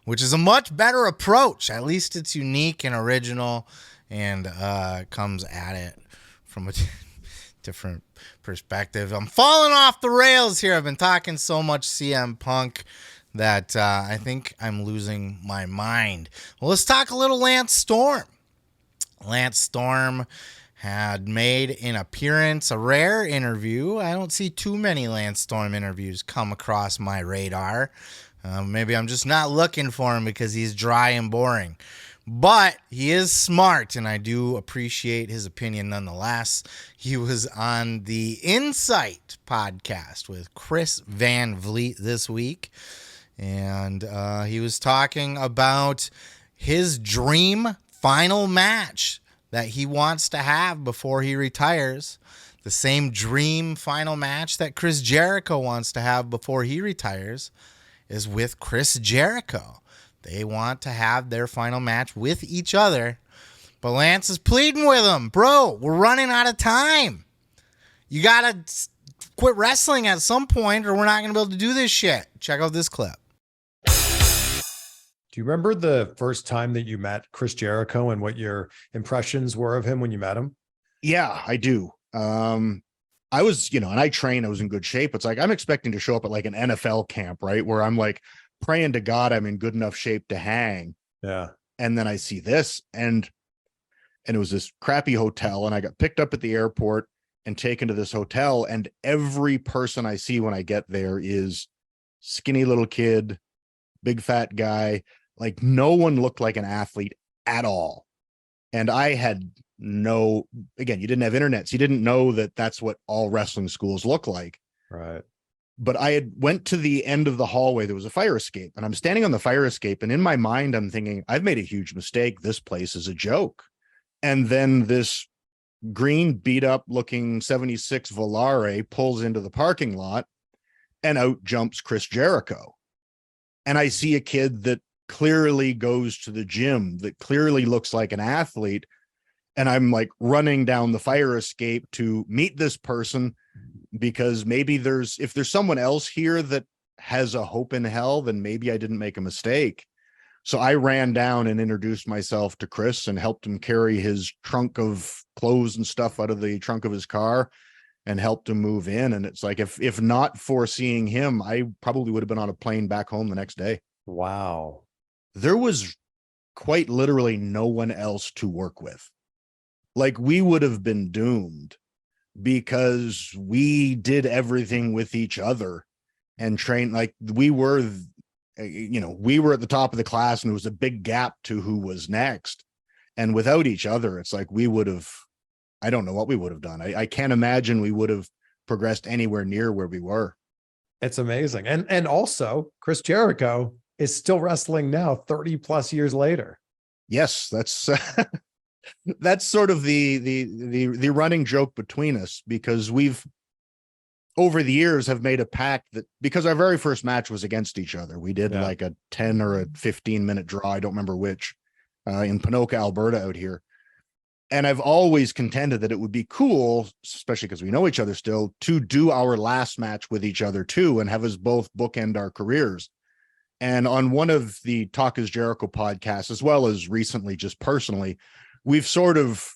which is a much better approach. At least it's unique and original and comes at it from a different perspective. I'm falling off the rails here. I've been talking so much CM Punk that I think I'm losing my mind. Well, let's talk a little Lance Storm. Lance Storm had made an appearance, a rare interview. I don't see too many Lance Storm interviews come across my radar. Maybe I'm just not looking for him because he's dry and boring. But he is smart, and I do appreciate his opinion nonetheless. He was on the Insight podcast with Chris Van Vliet this week. And he was talking about his dream final match that he wants to have before he retires. The same dream final match that Chris Jericho wants to have before he retires is with Chris Jericho. They want to have their final match with each other. But Lance is pleading with him. Bro, we're running out of time. You got to quit wrestling at some point or we're not going to be able to do this shit. Check out this clip. Do you remember the first time that you met Chris Jericho and what your impressions were of him when you met him? Yeah, I do. I was, and I trained, I was in good shape. It's like, I'm expecting to show up at like an NFL camp, right? Where I'm like praying to God I'm in good enough shape to hang. Yeah. And then I see this and it was this crappy hotel and I got picked up at the airport and taken to this hotel. And every person I see when I get there is skinny little kid, big fat guy. Like no one looked like an athlete at all. And I had again, you didn't have internet, so you didn't know that that's what all wrestling schools look like. Right. But I had went to the end of the hallway. There was a fire escape and I'm standing on the fire escape. And in my mind, I'm thinking, I've made a huge mistake. This place is a joke. And then this green beat up looking 76 Volare pulls into the parking lot and out jumps Chris Jericho. And I see a kid that clearly goes to the gym, that clearly looks like an athlete. And I'm like running down the fire escape to meet this person because maybe if there's someone else here that has a hope in hell, then maybe I didn't make a mistake. So I ran down and introduced myself to Chris and helped him carry his trunk of clothes and stuff out of the trunk of his car and helped him move in. And it's like, if not for seeing him, I probably would have been on a plane back home the next day. Wow. There was quite literally no one else to work with. Like we would have been doomed because we did everything with each other and trained. Like we were at the top of the class and there was a big gap to who was next. And without each other, it's like I don't know what we would have done. I can't imagine we would have progressed anywhere near where we were. It's amazing. And also Chris Jericho is still wrestling now 30 plus years later. Yes, that's that's sort of the running joke between us because we've over the years have made a pact that, because our very first match was against each other, we did like a 10 or a 15-minute draw, I don't remember which, in Ponoka, Alberta out here. And I've always contended that it would be cool, especially because we know each other still, to do our last match with each other too, and have us both bookend our careers. And on one of the Talk is Jericho podcasts, as well as recently just personally, we've sort of,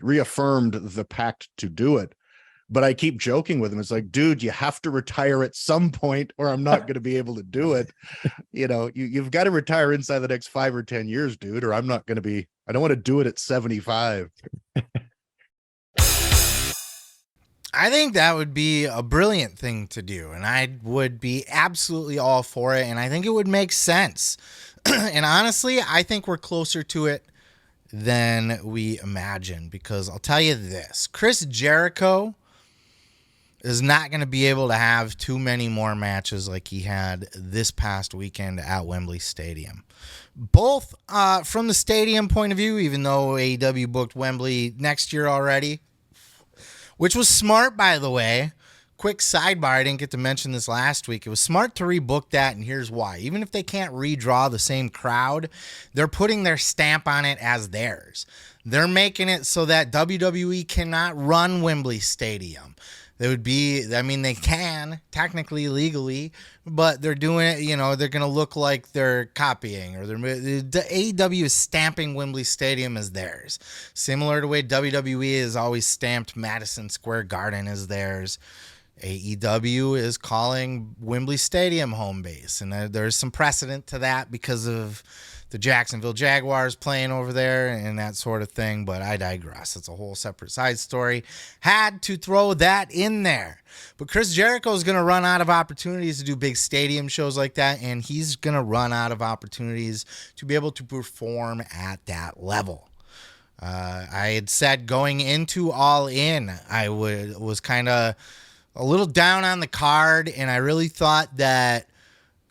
reaffirmed the pact to do it. But I keep joking with him. It's like, dude, you have to retire at some point or I'm not going to be able to do it. You've got to retire inside the next 5 or 10 years, dude, or I'm not going to be, I don't want to do it at 75. I think that would be a brilliant thing to do, and I would be absolutely all for it, and I think it would make sense. And honestly, I think we're closer to it than we imagine, because I'll tell you this, Chris Jericho is not going to be able to have too many more matches like he had this past weekend at Wembley Stadium. Both from the stadium point of view, even though AEW booked Wembley next year already, which was smart, by the way. Quick sidebar, I didn't get to mention this last week. It was smart to rebook that, and here's why. Even if they can't redraw the same crowd, they're putting their stamp on it as theirs. They're making it so that WWE cannot run Wembley Stadium. They would be, they can, technically, legally, but they're doing it, they're going to look like they're copying, or the AEW is stamping Wembley Stadium as theirs. Similar to the way WWE has always stamped Madison Square Garden as theirs. AEW is calling Wembley Stadium home base, and there's some precedent to that because of the Jacksonville Jaguars playing over there and that sort of thing, but I digress. It's a whole separate side story. Had to throw that in there. But Chris Jericho is going to run out of opportunities to do big stadium shows like that, and he's going to run out of opportunities to be able to perform at that level. I had said going into All In, I was kind of a little down on the card, and I really thought that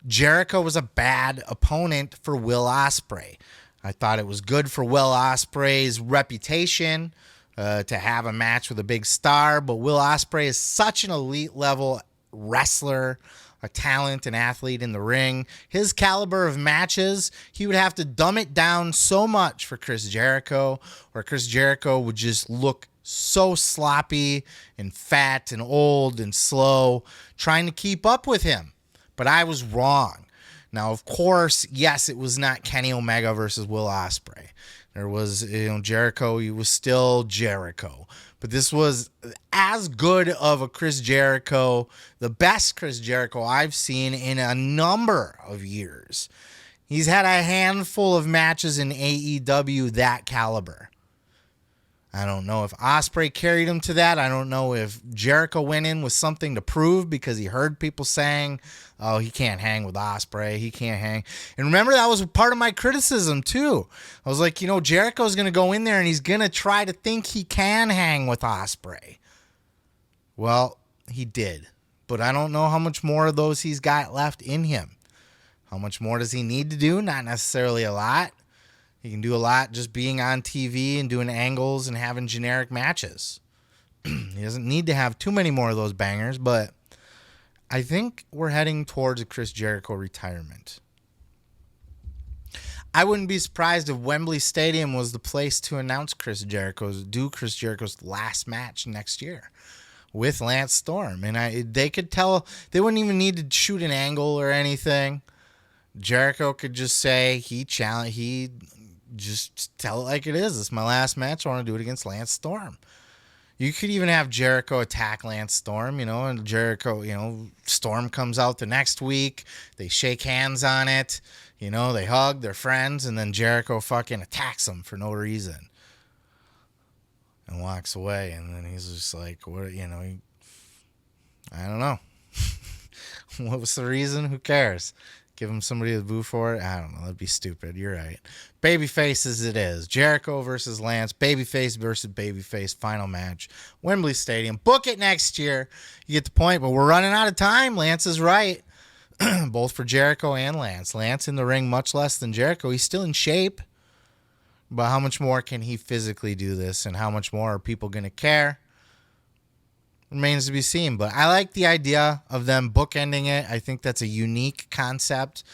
Jericho was a bad opponent for Will Ospreay. I thought it was good for Will Ospreay's reputation to have a match with a big star, but Will Ospreay is such an elite level wrestler, a talent, an athlete in the ring. His caliber of matches, he would have to dumb it down so much for Chris Jericho, or Chris Jericho would just look so sloppy and fat and old and slow trying to keep up with him. But I was wrong. Now, of course, yes, it was not Kenny Omega versus Will Ospreay. There was, Jericho, he was still Jericho. But this was as good of a Chris Jericho, the best Chris Jericho I've seen in a number of years. He's had a handful of matches in AEW that caliber. I don't know if Ospreay carried him to that. I don't know if Jericho went in with something to prove because he heard people saying, oh, he can't hang with Ospreay. He can't hang. And remember, that was part of my criticism, too. I was like, Jericho's going to go in there and he's going to try to think he can hang with Ospreay. Well, he did. But I don't know how much more of those he's got left in him. How much more does he need to do? Not necessarily a lot. He can do a lot just being on TV and doing angles and having generic matches. He doesn't need to have too many more of those bangers, but I think we're heading towards a Chris Jericho retirement. I wouldn't be surprised if Wembley Stadium was the place to announce Chris Jericho's last match next year with Lance Storm. And they could tell, they wouldn't even need to shoot an angle or anything. Jericho could just say just tell it like it is. It's my last match. I want to do it against Lance Storm. You could even have Jericho attack Lance Storm, and Jericho, Storm comes out the next week. They shake hands on it. They hug, they're friends, and then Jericho fucking attacks him for no reason and walks away. And then he's just like, what, I don't know. What was the reason? Who cares? Give him somebody to boo for it? I don't know. That'd be stupid. You're right. Babyface as it is. Jericho versus Lance. Babyface versus babyface. Final match. Wembley Stadium. Book it next year. You get the point, but we're running out of time. Lance is right. Both for Jericho and Lance. Lance in the ring much less than Jericho. He's still in shape. But how much more can he physically do this? And how much more are people going to care? remains to be seen. But I like the idea of them bookending it. I think that's a unique concept.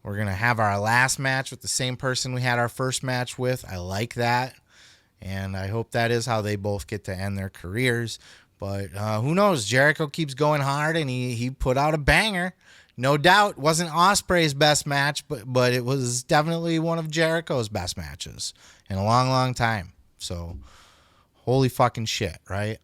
We're going to have our last match with the same person we had our first match with. I like that. And I hope that is how they both get to end their careers. But who knows? Jericho keeps going hard, and he put out a banger. No doubt, wasn't Ospreay's best match, but it was definitely one of Jericho's best matches in a long, long time. So, holy fucking shit, right?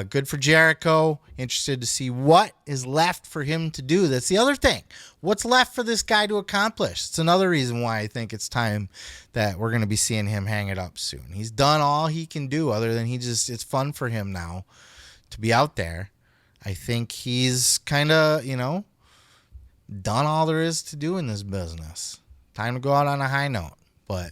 Good for Jericho. Interested to see what is left for him to do. That's the other thing. What's left for this guy to accomplish? It's another reason why I think it's time that we're going to be seeing him hang it up soon. He's done all he can do other than it's fun for him now to be out there. I think he's kind of, done all there is to do in this business. Time to go out on a high note. But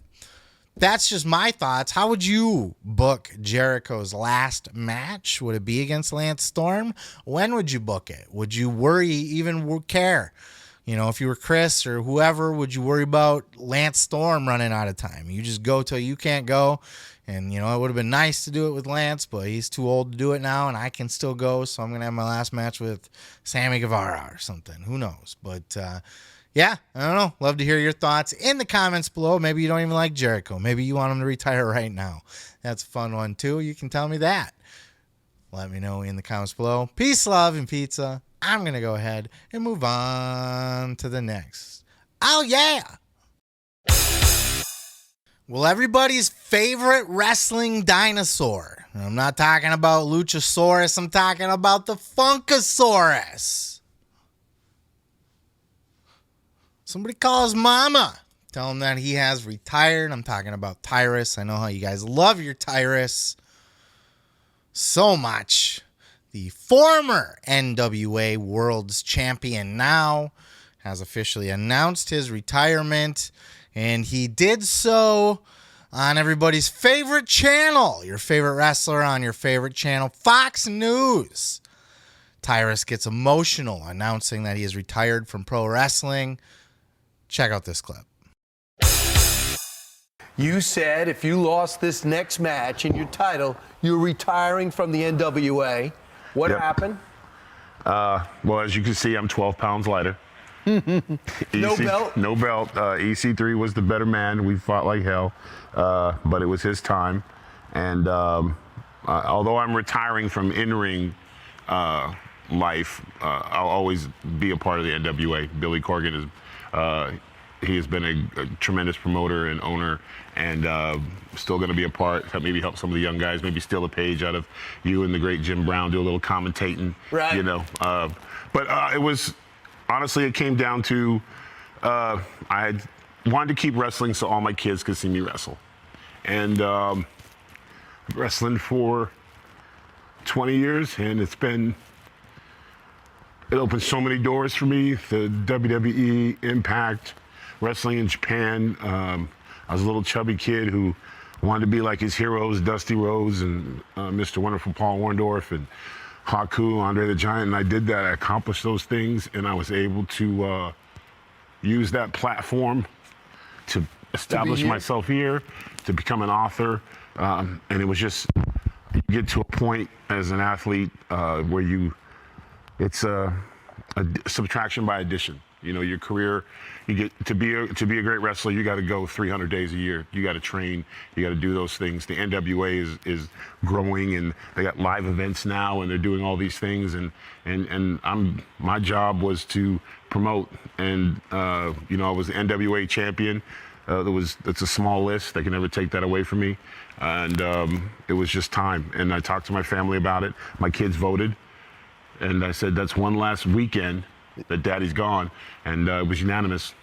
that's just my thoughts. How would you book Jericho's last match? Would it be against Lance Storm? When would you book it? Would you worry, even care? If you were Chris or whoever, would you worry about Lance Storm running out of time? You just go till you can't go. And, it would have been nice to do it with Lance, but he's too old to do it now, and I can still go, so I'm going to have my last match with Sammy Guevara or something. Who knows? But, yeah, I don't know. Love to hear your thoughts in the comments below. Maybe you don't even like Jericho. Maybe you want him to retire right now. That's a fun one, too. You can tell me that. Let me know in the comments below. Peace, love, and pizza. I'm going to go ahead and move on to the next. Oh, yeah. Well, everybody's favorite wrestling dinosaur. I'm not talking about Luchasaurus. I'm talking about the Funkasaurus. Somebody call his mama. Tell him that he has retired. I'm talking about Tyrus. I know how you guys love your Tyrus so much. The former NWA World's Champion now has officially announced his retirement. And he did so on everybody's favorite channel. Your favorite wrestler on your favorite channel, Fox News. Tyrus gets emotional announcing that he is retired from pro wrestling. Check out this clip. You said if you lost this next match in your title, you're retiring from the NWA. What happened? Well, as you can see, I'm 12 pounds lighter. No belt? No belt. EC3 was the better man. We fought like hell, but it was his time. And although I'm retiring from in-ring life, I'll always be a part of the NWA. Billy Corgan is, he has been a tremendous promoter and owner, and still going to be a part. Maybe help some of the young guys. Maybe steal a page out of you and the great Jim Brown. Do a little commentating. Right. But it was. Honestly, it came down to I wanted to keep wrestling so all my kids could see me wrestle. And wrestling for 20 years, and it opened so many doors for me. The WWE, Impact, wrestling in Japan. I was a little chubby kid who wanted to be like his heroes, Dusty Rhodes and Mr. Wonderful Paul Orndorff and Haku, Andre the Giant, and I did that. I accomplished those things, and I was able to use that platform to establish myself here, to become an author, and it was just, you get to a point as an athlete where it's a subtraction by addition. Your career, you get to be a great wrestler, you got to go 300 days a year. You got to train, you got to do those things. The NWA is growing, and they got live events now, and they're doing all these things, and my job was to promote, and I was the NWA champion. It's a small list. They can never take that away from me, and it was just time. And I talked to my family about it. My kids voted, and I said that's one last weekend that Daddy's gone, and it was unanimous.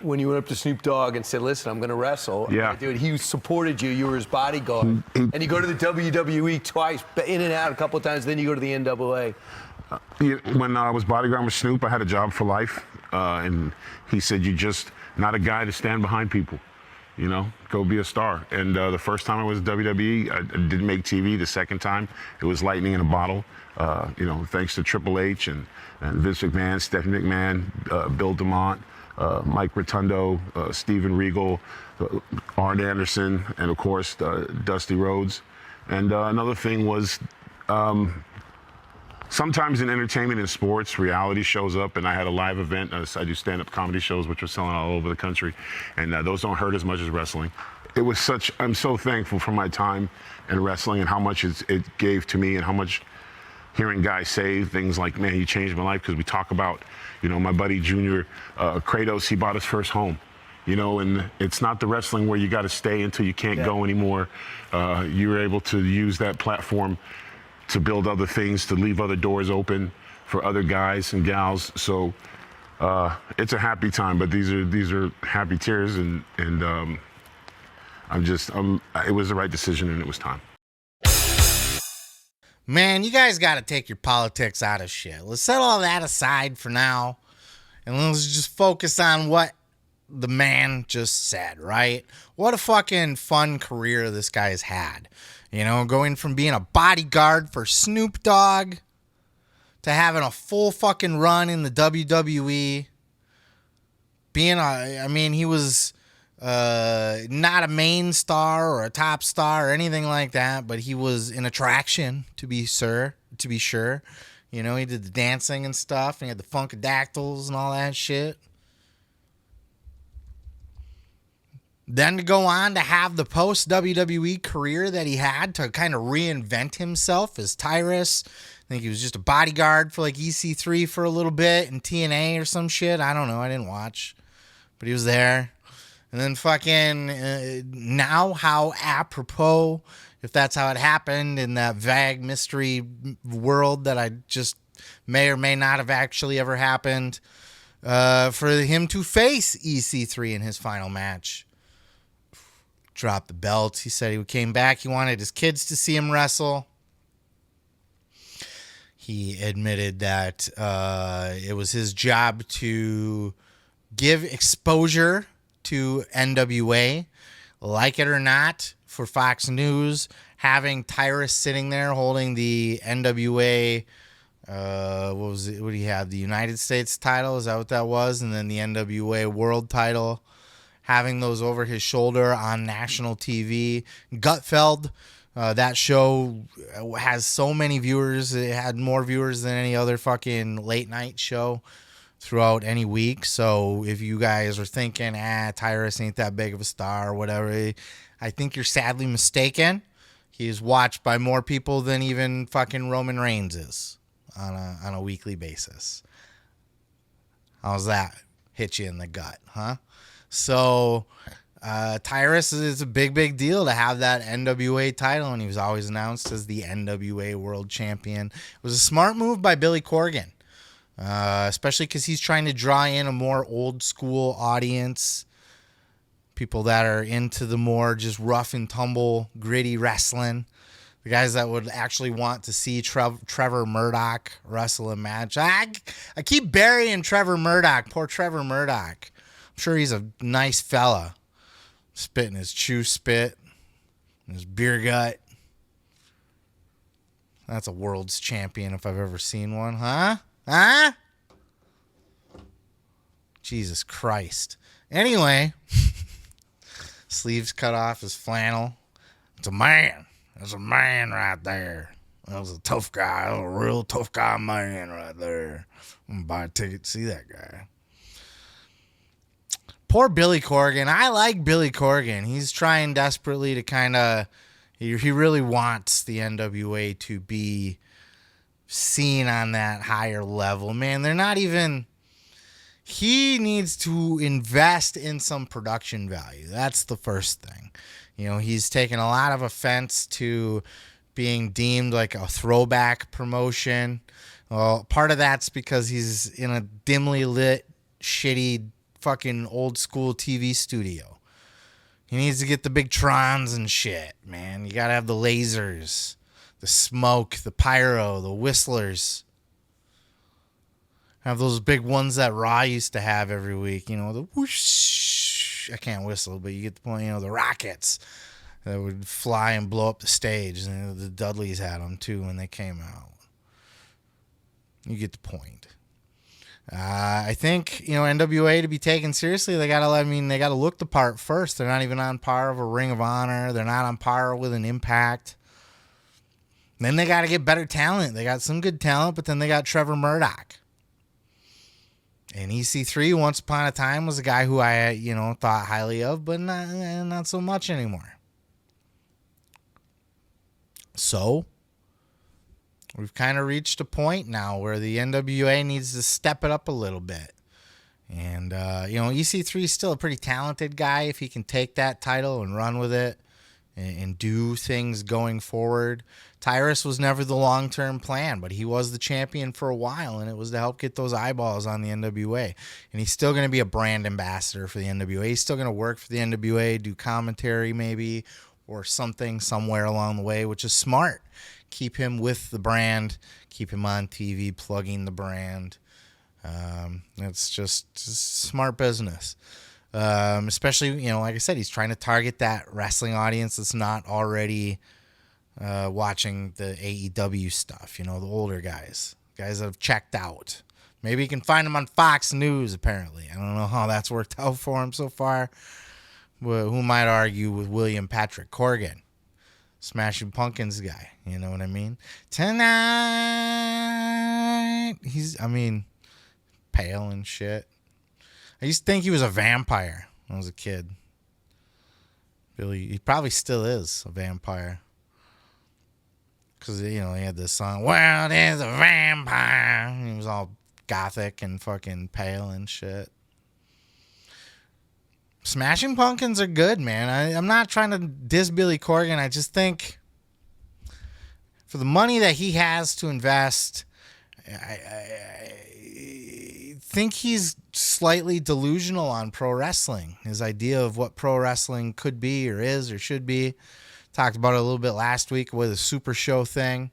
When you went up to Snoop Dogg and said, "Listen, I'm going to wrestle," yeah, dude, he supported you. You were his bodyguard, and you go to the WWE twice, in and out a couple of times. Then you go to the NWA. When I was bodyguard with Snoop, I had a job for life, and he said, "You're just not a guy to stand behind people. Go be a star." And the first time I was at WWE, I didn't make TV. The second time, it was lightning in a bottle. Thanks to Triple H and Vince McMahon, Stephanie McMahon, Bill DeMont, Mike Rotundo, Steven Regal, Arn Anderson, and of course Dusty Rhodes. And another thing was Sometimes in entertainment and sports, reality shows up, and I had a live event. I do stand-up comedy shows, which are selling all over the country, and those don't hurt as much as wrestling. I'm so thankful for my time in wrestling and how much it gave to me, and how much hearing guys say things like, man, you changed my life, because we talk about, my buddy Junior Kratos, he bought his first home. And it's not the wrestling where you got to stay until you can't go anymore. You were able to use that platform to build other things, to leave other doors open for other guys and gals. So it's a happy time, but these are happy tears, and it was the right decision, and it was time. Man, you guys got to take your politics out of shit. Let's set all that aside for now, and let's just focus on what the man just said, right? What a fucking fun career this guy's had. Going from being a bodyguard for Snoop Dogg to having a full fucking run in the WWE. He was not a main star or a top star or anything like that, but he was an attraction, to be sure. He did the dancing and stuff, and he had the Funkadactyls and all that shit. Then to go on to have the post-WWE career that he had, to kind of reinvent himself as Tyrus. I think he was just a bodyguard for like EC3 for a little bit in TNA or some shit. I don't know. I didn't watch. But he was there. And then fucking now, how apropos, if that's how it happened in that vague mystery world that I just may or may not have actually ever happened, for him to face EC3 in his final match. Dropped the belt. He said he came back. He wanted his kids to see him wrestle. He admitted that it was his job to give exposure to NWA, like it or not, for Fox News. Having Tyrus sitting there holding the NWA, what was it? What do you have? The United States title? Is that what that was? And then the NWA World title. Having those over his shoulder on national TV. Gutfeld, that show has so many viewers. It had more viewers than any other fucking late night show throughout any week. So if you guys are thinking, Tyrus ain't that big of a star or whatever, I think you're sadly mistaken. He's watched by more people than even fucking Roman Reigns is on a weekly basis. How's that hit you in the gut, huh? So Tyrus is a big deal to have that NWA title, and he was always announced as the NWA World Champion. It was a smart move by Billy Corgan, especially because he's trying to draw in a more old school audience, people that are into the more just rough and tumble, gritty wrestling. The guys that would actually want to see Trevor Murdoch wrestle a match. I keep burying Trevor Murdoch. Poor Trevor Murdoch. I'm sure he's a nice fella. Spitting his chew spit, his beer gut. That's a world's champion if I've ever seen one, huh? Huh? Jesus Christ. Anyway, sleeves cut off, his flannel. It's a man. There's a man right there. That was a tough guy. A real tough guy man right there. I'm going to buy a ticket to see that guy. Poor Billy Corgan. I like Billy Corgan. He's trying desperately to kind of... He really wants the NWA to be seen on that higher level. Man, they're not even... He needs to invest in some production value. That's the first thing. He's taken a lot of offense to being deemed like a throwback promotion. Well, part of that's because he's in a dimly lit, shitty, fucking old school TV studio. He needs to get the big trons and shit, man. You gotta have the lasers, the smoke, the pyro, the whistlers. Have those big ones that Raw used to have every week. The whoosh. I can't whistle, but you get the point. The rockets that would fly and blow up the stage. And the Dudleys had them too when they came out. You get the point. I think, NWA to be taken seriously, they got to look the part first. They're not even on par of a Ring of Honor. They're not on par with an Impact. Then they got to get better talent. They got some good talent, but then they got Trevor Murdoch. And EC3, once upon a time, was a guy who I, thought highly of, but not so much anymore. So, we've kind of reached a point now where the NWA needs to step it up a little bit. And, EC3 is still a pretty talented guy if he can take that title and run with it and do things going forward. Tyrus was never the long-term plan, but he was the champion for a while, and it was to help get those eyeballs on the NWA. And he's still going to be a brand ambassador for the NWA. He's still going to work for the NWA, do commentary maybe, or something somewhere along the way, which is smart. Keep him with the brand, keep him on TV, plugging the brand. It's just smart business. Especially, like I said, he's trying to target that wrestling audience that's not already watching the AEW stuff, the older guys that have checked out. Maybe you can find them on Fox News, apparently. I don't know how that's worked out for him so far. Well, who might argue with William Patrick Corgan, Smashing Pumpkins guy, you know what I mean? Tonight, pale and shit. I used to think he was a vampire when I was a kid. Really, he probably still is a vampire. Because, he had this song, "World is a Vampire." He was all gothic and fucking pale and shit. Smashing Pumpkins are good, man. I'm not trying to diss Billy Corgan. I just think for the money that he has to invest, I think he's slightly delusional on pro wrestling. His idea of what pro wrestling could be or is or should be. Talked about it a little bit last week with the Super Show thing.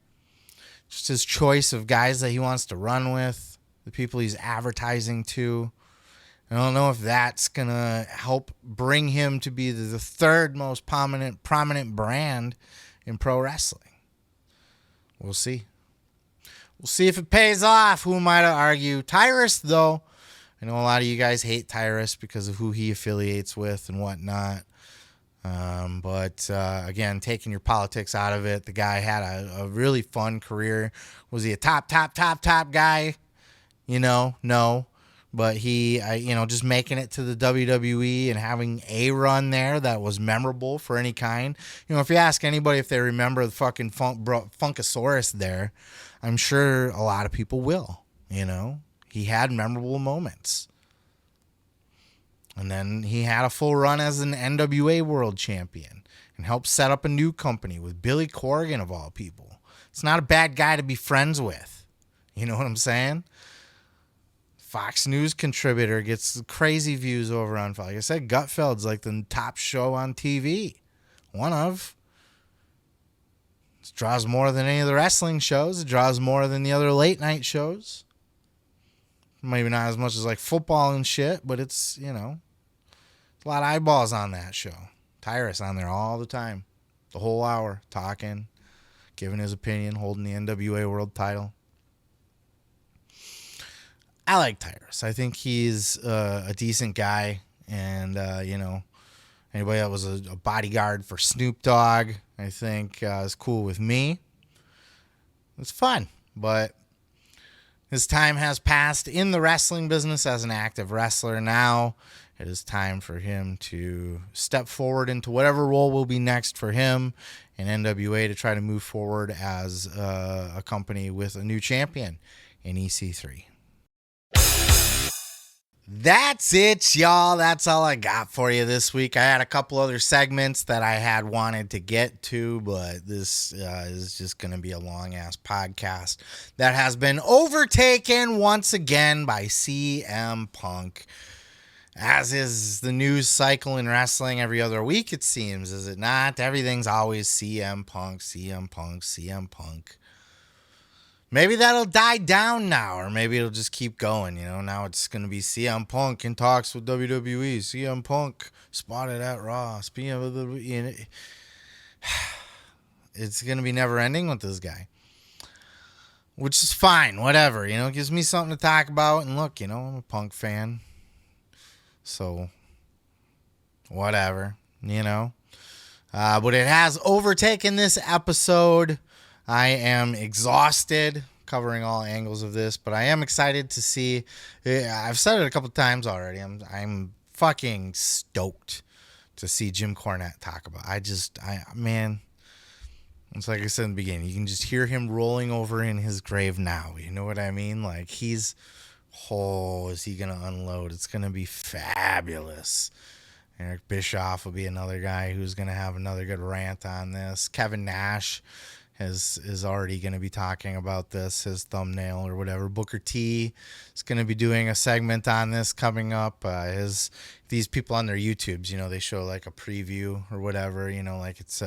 Just his choice of guys that he wants to run with, the people he's advertising to. I don't know if that's going to help bring him to be the third most prominent brand in pro wrestling. We'll see. We'll see if it pays off. Who am I to argue? Tyrus, though. I know a lot of you guys hate Tyrus because of who he affiliates with and whatnot. But again, taking your politics out of it, the guy had a really fun career. Was he a top guy? No. But he, just making it to the WWE and having a run there that was memorable for any kind. If you ask anybody if they remember the fucking Funkasaurus there, I'm sure a lot of people will. He had memorable moments. And then he had a full run as an NWA world champion and helped set up a new company with Billy Corgan, of all people. It's not a bad guy to be friends with. You know what I'm saying? Fox News contributor gets crazy views over on, like I said, Gutfeld's like the top show on TV. One of. It draws more than any of the wrestling shows. It draws more than the other late night shows. Maybe not as much as like football and shit, but it's, a lot of eyeballs on that show. Tyrus on there all the time. The whole hour, talking, giving his opinion, holding the NWA world title. I like Tyrus. I think he's a decent guy. And, anybody that was a bodyguard for Snoop Dogg, I think is cool with me. It's fun, but his time has passed in the wrestling business as an active wrestler. Now it is time for him to step forward into whatever role will be next for him and NWA to try to move forward as a company with a new champion in EC3. That's it, y'all. That's all I got for you this week. I had a couple other segments that I had wanted to get to, but this is just going to be a long-ass podcast that has been overtaken once again by CM Punk, as is the news cycle in wrestling every other week, it seems, is it not? Everything's always CM Punk, CM Punk, CM Punk. Maybe that'll die down now, or maybe it'll just keep going. Now it's going to be CM Punk in talks with WWE. CM Punk spotted at Raw. It's going to be never ending with this guy, which is fine. Whatever, it gives me something to talk about. And look, I'm a Punk fan, so whatever, but it has overtaken this episode. I am exhausted covering all angles of this, but I am excited to see. I've said it a couple times already. I'm fucking stoked to see Jim Cornette talk about. Man, it's like I said in the beginning. You can just hear him rolling over in his grave now. You know what I mean? Like is he gonna unload? It's gonna be fabulous. Eric Bischoff will be another guy who's gonna have another good rant on this. Kevin Nash is already going to be talking about this, his thumbnail or whatever. Booker T is going to be doing a segment on this coming up. These people on their YouTubes, they show like a preview or whatever, like it's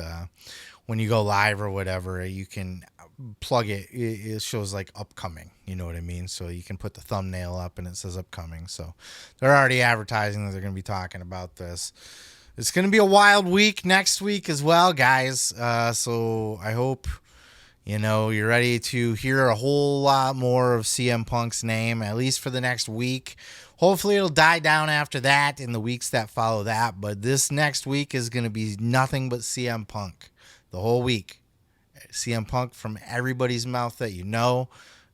when you go live or whatever, you can plug it. It shows like upcoming, you know what I mean? So you can put the thumbnail up and it says upcoming. So they're already advertising that they're going to be talking about this. It's going to be a wild week next week as well, guys. So I hope, you're ready to hear a whole lot more of CM Punk's name, at least for the next week. Hopefully it'll die down after that in the weeks that follow that. But this next week is going to be nothing but CM Punk the whole week. CM Punk from everybody's mouth that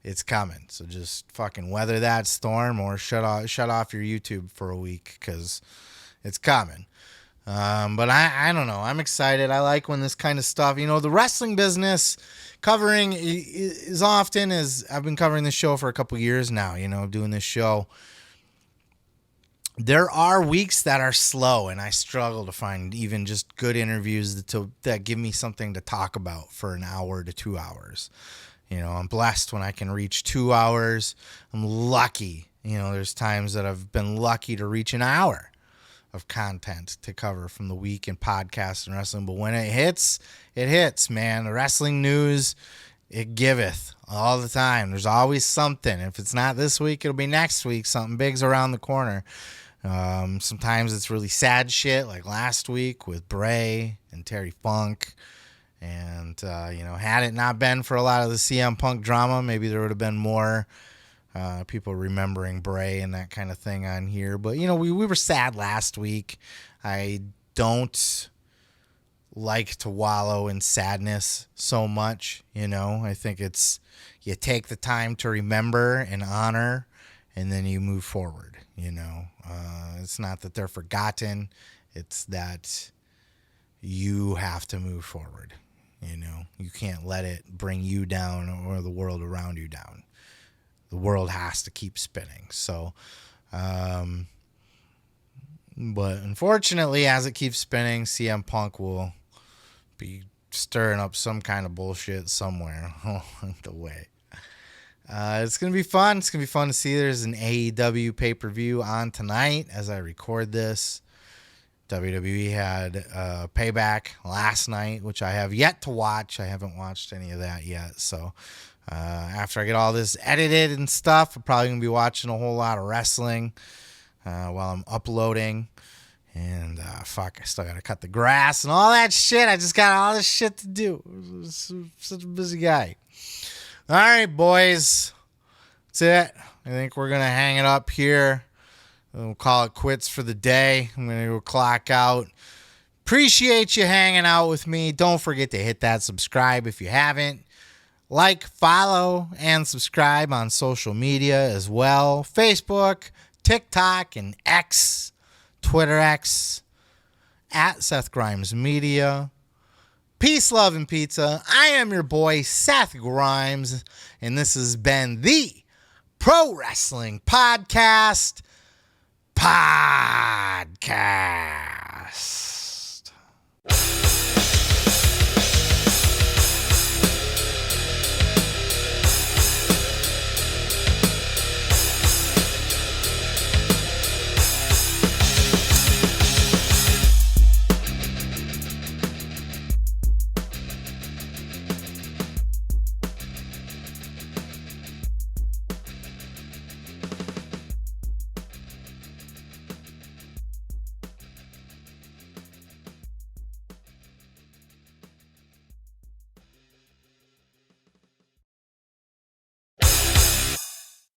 it's coming. So just fucking weather that storm or shut off your YouTube for a week because it's coming. But I don't know. I'm excited. I like when this kind of stuff, the wrestling business covering as often as I've been covering this show for a couple years now, doing this show. There are weeks that are slow and I struggle to find even just good interviews that give me something to talk about for an hour to 2 hours. I'm blessed when I can reach 2 hours. I'm lucky. There's times that I've been lucky to reach an hour of content to cover from the week in podcasts and wrestling. But when it hits, man. The wrestling news, it giveth all the time. There's always something. If it's not this week, it'll be next week. Something big's around the corner. Sometimes it's really sad shit, like last week with Bray and Terry Funk. And, had it not been for a lot of the CM Punk drama, maybe there would have been more people remembering Bray and that kind of thing on here. But, we were sad last week. I don't like to wallow in sadness so much, I think it's you take the time to remember and honor and then you move forward, It's not that they're forgotten. It's that you have to move forward, You can't let it bring you down or the world around you down. The world has to keep spinning. So, but unfortunately, as it keeps spinning, CM Punk will be stirring up some kind of bullshit somewhere along the way. It's going to be fun. It's going to be fun to see. There's an AEW pay-per-view on tonight as I record this. WWE had Payback last night, which I have yet to watch. I haven't watched any of that yet. So after I get all this edited and stuff, I'm probably going to be watching a whole lot of wrestling while I'm uploading. And I still got to cut the grass and all that shit. I just got all this shit to do. I'm such a busy guy. All right, boys. That's it. I think we're going to hang it up here. We'll call it quits for the day. I'm going to go clock out. Appreciate you hanging out with me. Don't forget to hit that subscribe if you haven't. Like, follow, and subscribe on social media as well. Facebook, TikTok, and X. Twitter X. At Seth Grimes Media. Peace, love, and pizza. I am your boy, Seth Grimes, and this has been the Pro Wrestling Podcast.